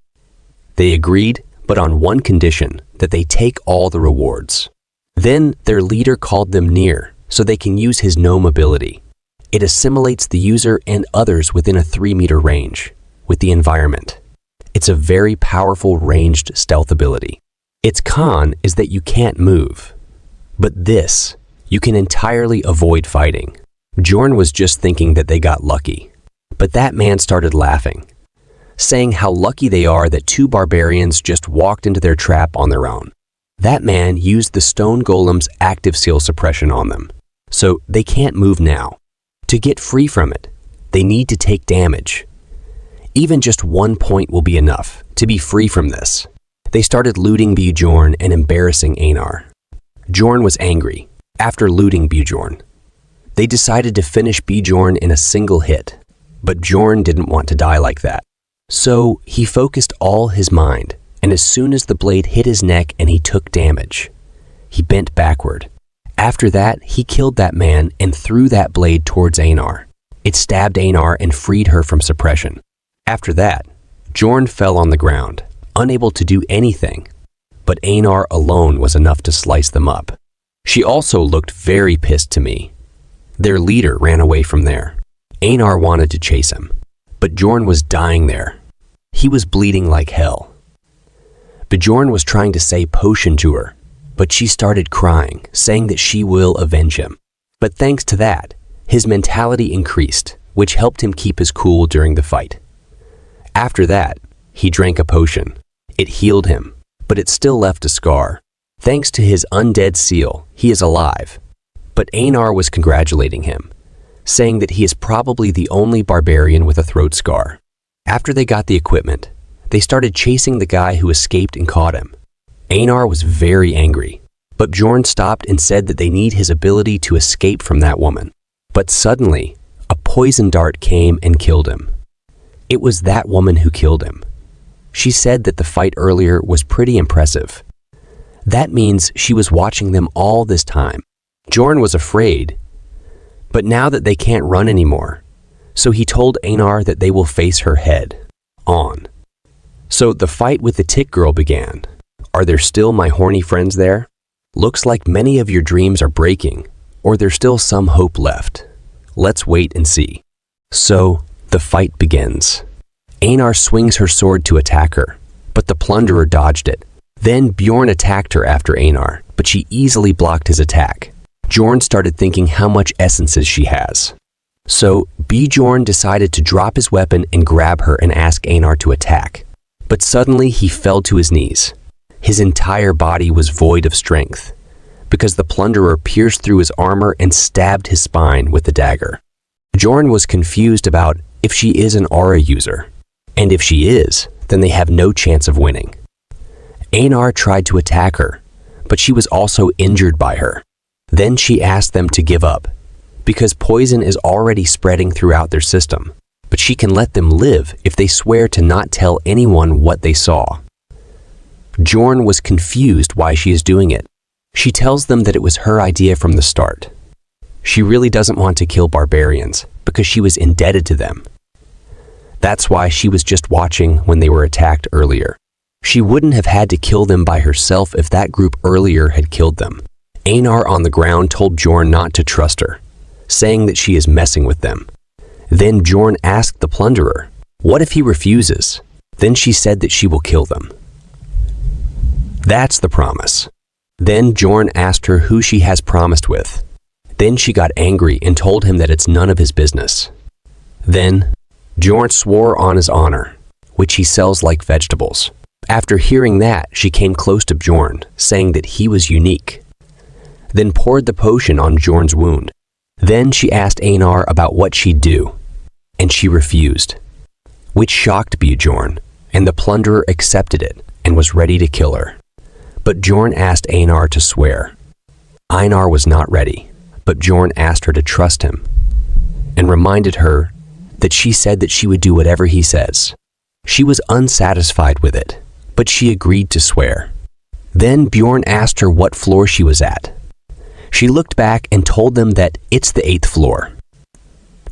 They agreed, but on one condition, that they take all the rewards. Then their leader called them near so they can use his gnome ability. It assimilates the user and others within a 3-meter range with the environment. It It's a very powerful ranged stealth ability. Its con is that you can't move. But this, you can entirely avoid fighting. Bjorn was just thinking that they got lucky. But that man started laughing, saying how lucky they are that two barbarians just walked into their trap on their own. That man used the stone golem's active seal suppression on them, so they can't move now. To get free from it, they need to take damage. Even just 1 point will be enough to be free from this. They started looting Bjorn and embarrassing Einar. Bjorn was angry. After looting Bjorn, they decided to finish Bjorn in a single hit, but Bjorn didn't want to die like that. So he focused all his mind, and as soon as the blade hit his neck and he took damage, he bent backward. After that, he killed that man and threw that blade towards Einar. It stabbed Einar and freed her from suppression. After that, Bjorn fell on the ground, unable to do anything, but Einar alone was enough to slice them up. She also looked very pissed to me. Their leader ran away from there. Einar wanted to chase him, but Bjorn was dying there. He was bleeding like hell. Bjorn was trying to say potion to her, but she started crying, saying that she will avenge him. But thanks to that, his mentality increased, which helped him keep his cool during the fight. After that, he drank a potion. It healed him, but it still left a scar. Thanks to his undead seal, he is alive. But Einar was congratulating him, saying that he is probably the only barbarian with a throat scar. After they got the equipment, they started chasing the guy who escaped and caught him. Einar was very angry, but Bjorn stopped and said that they need his ability to escape from that woman. But suddenly, a poison dart came and killed him. It was that woman who killed him. She said that the fight earlier was pretty impressive. That means she was watching them all this time. Bjorn was afraid, but now that they can't run anymore, so he told Einar that they will face her head on. So the fight with the tick girl began. Are there still my horny friends there? Looks like many of your dreams are breaking, or there's still some hope left. Let's wait and see. So the fight begins. Einar swings her sword to attack her, but the plunderer dodged it. Then Bjorn attacked her after Einar, but she easily blocked his attack. Bjorn started thinking how much essences she has. So Bjorn decided to drop his weapon and grab her and ask Einar to attack. But suddenly he fell to his knees. His entire body was void of strength, because the plunderer pierced through his armor and stabbed his spine with the dagger. Bjorn was confused about if she is an aura user, and if she is, then they have no chance of winning. Einar tried to attack her, but she was also injured by her. Then she asked them to give up, because poison is already spreading throughout their system, but she can let them live if they swear to not tell anyone what they saw. Bjorn was confused why she is doing it. She tells them that it was her idea from the start. She really doesn't want to kill barbarians because she was indebted to them. That's why she was just watching when they were attacked earlier. She wouldn't have had to kill them by herself if that group earlier had killed them. Einar on the ground told Bjorn not to trust her, saying that she is messing with them. Then Bjorn asked the plunderer, what if he refuses? Then she said that she will kill them. That's the promise. Then Bjorn asked her who she has promised with. Then she got angry and told him that it's none of his business. Then Bjorn swore on his honor, which he sells like vegetables. After hearing that, she came close to Bjorn, saying that he was unique. Then poured the potion on Bjorn's wound. Then she asked Einar about what she'd do, and she refused, which shocked Bjorn, and the plunderer accepted it and was ready to kill her. But Bjorn asked Einar to swear. Einar was not ready, but Bjorn asked her to trust him and reminded her that she said that she would do whatever he says. She was unsatisfied with it, but she agreed to swear. Then Bjorn asked her what floor she was at. She looked back and told them that it's the 8th floor.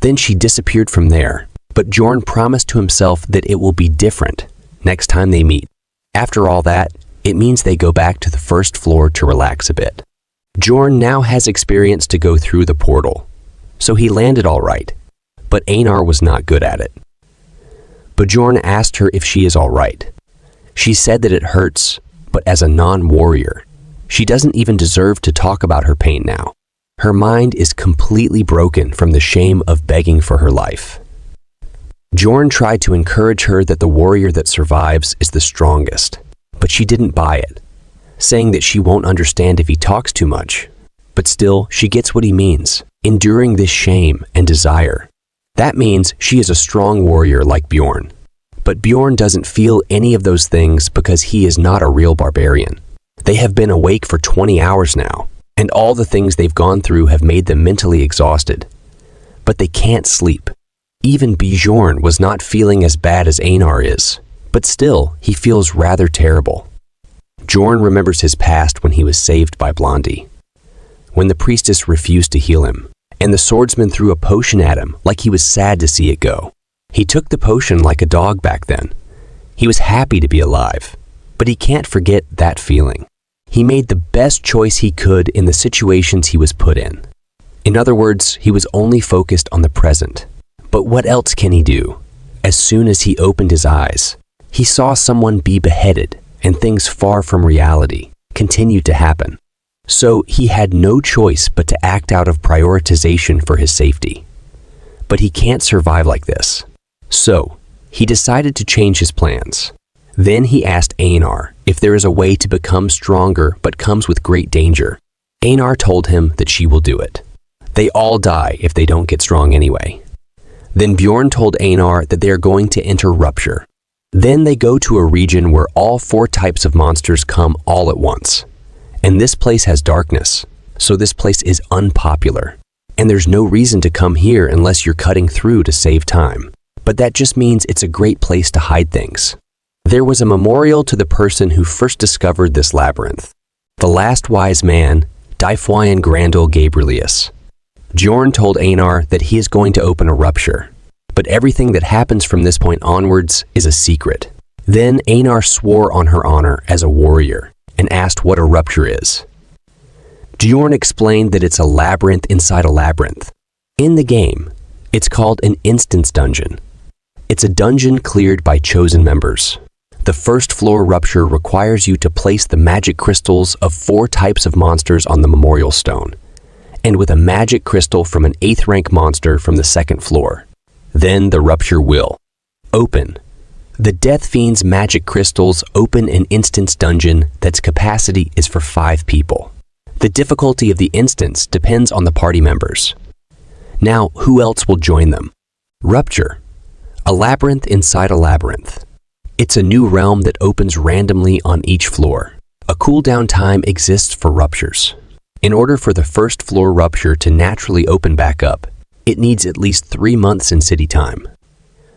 Then she disappeared from there, but Bjorn promised to himself that it will be different next time they meet. After all that, it means they go back to the 1st floor to relax a bit. Bjorn now has experience to go through the portal, so he landed all right, but Einar was not good at it. Bjorn asked her if she is all right. She said that it hurts, but as a non-warrior, she doesn't even deserve to talk about her pain now. Her mind is completely broken from the shame of begging for her life. Bjorn tried to encourage her that the warrior that survives is the strongest, but she didn't buy it, saying that she won't understand if he talks too much. But still, she gets what he means, enduring this shame and desire. That means she is a strong warrior like Bjorn. But Bjorn doesn't feel any of those things because he is not a real barbarian. They have been awake for 20 hours now, and all the things they've gone through have made them mentally exhausted. But they can't sleep. Even Bjorn was not feeling as bad as Einar is, but still, he feels rather terrible. Bjorn remembers his past when he was saved by Blondie, when the priestess refused to heal him, and the swordsman threw a potion at him like he was sad to see it go. He took the potion like a dog back then. He was happy to be alive, but he can't forget that feeling. He made the best choice he could in the situations he was put in. In other words, he was only focused on the present. But what else can he do? As soon as he opened his eyes, he saw someone be beheaded, and things far from reality continued to happen. So he had no choice but to act out of prioritization for his safety. But he can't survive like this. So he decided to change his plans. Then he asked Einar if there is a way to become stronger but comes with great danger. Einar told him that she will do it. They all die if they don't get strong anyway. Then Bjorn told Einar that they are going to enter Rupture. Then they go to a region where all 4 types of monsters come all at once. And this place has darkness, so this place is unpopular. And there's no reason to come here unless you're cutting through to save time. But that just means it's a great place to hide things. There was a memorial to the person who first discovered this labyrinth, the last wise man, Dyfwian Grandel Gabrielius. Bjorn told Einar that he is going to open a rupture, but everything that happens from this point onwards is a secret. Then Einar swore on her honor as a warrior and asked what a rupture is. Bjorn explained that it's a labyrinth inside a labyrinth. In the game, it's called an instance dungeon. It's a dungeon cleared by chosen members. The first floor rupture requires you to place the magic crystals of 4 types of monsters on the memorial stone, and with a magic crystal from an 8th rank monster from the 2nd floor. Then the rupture will open. The Death Fiend's magic crystals open an instance dungeon that's capacity is for 5 people. The difficulty of the instance depends on the party members. Now, who else will join them? Rupture. A labyrinth inside a labyrinth. It's a new realm that opens randomly on each floor. A cooldown time exists for ruptures. In order for the first floor rupture to naturally open back up, it needs at least 3 months in city time.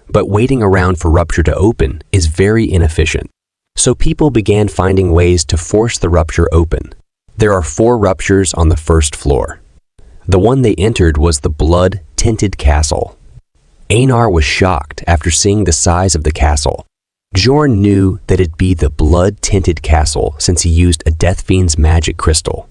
But waiting around for rupture to open is very inefficient. So people began finding ways to force the rupture open. There are 4 ruptures on the first floor. The one they entered was the blood-tinted castle. Einar was shocked after seeing the size of the castle. Bjorn knew that it'd be the blood-tinted castle since he used a Death Fiend's magic crystal.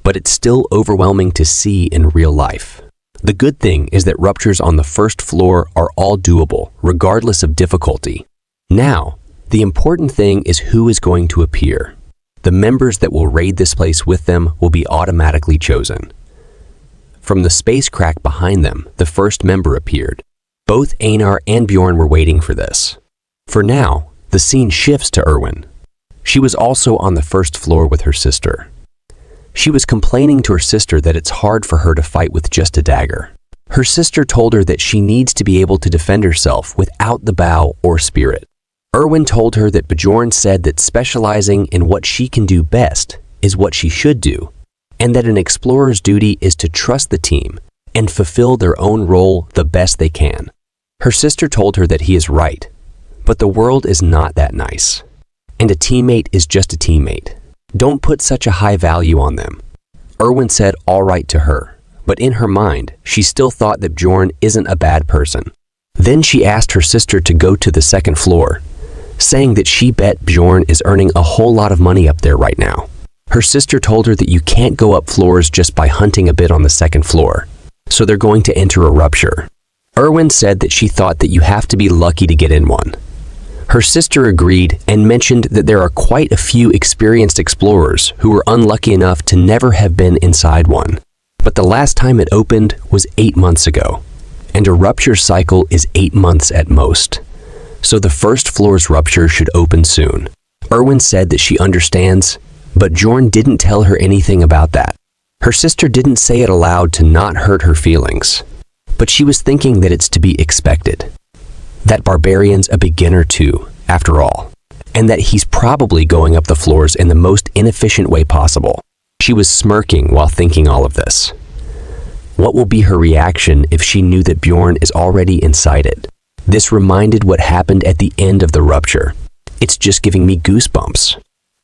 But it's still overwhelming to see in real life. The good thing is that ruptures on the first floor are all doable, regardless of difficulty. Now, the important thing is who is going to appear. The members that will raid this place with them will be automatically chosen. From the space crack behind them, the first member appeared. Both Einar and Bjorn were waiting for this. For now, the scene shifts to Erwin. She was also on the first floor with her sister. She was complaining to her sister that it's hard for her to fight with just a dagger. Her sister told her that she needs to be able to defend herself without the bow or spirit. Erwin told her that Bjorn said that specializing in what she can do best is what she should do, and that an explorer's duty is to trust the team and fulfill their own role the best they can. Her sister told her that he is right, but the world is not that nice, and a teammate is just a teammate. Don't put such a high value on them. Erwin said all right to her, but in her mind, she still thought that Bjorn isn't a bad person. Then she asked her sister to go to the 2nd floor, saying that she bet Bjorn is earning a whole lot of money up there right now. Her sister told her that you can't go up floors just by hunting a bit on the 2nd floor, so they're going to enter a rupture. Erwin said that she thought that you have to be lucky to get in one. Her sister agreed and mentioned that there are quite a few experienced explorers who were unlucky enough to never have been inside one. But the last time it opened was 8 months ago, and a rupture cycle is 8 months at most. So the first floor's rupture should open soon. Erwin said that she understands, but Bjorn didn't tell her anything about that. Her sister didn't say it aloud to not hurt her feelings, but she was thinking that it's to be expected. That Barbarian's a beginner too, after all, and that he's probably going up the floors in the most inefficient way possible. She was smirking while thinking all of this. What will be her reaction if she knew that Bjorn is already inside it? This reminded what happened at the end of the rupture. It's just giving me goosebumps.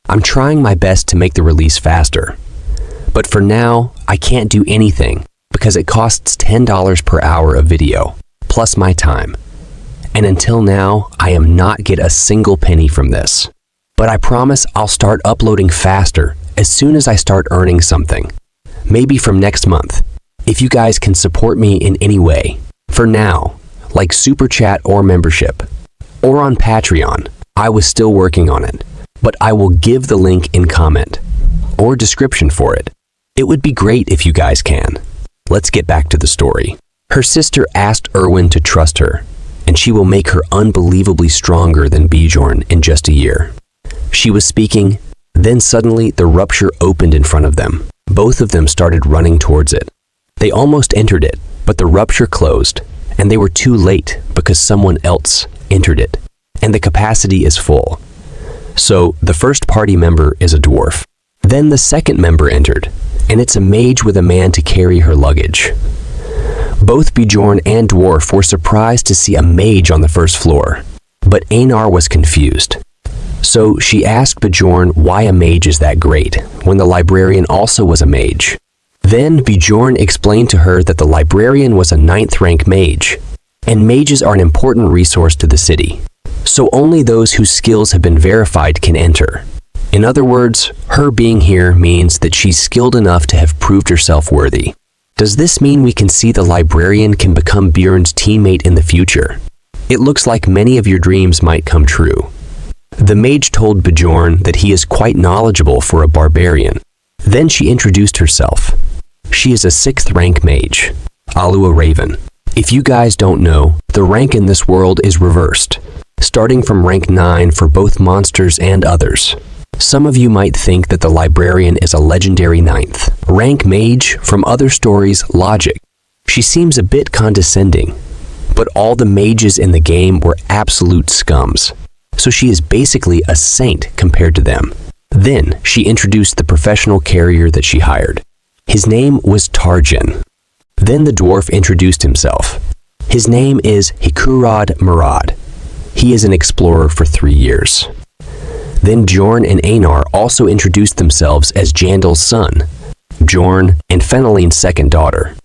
I'm trying my best to make the release faster. But for now, I can't do anything because it costs $10 per hour of video, plus my time. And until now, I am not get a single penny from this. But I promise I'll start uploading faster as soon as I start earning something. Maybe from next month, if you guys can support me in any way. For now, like Super Chat or membership, or on Patreon. I was still working on it, but I will give the link in comment or description for it. It would be great if you guys can. Let's get back to the story. Her sister asked Erwin to trust her, and she will make her unbelievably stronger than Bjorn in just a year. She was speaking, then suddenly the rupture opened in front of them. Both of them started running towards it. They almost entered it, but the rupture closed, and they were too late because someone else entered it, and the capacity is full. So the first party member is a dwarf. Then the second member entered, and it's a mage with a man to carry her luggage. Both Bjorn and Dwarf were surprised to see a mage on the first floor, but Einar was confused. So she asked Bjorn why a mage is that great, when the librarian also was a mage. Then Bjorn explained to her that the librarian was a 9th rank mage, and mages are an important resource to the city. So only those whose skills have been verified can enter. In other words, her being here means that she's skilled enough to have proved herself worthy. Does this mean we can see the librarian can become Bjorn's teammate in the future? It looks like many of your dreams might come true. The mage told Bjorn that he is quite knowledgeable for a barbarian. Then she introduced herself. She is a 6th rank mage, Alua Raven. If you guys don't know, the rank in this world is reversed, starting from rank 9 for both monsters and others. Some of you might think that the librarian is a legendary 9th rank mage from other stories' logic. She seems a bit condescending, but all the mages in the game were absolute scums, so she is basically a saint compared to them. Then she introduced the professional carrier that she hired. His name was Tarjan. Then the dwarf introduced himself. His name is Hikurad Murad. He is an explorer for 3 years. Then Bjorn and Einar also introduced themselves as Jandal's son, Bjorn and Feneline's second daughter,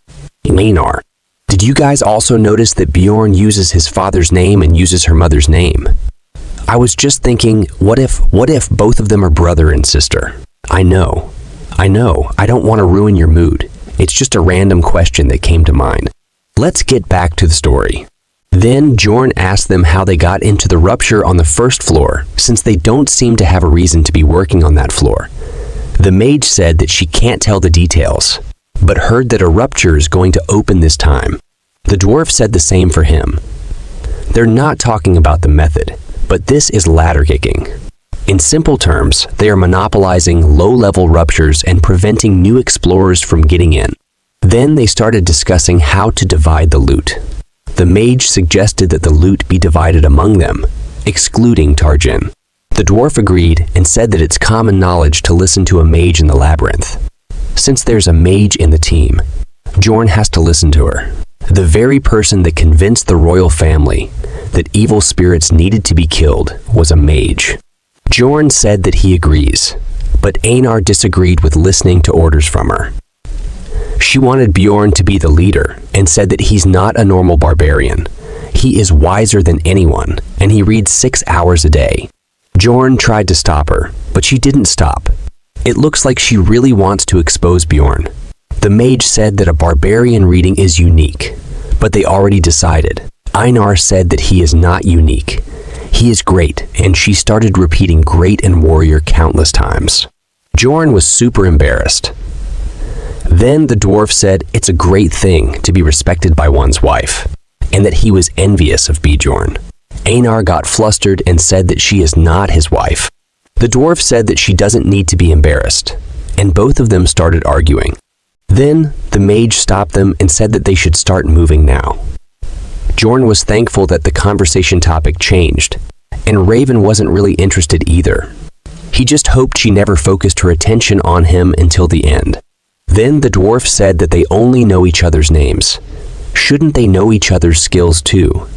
Einar. Did you guys also notice that Bjorn uses his father's name and uses her mother's name? I was just thinking, what if both of them are brother and sister? I know, I don't want to ruin your mood. It's just a random question that came to mind. Let's get back to the story. Then Bjorn asked them how they got into the rupture on the first floor, since they don't seem to have a reason to be working on that floor. The mage said that she can't tell the details, but heard that a rupture is going to open this time. The dwarf said the same for him. They're not talking about the method, but this is ladder kicking. In simple terms, they are monopolizing low-level ruptures and preventing new explorers from getting in. Then they started discussing how to divide the loot. The mage suggested that the loot be divided among them, excluding Tarjan. The dwarf agreed and said that it's common knowledge to listen to a mage in the labyrinth. Since there's a mage in the team, Bjorn has to listen to her. The very person that convinced the royal family that evil spirits needed to be killed was a mage. Bjorn said that he agrees, but Einar disagreed with listening to orders from her. She wanted Bjorn to be the leader and said that he's not a normal barbarian. He is wiser than anyone, and he reads 6 hours a day. Bjorn tried to stop her, but she didn't stop. It looks like she really wants to expose Bjorn. The mage said that a barbarian reading is unique, But they already decided. Einar said that he is not unique. He is great, and she started repeating great and warrior countless times. Bjorn was super embarrassed. Then the dwarf said it's a great thing to be respected by one's wife, and that he was envious of Bjorn. Einar got flustered and said that she is not his wife. The dwarf said that she doesn't need to be embarrassed, and both of them started arguing. Then the mage stopped them and said that they should start moving now. Bjorn was thankful that the conversation topic changed, and Raven wasn't really interested either. He just hoped she never focused her attention on him until the end. Then the dwarf said that they only know each other's names. Shouldn't they know each other's skills too?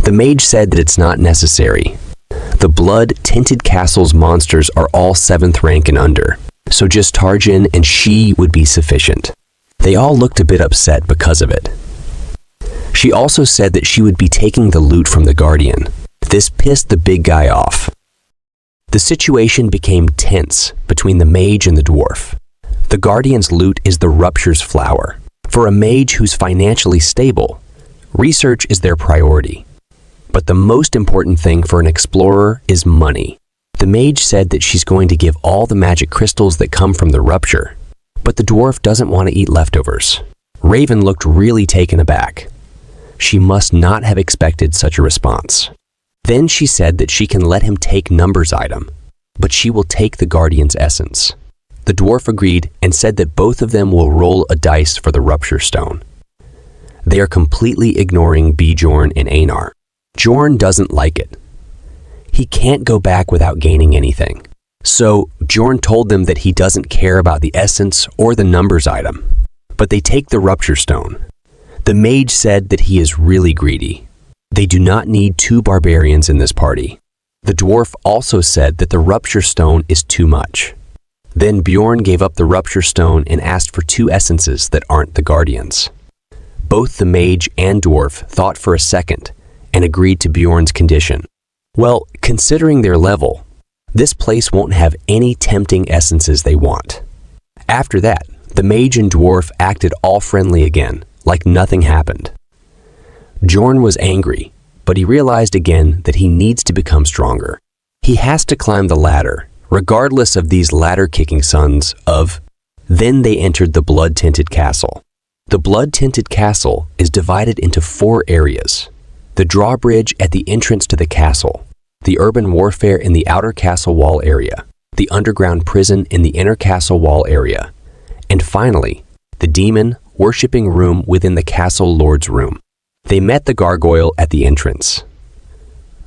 The mage said that it's not necessary. The blood-tinted castle's monsters are all 7th rank and under, so just Tarjin and she would be sufficient. They all looked a bit upset because of it. She also said that she would be taking the loot from the Guardian. This pissed the big guy off. The situation became tense between the mage and the dwarf. The Guardian's loot is the Rupture's flower. For a mage who's financially stable, research is their priority. But the most important thing for an explorer is money. The mage said that she's going to give all the magic crystals that come from the Rupture, but the dwarf doesn't want to eat leftovers. Raven looked really taken aback. She must not have expected such a response. Then she said that she can let him take Number's item, but she will take the Guardian's essence. The dwarf agreed and said that both of them will roll a dice for the Rupture Stone. They are completely ignoring Bjorn and Einar. Bjorn doesn't like it. He can't go back without gaining anything. So Bjorn told them that he doesn't care about the essence or the Numbers item, but they take the Rupture Stone. The mage said that he is really greedy. They do not need 2 barbarians in this party. The dwarf also said that the Rupture Stone is too much. Then Bjorn gave up the Rupture Stone and asked for 2 essences that aren't the Guardians. Both the mage and dwarf thought for a second and agreed to Bjorn's condition. Well, considering their level, this place won't have any tempting essences they want. After that, the mage and dwarf acted all friendly again, like nothing happened. Bjorn was angry, but he realized again that he needs to become stronger. He has to climb the ladder, regardless of these ladder-kicking sons of... Then they entered the blood-tinted castle. The blood-tinted castle is divided into 4 areas. The drawbridge at the entrance to the castle, the urban warfare in the outer castle wall area, the underground prison in the inner castle wall area, and finally, the demon worshipping room within the castle lord's room. They met the gargoyle at the entrance.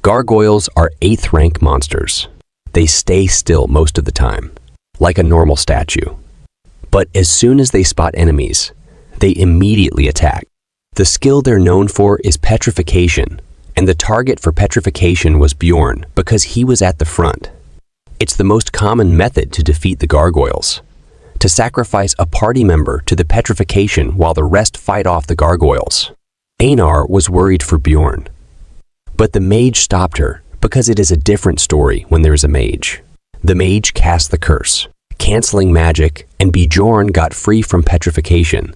Gargoyles are 8th rank monsters. They stay still most of the time, like a normal statue. But as soon as they spot enemies, they immediately attack. The skill they're known for is petrification, and the target for petrification was Bjorn because he was at the front. It's the most common method to defeat the gargoyles, to sacrifice a party member to the petrification while the rest fight off the gargoyles. Einar was worried for Bjorn, but the mage stopped her because it is a different story when there is a mage. The mage cast the curse, canceling magic, and Bjorn got free from petrification.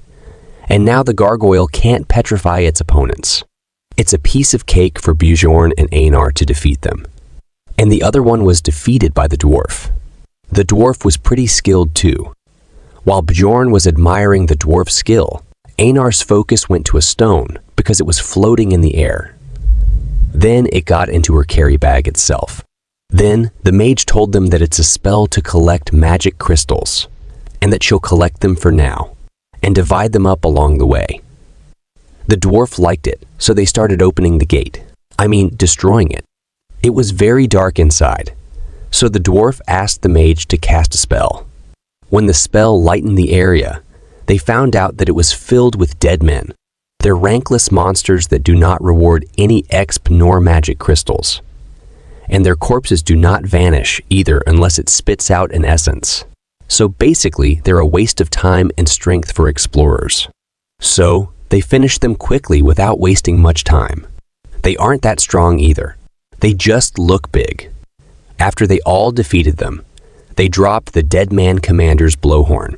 And now the gargoyle can't petrify its opponents. It's a piece of cake for Bjorn and Einar to defeat them. And the other one was defeated by the dwarf. The dwarf was pretty skilled too. While Bjorn was admiring the dwarf's skill, Einar's focus went to a stone because it was floating in the air. Then it got into her carry bag itself. Then the mage told them that it's a spell to collect magic crystals, and that she'll collect them for now, and divide them up along the way. The dwarf liked it, so they started opening the gate. Destroying it. It was very dark inside, so the dwarf asked the mage to cast a spell. When the spell lightened the area, they found out that it was filled with dead men. They're rankless monsters that do not reward any exp nor magic crystals. And their corpses do not vanish either unless it spits out an essence. So basically, they're a waste of time and strength for explorers. So they finished them quickly without wasting much time. They aren't that strong either. They just look big. After they all defeated them, they dropped the Dead Man Commander's blowhorn.